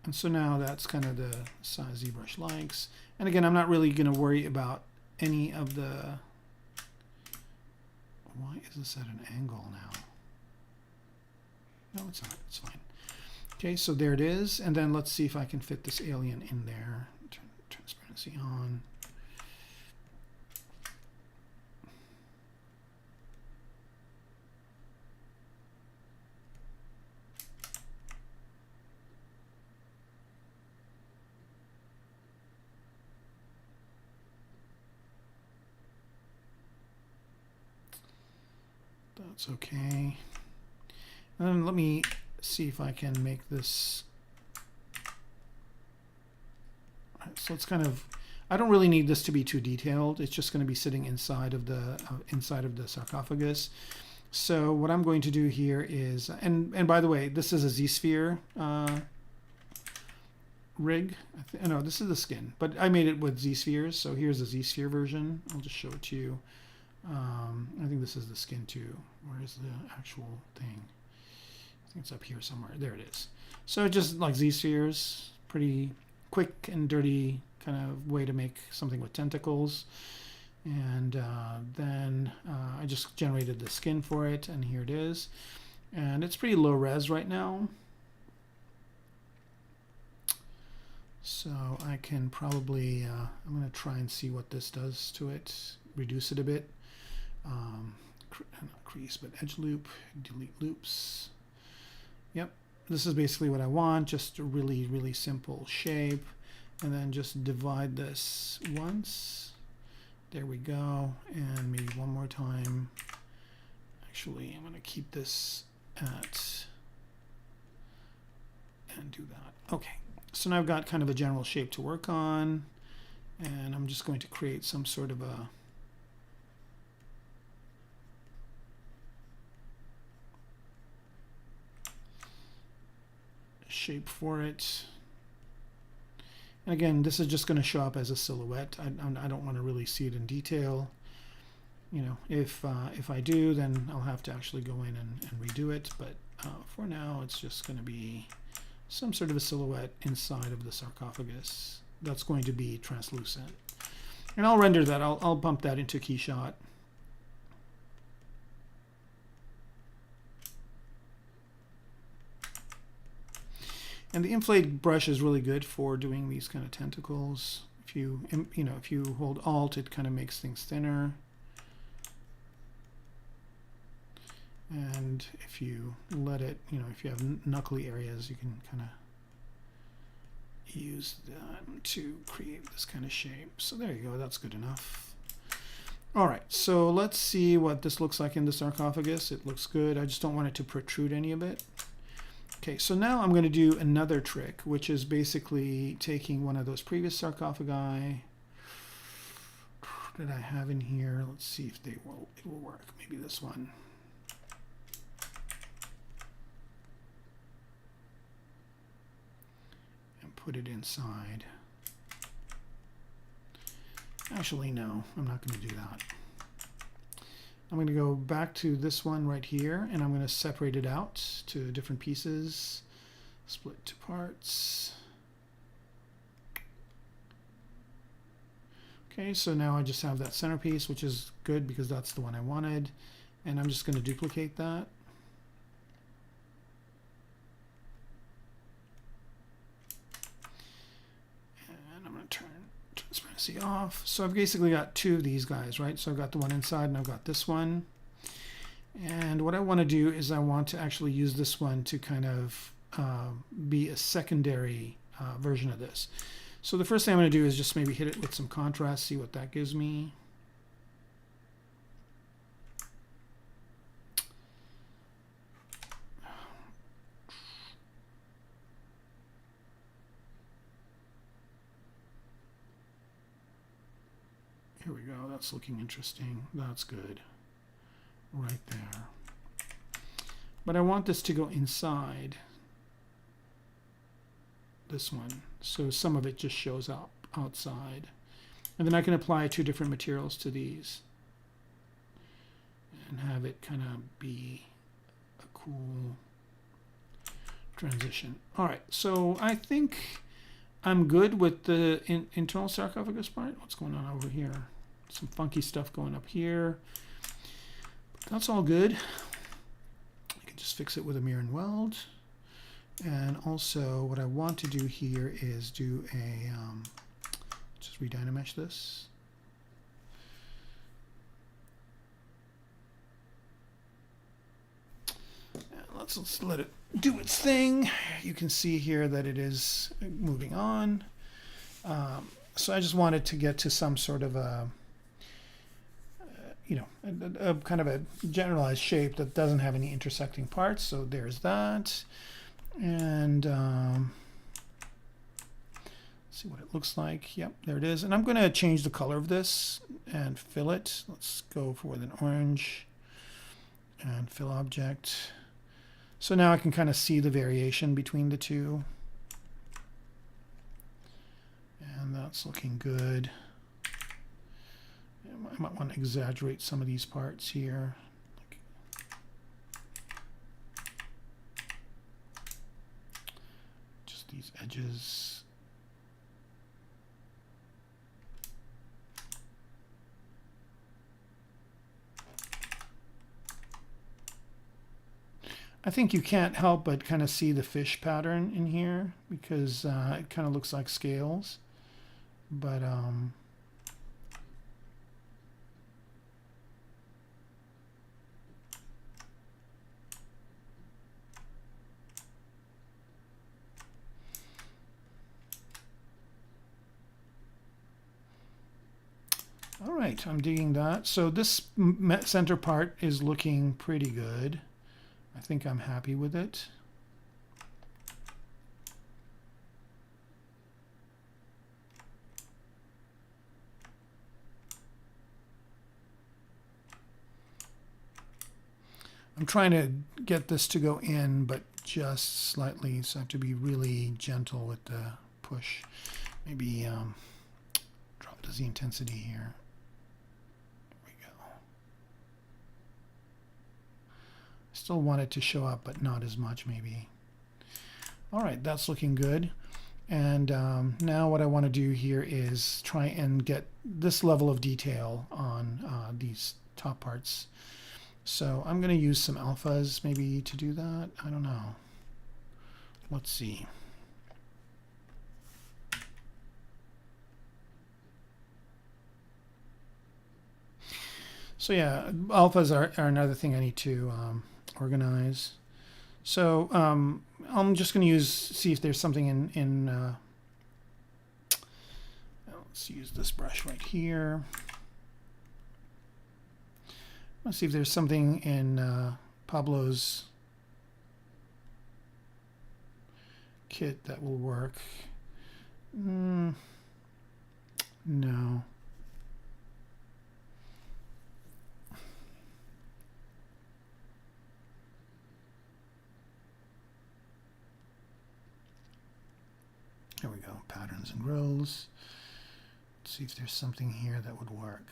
And so now that's kind of the size ZBrush likes. And again, I'm not really going to worry about any of the... Why is this at an angle now? No, it's not. It's fine. Okay, so there it is. And then let's see if I can fit this alien in there. Turn transparency on. That's okay. And then let me see if I can make this. So it's kind of, I don't really need this to be too detailed. It's just going to be sitting inside of the sarcophagus. So what I'm going to do here is, and by the way, this is a Z-sphere rig. No, this is the skin, but I made it with Z-spheres. So here's a Z-sphere version. I'll just show it to you. I think this is the skin too. Where is the actual thing? I think it's up here somewhere. There it is. So just like Z-spheres, pretty quick and dirty kind of way to make something with tentacles. And then I just generated the skin for it, and here it is. And it's pretty low res right now. So I can probably, I'm going to try and see what this does to it, reduce it a bit. Not crease, but edge loop, delete loops. Yep, this is basically what I want, just a really, really simple shape. And then just divide this once. There we go. And maybe one more time. Actually, I'm going to keep this at, and do that. Okay, so now I've got kind of a general shape to work on. And I'm just going to create some sort of a shape for it. And again, this is just going to show up as a silhouette. I don't want to really see it in detail. You know, if I do, then I'll have to actually go in and redo it. But for now, it's just going to be some sort of a silhouette inside of the sarcophagus that's going to be translucent. And I'll render that. I'll bump that into Keyshot. And the inflate brush is really good for doing these kind of tentacles. If you hold Alt, it kind of makes things thinner. And if you let it, if you have knuckly areas, you can kind of use that to create this kind of shape. So there you go, that's good enough. All right, so let's see what this looks like in the sarcophagus. It looks good. I just don't want it to protrude any of it. Okay, so now I'm going to do another trick, which is basically taking one of those previous sarcophagi that I have in here. Let's see if it will work. Maybe this one. And put it inside. Actually, no, I'm not going to do that. I'm going to go back to this one right here, and I'm going to separate it out to different pieces, split to parts. Okay, so now I just have that centerpiece, which is good because that's the one I wanted. And I'm just going to duplicate that. And I'm going to turn transparency opacity off. So I've basically got two of these guys, right? So I've got the one inside and I've got this one. And what I want to do is I want to actually use this one to kind of be a secondary version of this. So the first thing I'm going to do is just maybe hit it with some contrast, see what that gives me. Here we go. That's looking interesting. That's good. Right there. But I want this to go inside this one. So some of it just shows up outside. And then I can apply two different materials to these and have it kind of be a cool transition. All right. So I think I'm good with the internal sarcophagus part. What's going on over here? Some funky stuff going up here. But that's all good. I can just fix it with a mirror and weld. And also what I want to do here is do a, just re-Dynamesh this. And let's let it do its thing. You can see here that it is moving on. So I just wanted to get to some sort of a, you know, a kind of a generalized shape that doesn't have any intersecting parts. So there's that. And see what it looks like. Yep, there it is. And I'm going to change the color of this and fill it. Let's go for an orange and fill object. So now I can kind of see the variation between the two. And that's looking good. I might want to exaggerate some of these parts here. Just these edges. I think you can't help but kind of see the fish pattern in here because it kind of looks like scales. But all right, I'm digging that. So this center part is looking pretty good. I think I'm happy with it. I'm trying to get this to go in, but just slightly, so I have to be really gentle with the push. Maybe drop the Z intensity here. Still want it to show up, but not as much maybe. All right, that's looking good. And now what I want to do here is try and get this level of detail on these top parts. So I'm going to use some alphas maybe to do that. I don't know. Let's see. So yeah, alphas are another thing I need to organize. So I'm just going to see if there's something in let's use this brush right here. Let's see if there's something in Pablo's kit that will work. No. There we go, patterns and rows. Let's see if there's something here that would work.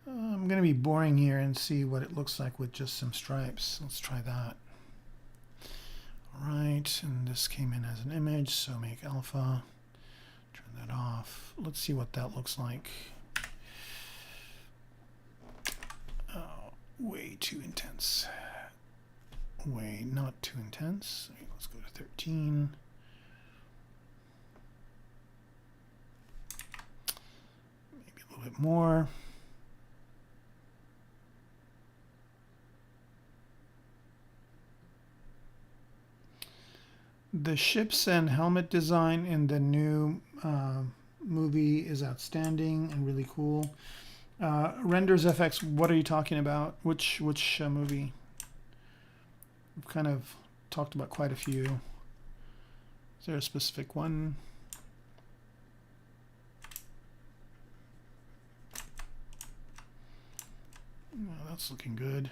I'm going to be boring here and see what it looks like with just some stripes. Let's try that. right, and this came in as an image, so make alpha, turn that off. Let's see what that looks like. Oh, way too intense. Way not too intense. Let's go to 13. Maybe a little bit more. The ships and helmet design in the new movie is outstanding and really cool. Renders FX, what are you talking about? Which movie? We've kind of talked about quite a few. Is there a specific one? Oh, that's looking good.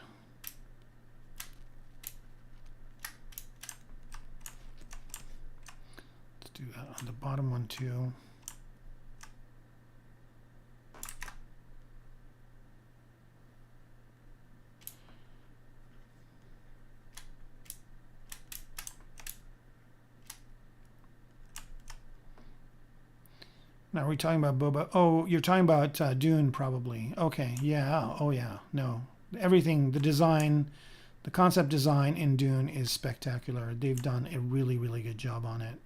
Do that on the bottom one too. Now, are we talking about Boba? Oh, you're talking about Dune, probably. Okay, yeah. Oh, yeah. No, everything, the design, the concept design in Dune is spectacular. They've done a really, really good job on it.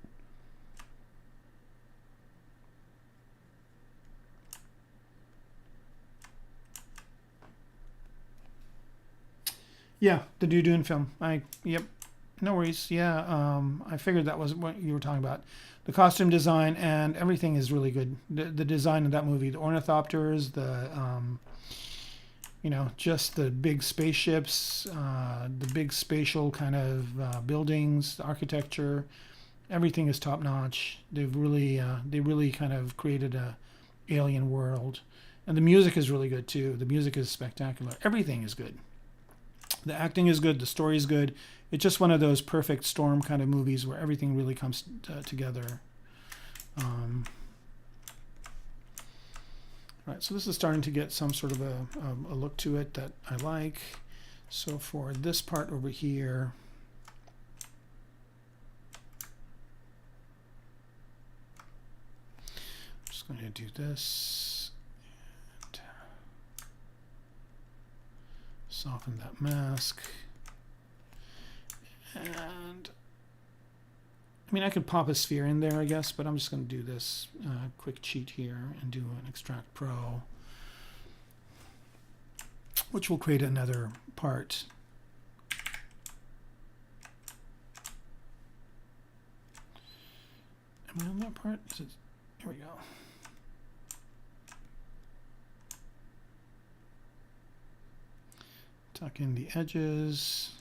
Yeah, the new Dune film. Yep, no worries. Yeah, I figured that was what you were talking about. The costume design and everything is really good. The design of that movie, the ornithopters, the you know, just the big spaceships, the big spatial kind of buildings, the architecture, everything is top notch. They really kind of created a alien world, and the music is really good too. The music is spectacular. Everything is good. The acting is good. The story is good. It's just one of those perfect storm kind of movies where everything really comes together. Right, so this is starting to get some sort of a look to it that I like. So for this part over here, I'm just going to do this. Soften that mask. And I mean, I could pop a sphere in there, I guess, but I'm just going to do this quick cheat here and do an Extract Pro, which will create another part. Am I on that part? Here we go. Tuck in the edges,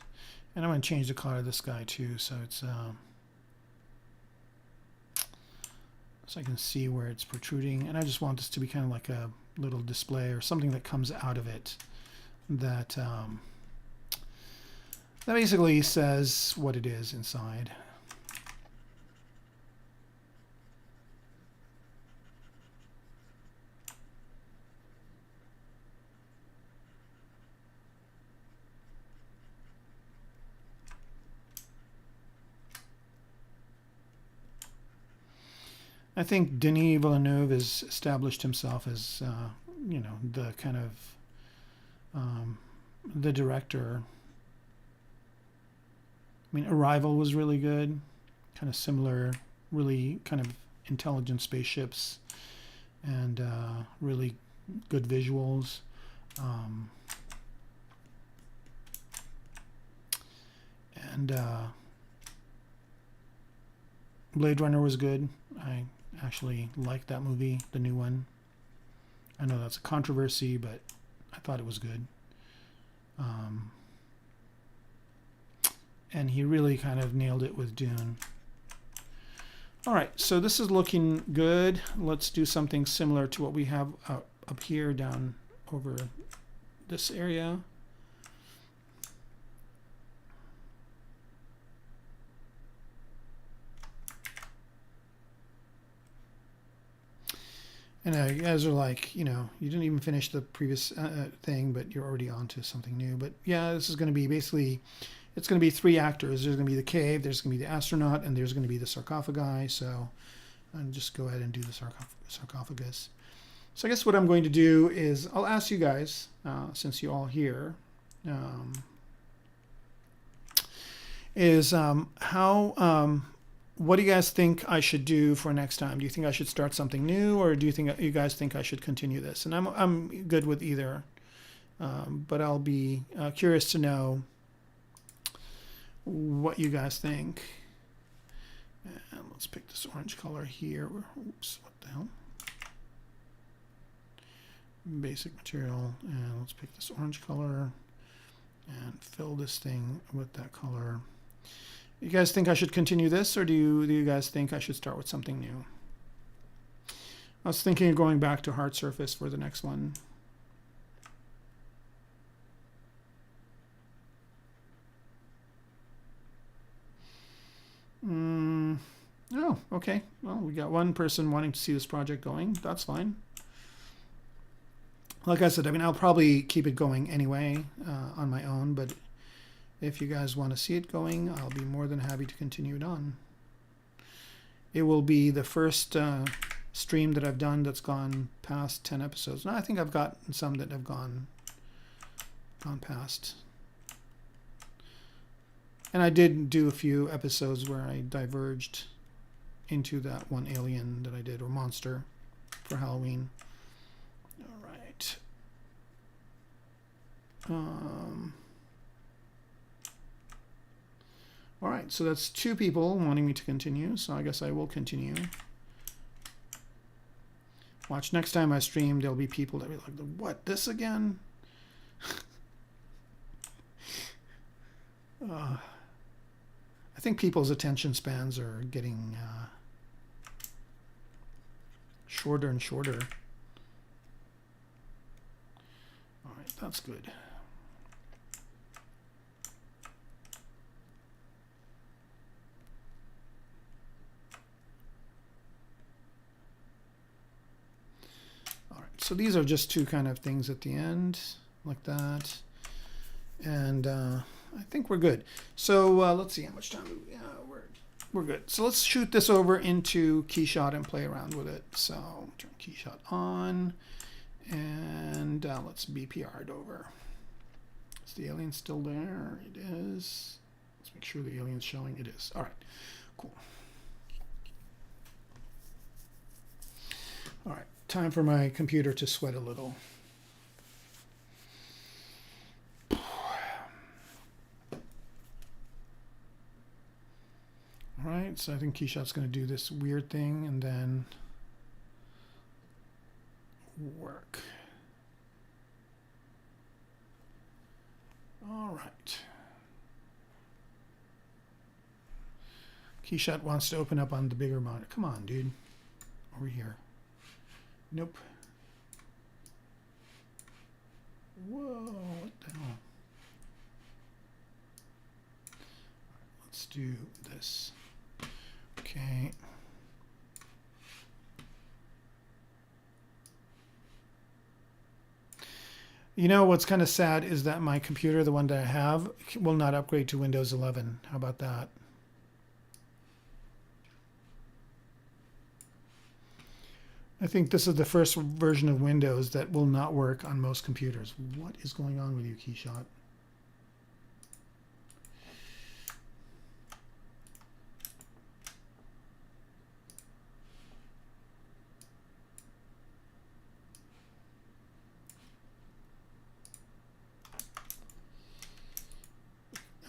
and I'm going to change the color of this guy too, so it's so I can see where it's protruding, and I just want this to be kind of like a little display or something that comes out of it that that basically says what it is inside. I think Denis Villeneuve has established himself as, you know, the kind of the director. I mean, Arrival was really good, kind of similar, really kind of intelligent spaceships, and really good visuals. And Blade Runner was good. I actually liked that movie, the new one. I know that's a controversy, but I thought it was good. And he really kind of nailed it with Dune. All right, so this is looking good. Let's do something similar to what we have up here down over this area. And you guys are like, you know, you didn't even finish the previous thing, but you're already on to something new. But yeah, this is going to be basically it's going to be 3 actors. There's going to be the cave, there's going to be the astronaut, and there's going to be the sarcophagi. So I'll just go ahead and do the sarcophagus. So I guess what I'm going to do is I'll ask you guys, since you're all here, what do you guys think I should do for next time? Do you think I should start something new, or do you guys think I should continue this? And I'm good with either, but I'll be curious to know what you guys think. And let's pick this orange color here. Oops, what the hell? Basic material, and let's pick this orange color and fill this thing with that color. You guys think I should continue this, or do you guys think I should start with something new? I was thinking of going back to hard surface for the next one. Oh, okay. Well, we got one person wanting to see this project going. That's fine. Like I said, I mean, I'll probably keep it going anyway on my own, but if you guys want to see it going, I'll be more than happy to continue it on. It will be the first stream that I've done that's gone past 10 episodes. No, I think I've gotten some that have gone past. And I did do a few episodes where I diverged into that one alien that I did, or monster, for Halloween. All right. All right, so that's 2 people wanting me to continue, so I guess I will continue. Watch, next time I stream, there'll be people that will be like, what, this again? I think people's attention spans are getting shorter and shorter. All right, that's good. All right, so these are just 2 kind of things at the end, like that. And I think we're good. So let's see how much time we we're good. So let's shoot this over into Keyshot and play around with it. So turn Keyshot on, and let's BPR it over. Is the alien still there? It is. Let's make sure the alien's showing. It is. All right, cool. All right, time for my computer to sweat a little. All right, so I think Keyshot's going to do this weird thing and then work. All right. Keyshot wants to open up on the bigger monitor. Come on, dude. Over here. Nope. Whoa, what the hell? Let's do this. Okay. You know what's kind of sad is that my computer, the one that I have, will not upgrade to Windows 11. How about that? I think this is the first version of Windows that will not work on most computers. What is going on with you, Keyshot?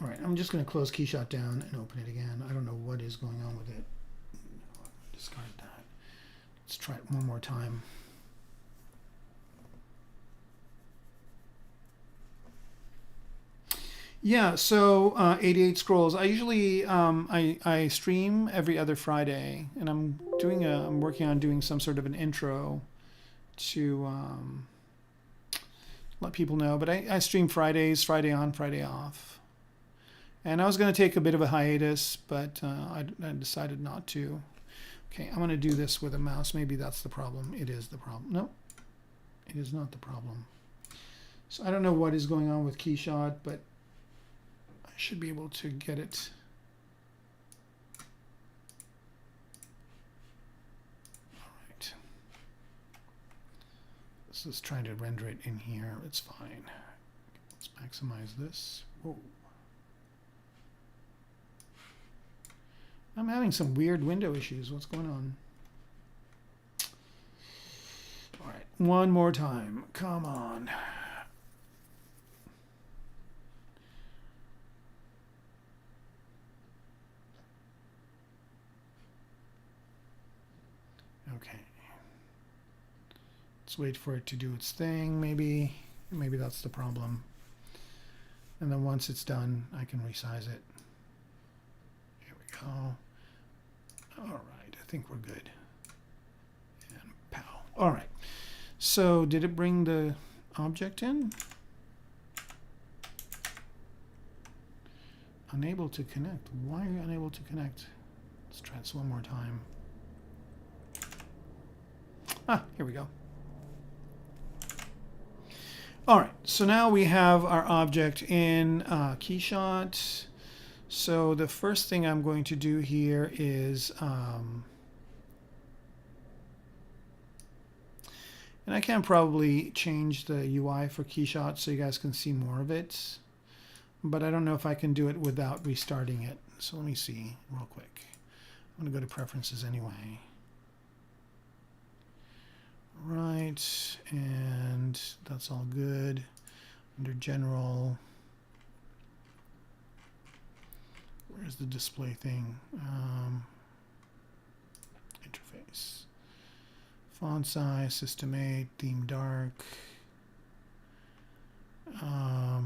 All right, I'm just going to close Keyshot down and open it again. I don't know what is going on with it. Discard that. Let's try it one more time. Yeah, so 88 Scrolls. I usually I stream every other Friday, and I'm working on doing some sort of an intro to let people know. But I stream Fridays, Friday on, Friday off. And I was going to take a bit of a hiatus, but I decided not to. Okay, I'm going to do this with a mouse. Maybe that's the problem. It is the problem. No, it is not the problem. So I don't know what is going on with Keyshot, but I I should be able to get it. All right. This is trying to render it in here. It's fine. Let's maximize this. Whoa. I'm having some weird window issues. What's going on? All right, one more time. Come on. Okay. Let's wait for it to do its thing, maybe. Maybe that's the problem. And then once it's done, I can resize it. Here we go. All right, I think we're good. And pow. All right. So did it bring the object in? Unable to connect. Why are you unable to connect? Let's try this one more time. Ah, here we go. All right, so now we have our object in Keyshot. So the first thing I'm going to do here is, and I can probably change the UI for Keyshot so you guys can see more of it, but I don't know if I can do it without restarting it. So let me see real quick. I'm going to go to Preferences anyway. Right, and that's all good. Under General, where's the display thing? Interface. Font size, System 8, theme dark. All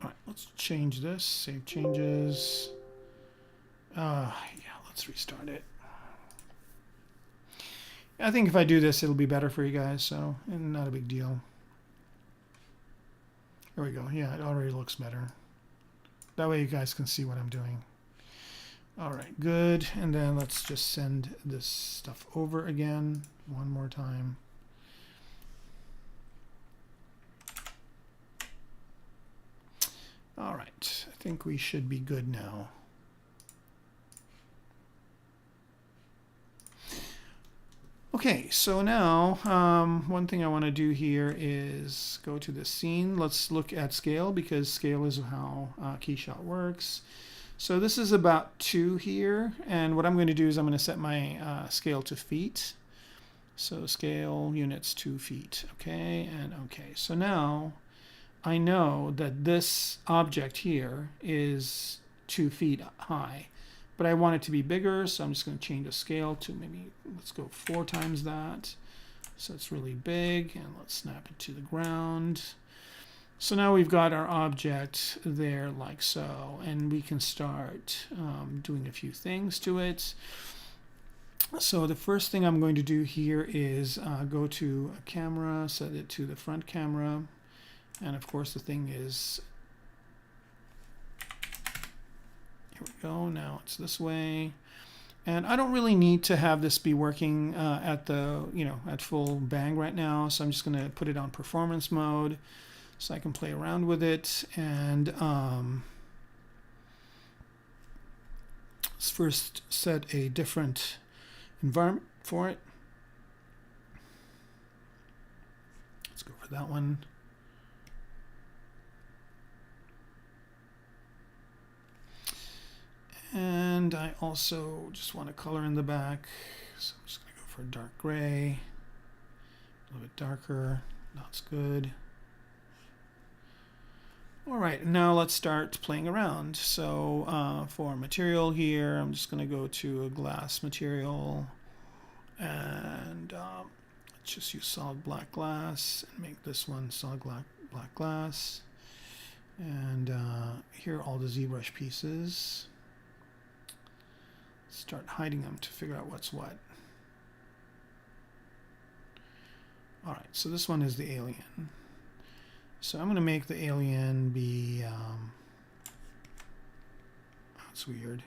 right, let's change this. Save changes. Yeah, let's restart it. I think if I do this, it'll be better for you guys, so not a big deal. There we go. Yeah, it already looks better. That way you guys can see what I'm doing. All right, good. And then let's just send this stuff over again one more time. All right, I think we should be good now. Okay, so now one thing I want to do here is go to the scene. Let's look at scale because scale is how Keyshot works. So this is about 2 here, and what I'm going to do is I'm going to set my scale to feet. So scale units 2 feet, okay, and okay. So now I know that this object here is 2 feet high. But I want it to be bigger, so I'm just going to change the scale to maybe, let's go 4 times that. So it's really big, and let's snap it to the ground. So now we've got our object there like so, and we can start doing a few things to it. So the first thing I'm going to do here is go to a camera, set it to the front camera, and of course the thing is, here we go, now it's this way. And I don't really need to have this be working at the, at full bang right now. So I'm just going to put it on performance mode so I can play around with it. And let's first set a different environment for it. Let's go for that one. And I also just want to color in the back, so I'm just going to go for a dark gray, a little bit darker. That's good. All right, now let's start playing around. So for material here, I'm just going to go to a glass material, and let's just use solid black glass and make this one solid black glass. And here are all the ZBrush pieces. Start hiding them to figure out what's what. All right, so this one is the alien. So I'm going to make the alien be, that's weird.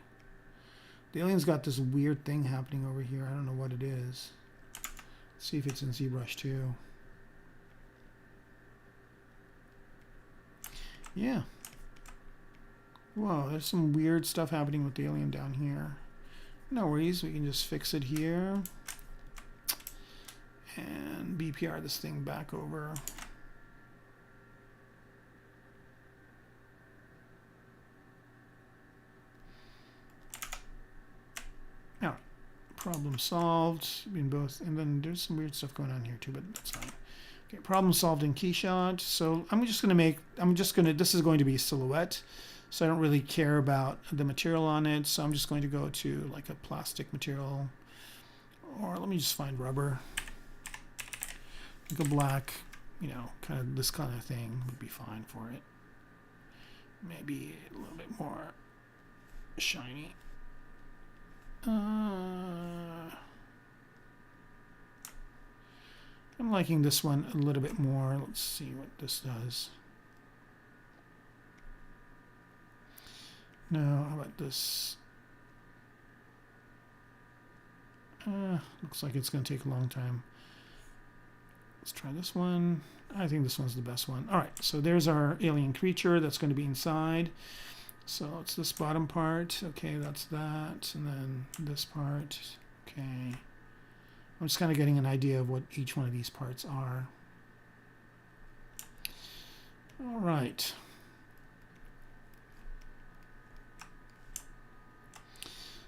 The alien's got this weird thing happening over here. I don't know what it is. Let's see if it's in ZBrush too. Yeah. Whoa, there's some weird stuff happening with the alien down here. No worries, we can just fix it here. And BPR this thing back over. Now, problem solved in both, and then there's some weird stuff going on here too, but that's fine. Okay, problem solved in Keyshot. So this is going to be silhouette. So I don't really care about the material on it. So I'm just going to go to like a plastic material, or let me just find rubber. Like a black, you know, kind of this kind of thing would be fine for it. Maybe a little bit more shiny. I'm liking this one a little bit more. Let's see what this does. No, how about this? Looks like it's going to take a long time. Let's try this one. I think this one's the best one. All right, so there's our alien creature that's going to be inside. So it's this bottom part. Okay, that's that. And then this part. Okay. I'm just kind of getting an idea of what each one of these parts are. All right.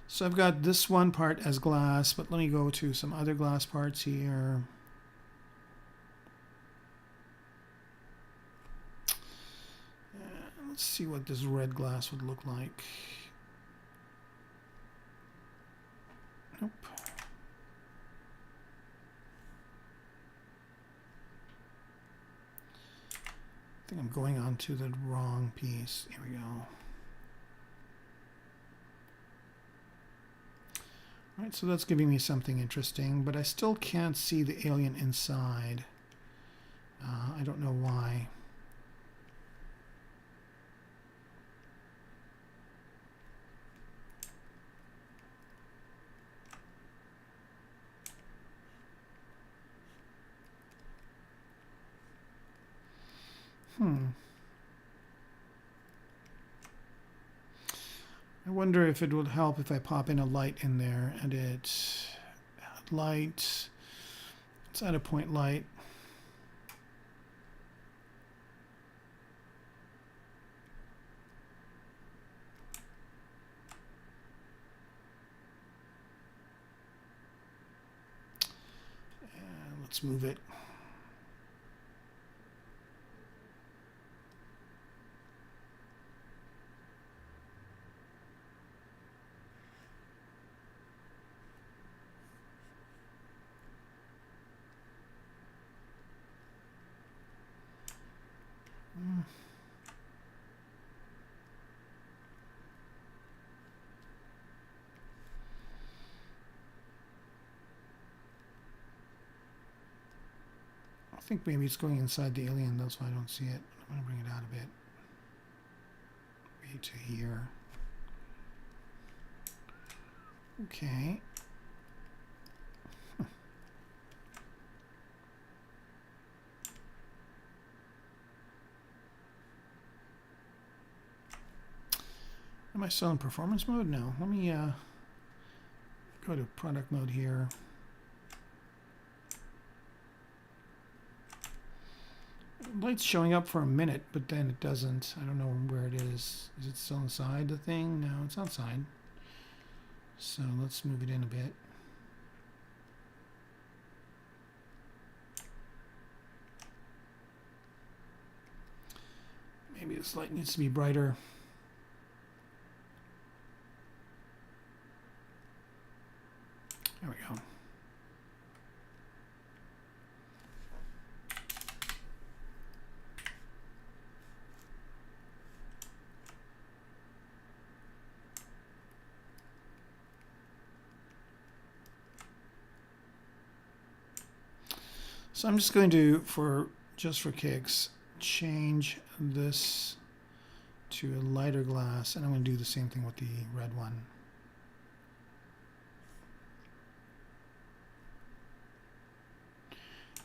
So I've got this one part as glass, but let me go to some other glass parts here. Let's see what this red glass would look like. Nope. I think I'm going on to the wrong piece. Here we go. All right, so that's giving me something interesting, but I still can't see the alien inside. I don't know why. I wonder if it would help if I pop in a light in there and it's light. Let's add a point light. And let's move it. I think maybe it's going inside the alien, that's why I don't see it. I'm going to bring it out a bit. Maybe to here. Okay. Am I still in performance mode? No. Let me go to product mode here. Light's showing up for a minute, but then it doesn't. I don't know where it is. Is it still inside the thing? No, it's outside. So let's move it in a bit. Maybe this light needs to be brighter. There we go. So I'm just going to, just for kicks, change this to a lighter glass, and I'm going to do the same thing with the red one.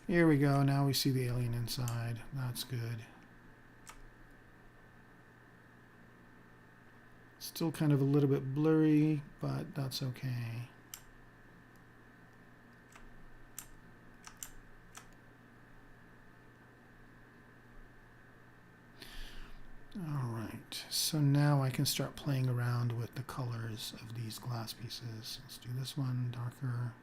Here we go. Now we see the alien inside. That's good. Still kind of a little bit blurry, but that's okay. All right, so now I can start playing around with the colors of these glass pieces. Let's do this one darker.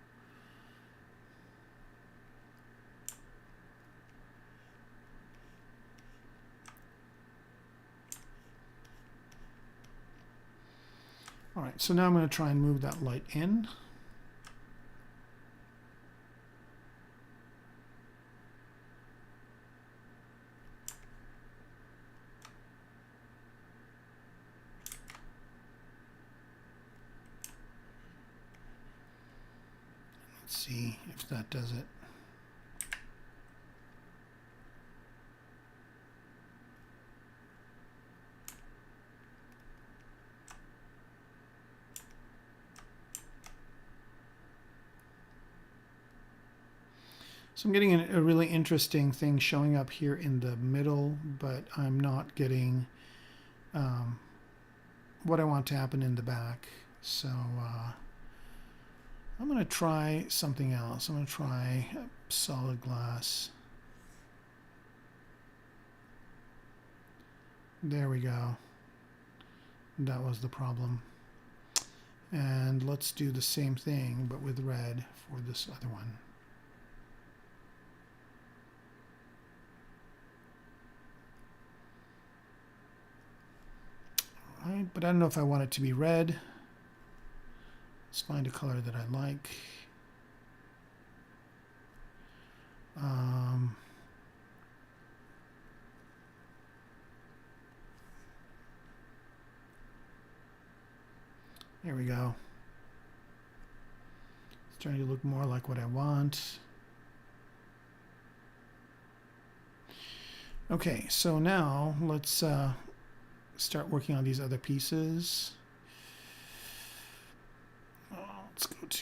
All right, so now I'm going to try and move that light in. Let's see if that does it. So I'm getting a really interesting thing showing up here in the middle, but I'm not getting what I want to happen in the back. So I'm going to try something else. I'm going to try solid glass. There we go. That was the problem. And let's do the same thing, but with red for this other one. Right, but I don't know if I want it to be red. Let's find a color that I like. There we go. It's starting to look more like what I want. Okay, so now let's start working on these other pieces. Let's go to,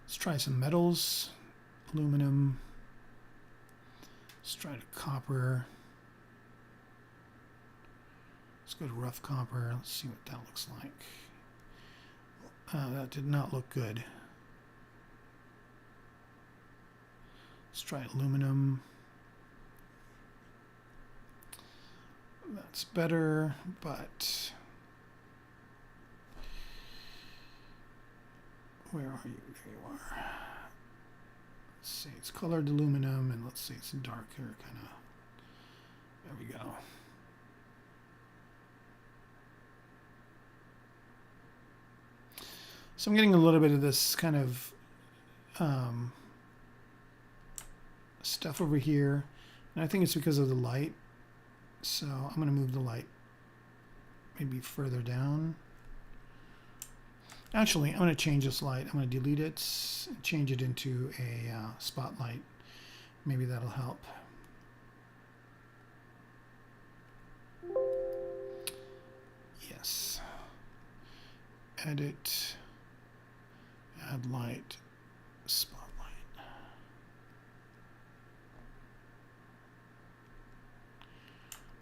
let's try some metals, aluminum, let's try the copper. Let's go to rough copper, let's see what that looks like. That did not look good. Let's try aluminum. That's better, but where are you? There you are. Let's see, it's colored aluminum, and let's see, it's darker, kind of. There we go. So I'm getting a little bit of this kind of stuff over here, and I think it's because of the light. So I'm going to move the light maybe further down. Actually, I'm going to change this light. I'm going to delete it and change it into a spotlight. Maybe that'll help. Yes. Edit, add light, spotlight.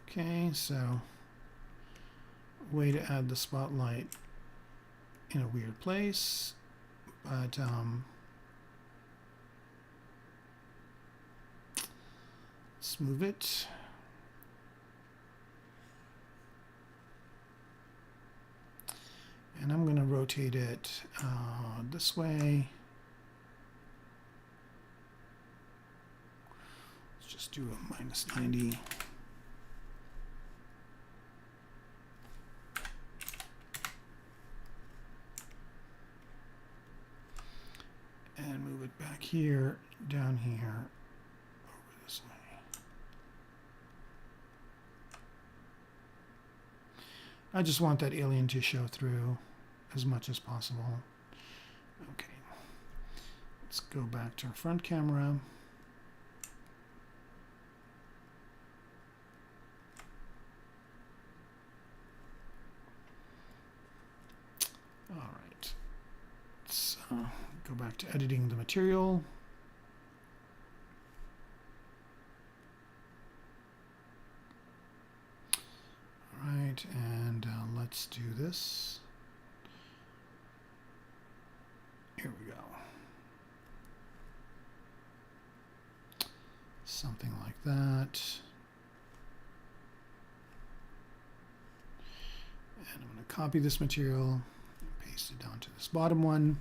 Okay, so way to add the spotlight in a weird place, but let's move it. And I'm going to rotate it this way. Let's just do a -90. And move it back here, down here, over this way. I just want that alien to show through as much as possible. Okay, let's go back to our front camera. All right, let's go back to editing the material. right, and let's do this. Here we go. Something like that. And I'm going to copy this material and paste it down to this bottom one.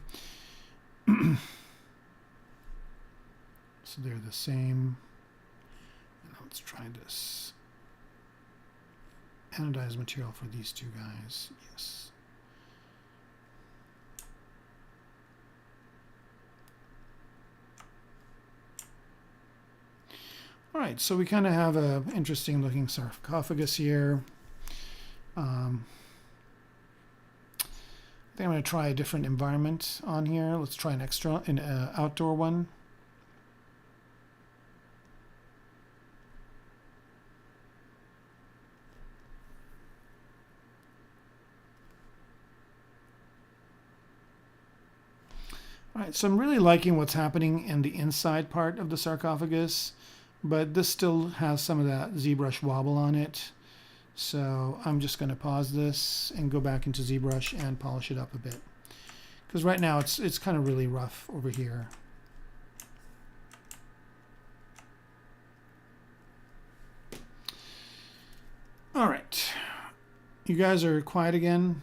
So they're the same. And let's try this. Anodized material for these two guys. Yes. All right, so we kind of have an interesting looking sarcophagus here. I think I'm going to try a different environment on here. Let's try an outdoor one. All right, so I'm really liking what's happening in the inside part of the sarcophagus, but this still has some of that ZBrush wobble on it. So I'm just going to pause this and go back into ZBrush and polish it up a bit. Because right now it's kind of really rough over here. All right. You guys are quiet again.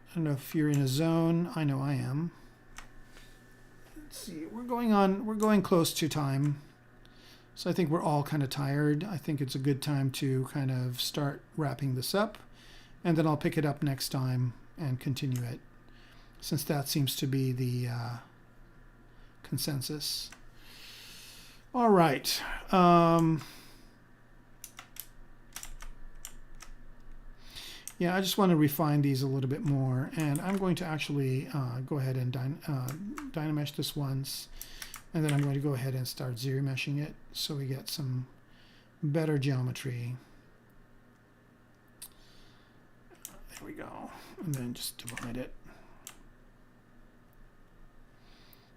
I don't know if you're in a zone. I know I am. Let's see. We're going close to time. So I think we're all kind of tired. I think it's a good time to kind of start wrapping this up. And then I'll pick it up next time and continue it, since that seems to be the consensus. All right. Yeah, I just want to refine these a little bit more, and I'm going to actually go ahead and Dynamesh this once, and then I'm going to go ahead and start ZBrushing it so we get some better geometry. There we go, and then just divide it.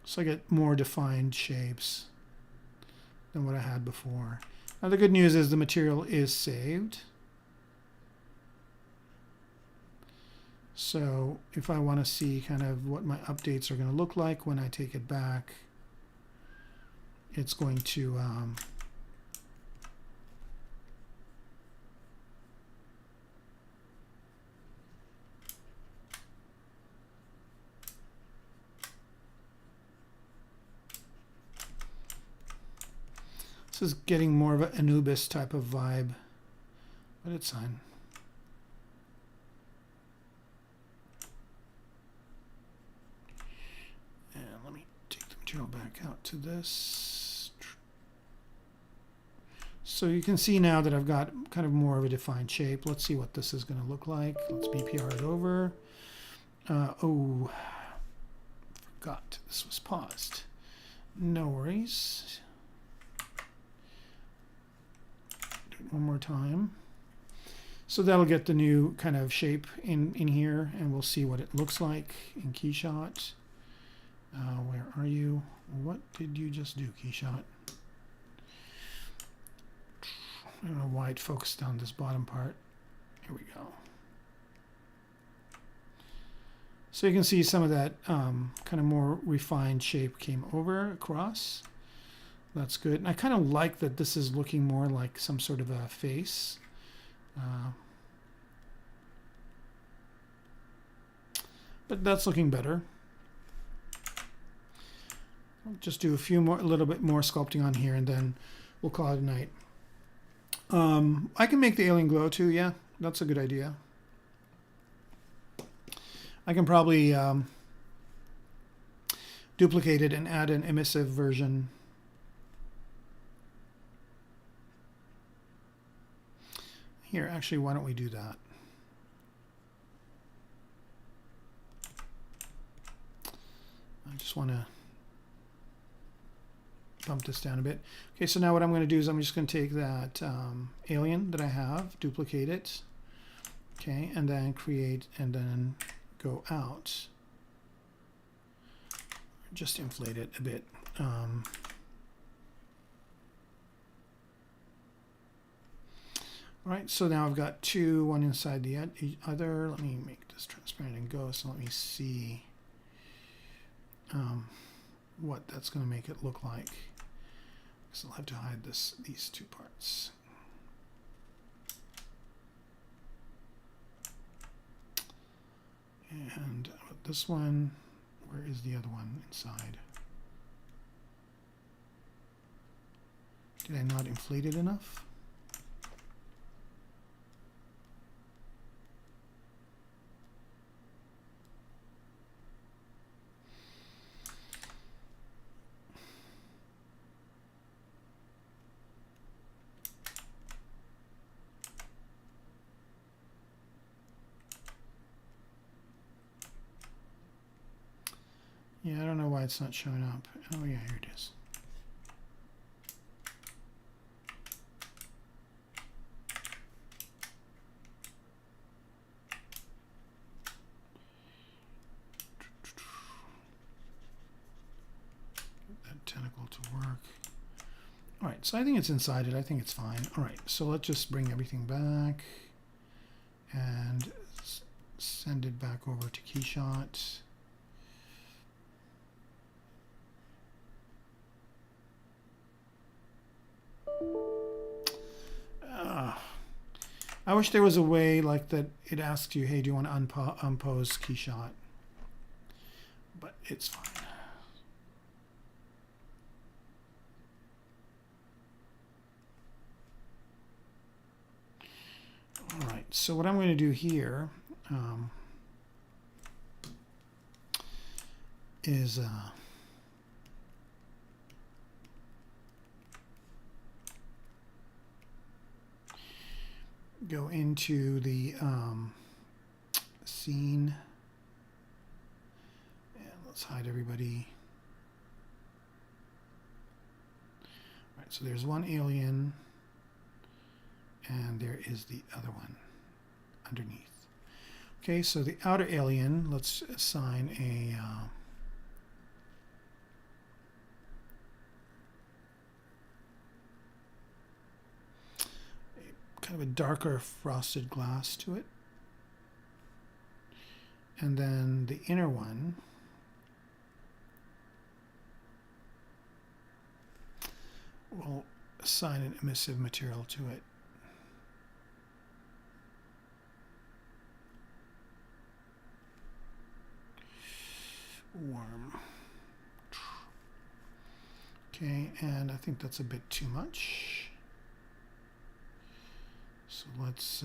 So I get more defined shapes than what I had before. Now the good news is the material is saved. So if I want to see kind of what my updates are going to look like when I take it back, it's going to this is getting more of an Anubis type of vibe, but it's fine. Back out to this. So you can see now that I've got kind of more of a defined shape. Let's see what this is going to look like. Let's BPR it over. Oh, forgot this was paused. No worries. Do it one more time. So that'll get the new kind of shape in here, and we'll see what it looks like in KeyShot. Where are you? What did you just do, KeyShot? I don't know why it focused on this bottom part. Here we go. So you can see some of that kind of more refined shape came over across. That's good. And I kind of like that this is looking more like some sort of a face. But that's looking better. I'll just do a little bit more sculpting on here, and then we'll call it a night. I can make the alien glow too. Yeah, that's a good idea. I can probably duplicate it and add an emissive version. Here, actually, why don't we do that? I just want to bump this down a bit. Okay, so now what I'm going to do is I'm just going to take that alien that I have, duplicate it, okay, and then create, and then go out. Just inflate it a bit. All right, so now I've got two, one inside the other. Let me make this transparent and ghost. Let me see what that's going to make it look like. So I'll have to hide these two parts. And this one, where is the other one inside? Did I not inflate it enough? Yeah, I don't know why it's not showing up. Oh yeah, here it is. Get that tentacle to work. All right, so I think it's inside it. I think it's fine. All right, so let's just bring everything back and send it back over to Keyshot. I wish there was a way like that it asks you, hey, do you want to unpose Keyshot? But it's fine. All right, so what I'm going to do here is go into the scene, and let's hide everybody. All right, so there's one alien, and there is the other one underneath. Okay, so the outer alien, let's assign a kind of a darker frosted glass to it. And then the inner one, we'll assign an emissive material to it. Warm. Okay, and I think that's a bit too much. So let's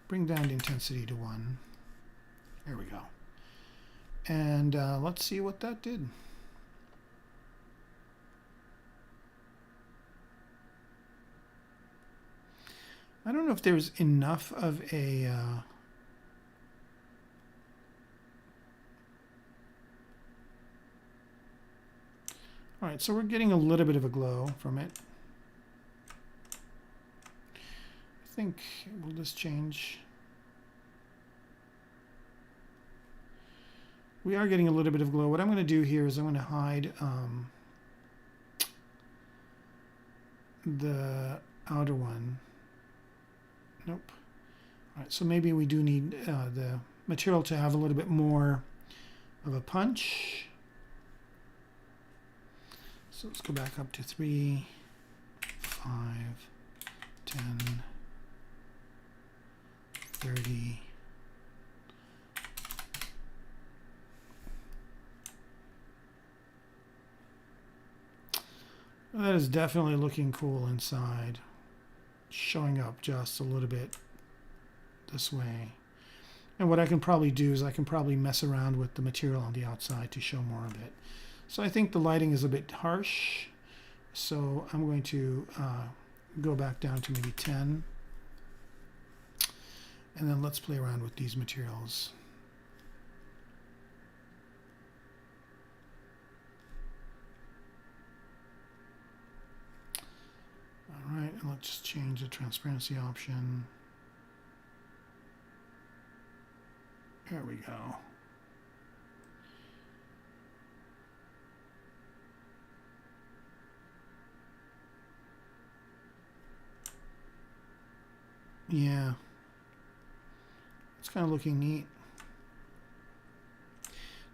bring down the intensity to 1. There we go. And let's see what that did. I don't know if there's enough of a all right, so we're getting a little bit of a glow from it. I think will this change? We are getting a little bit of glow. What I'm going to do here is I'm going to hide the outer one. Nope. All right, so maybe we do need the material to have a little bit more of a punch. So let's go back up to 3, 5, 10, 30. That is definitely looking cool inside. Showing up just a little bit this way. And what I can probably do is I can probably mess around with the material on the outside to show more of it. So I think the lighting is a bit harsh. So I'm going to go back down to maybe 10. And then let's play around with these materials. All right, and let's just change the transparency option. There we go. Yeah. It's kind of looking neat.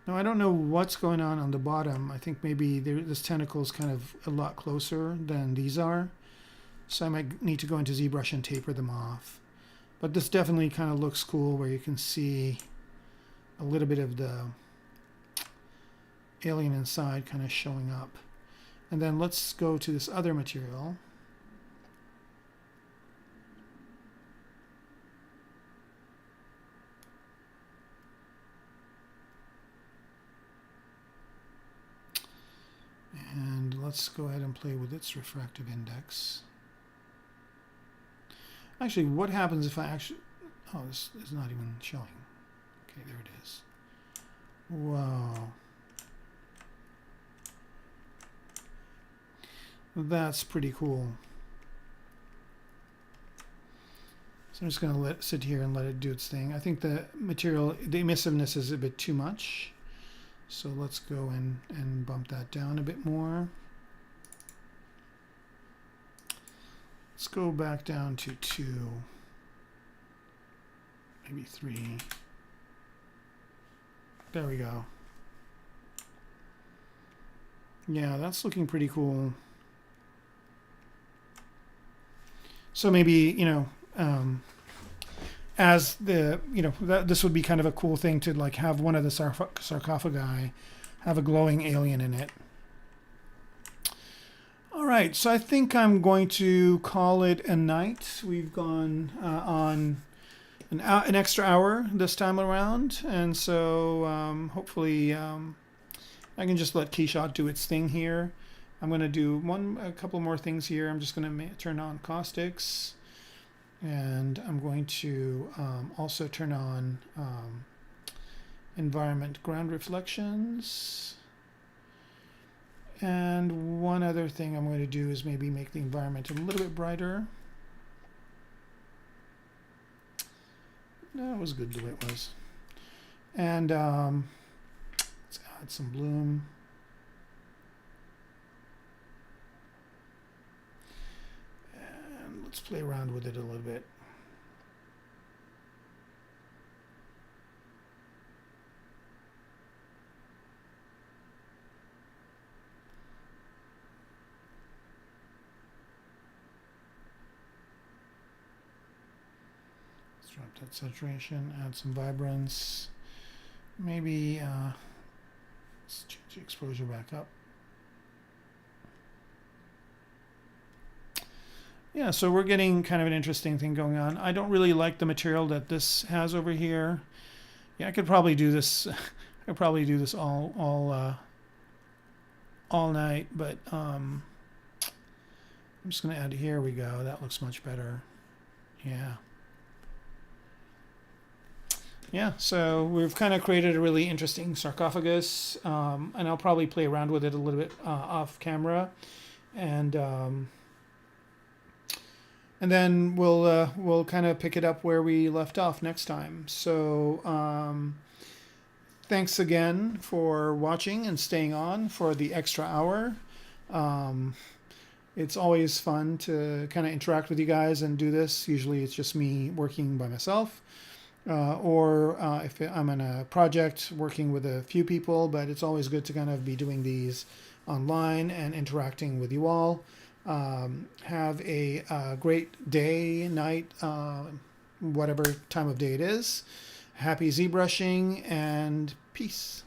Now, I don't know what's going on the bottom. I think maybe this tentacle is kind of a lot closer than these are. So I might need to go into ZBrush and taper them off. But this definitely kind of looks cool where you can see a little bit of the alien inside kind of showing up. And then let's go to this other material. And let's go ahead and play with its refractive index. Actually, what happens if I actually... Oh, this is not even showing. Okay, there it is. Wow. That's pretty cool. So I'm just going to let it sit here and let it do its thing. I think the material, the emissiveness is a bit too much. So let's go and bump that down a bit more. Let's go back down to 2, maybe 3. There we go. Yeah, that's looking pretty cool. So maybe, you know, as the, you know, this would be kind of a cool thing to like have one of the sarcophagi have a glowing alien in it. All right, so I think I'm going to call it a night. We've gone on an extra hour this time around, and so hopefully I can just let Keyshot do its thing here. I'm going to do a couple more things here. I'm just going to turn on caustics, and I'm going to also turn on environment ground reflections. And one other thing I'm going to do is maybe make the environment a little bit brighter. No, it was good the way it was. And let's add some bloom. And let's play around with it a little bit. Drop that saturation, add some vibrance. Maybe let's change the exposure back up. Yeah, so we're getting kind of an interesting thing going on. I don't really like the material that this has over here. Yeah, I could probably do this. I could probably do this all night, but I'm just going to add. Here we go. That looks much better. Yeah. Yeah, so we've kind of created a really interesting sarcophagus, and I'll probably play around with it a little bit off camera, and then we'll kind of pick it up where we left off next time. So thanks again for watching and staying on for the extra hour. It's always fun to kind of interact with you guys and do this. Usually it's just me working by myself. Or if I'm in a project working with a few people, but it's always good to kind of be doing these online and interacting with you all. Have a great day, night, whatever time of day it is. Happy ZBrushing and peace.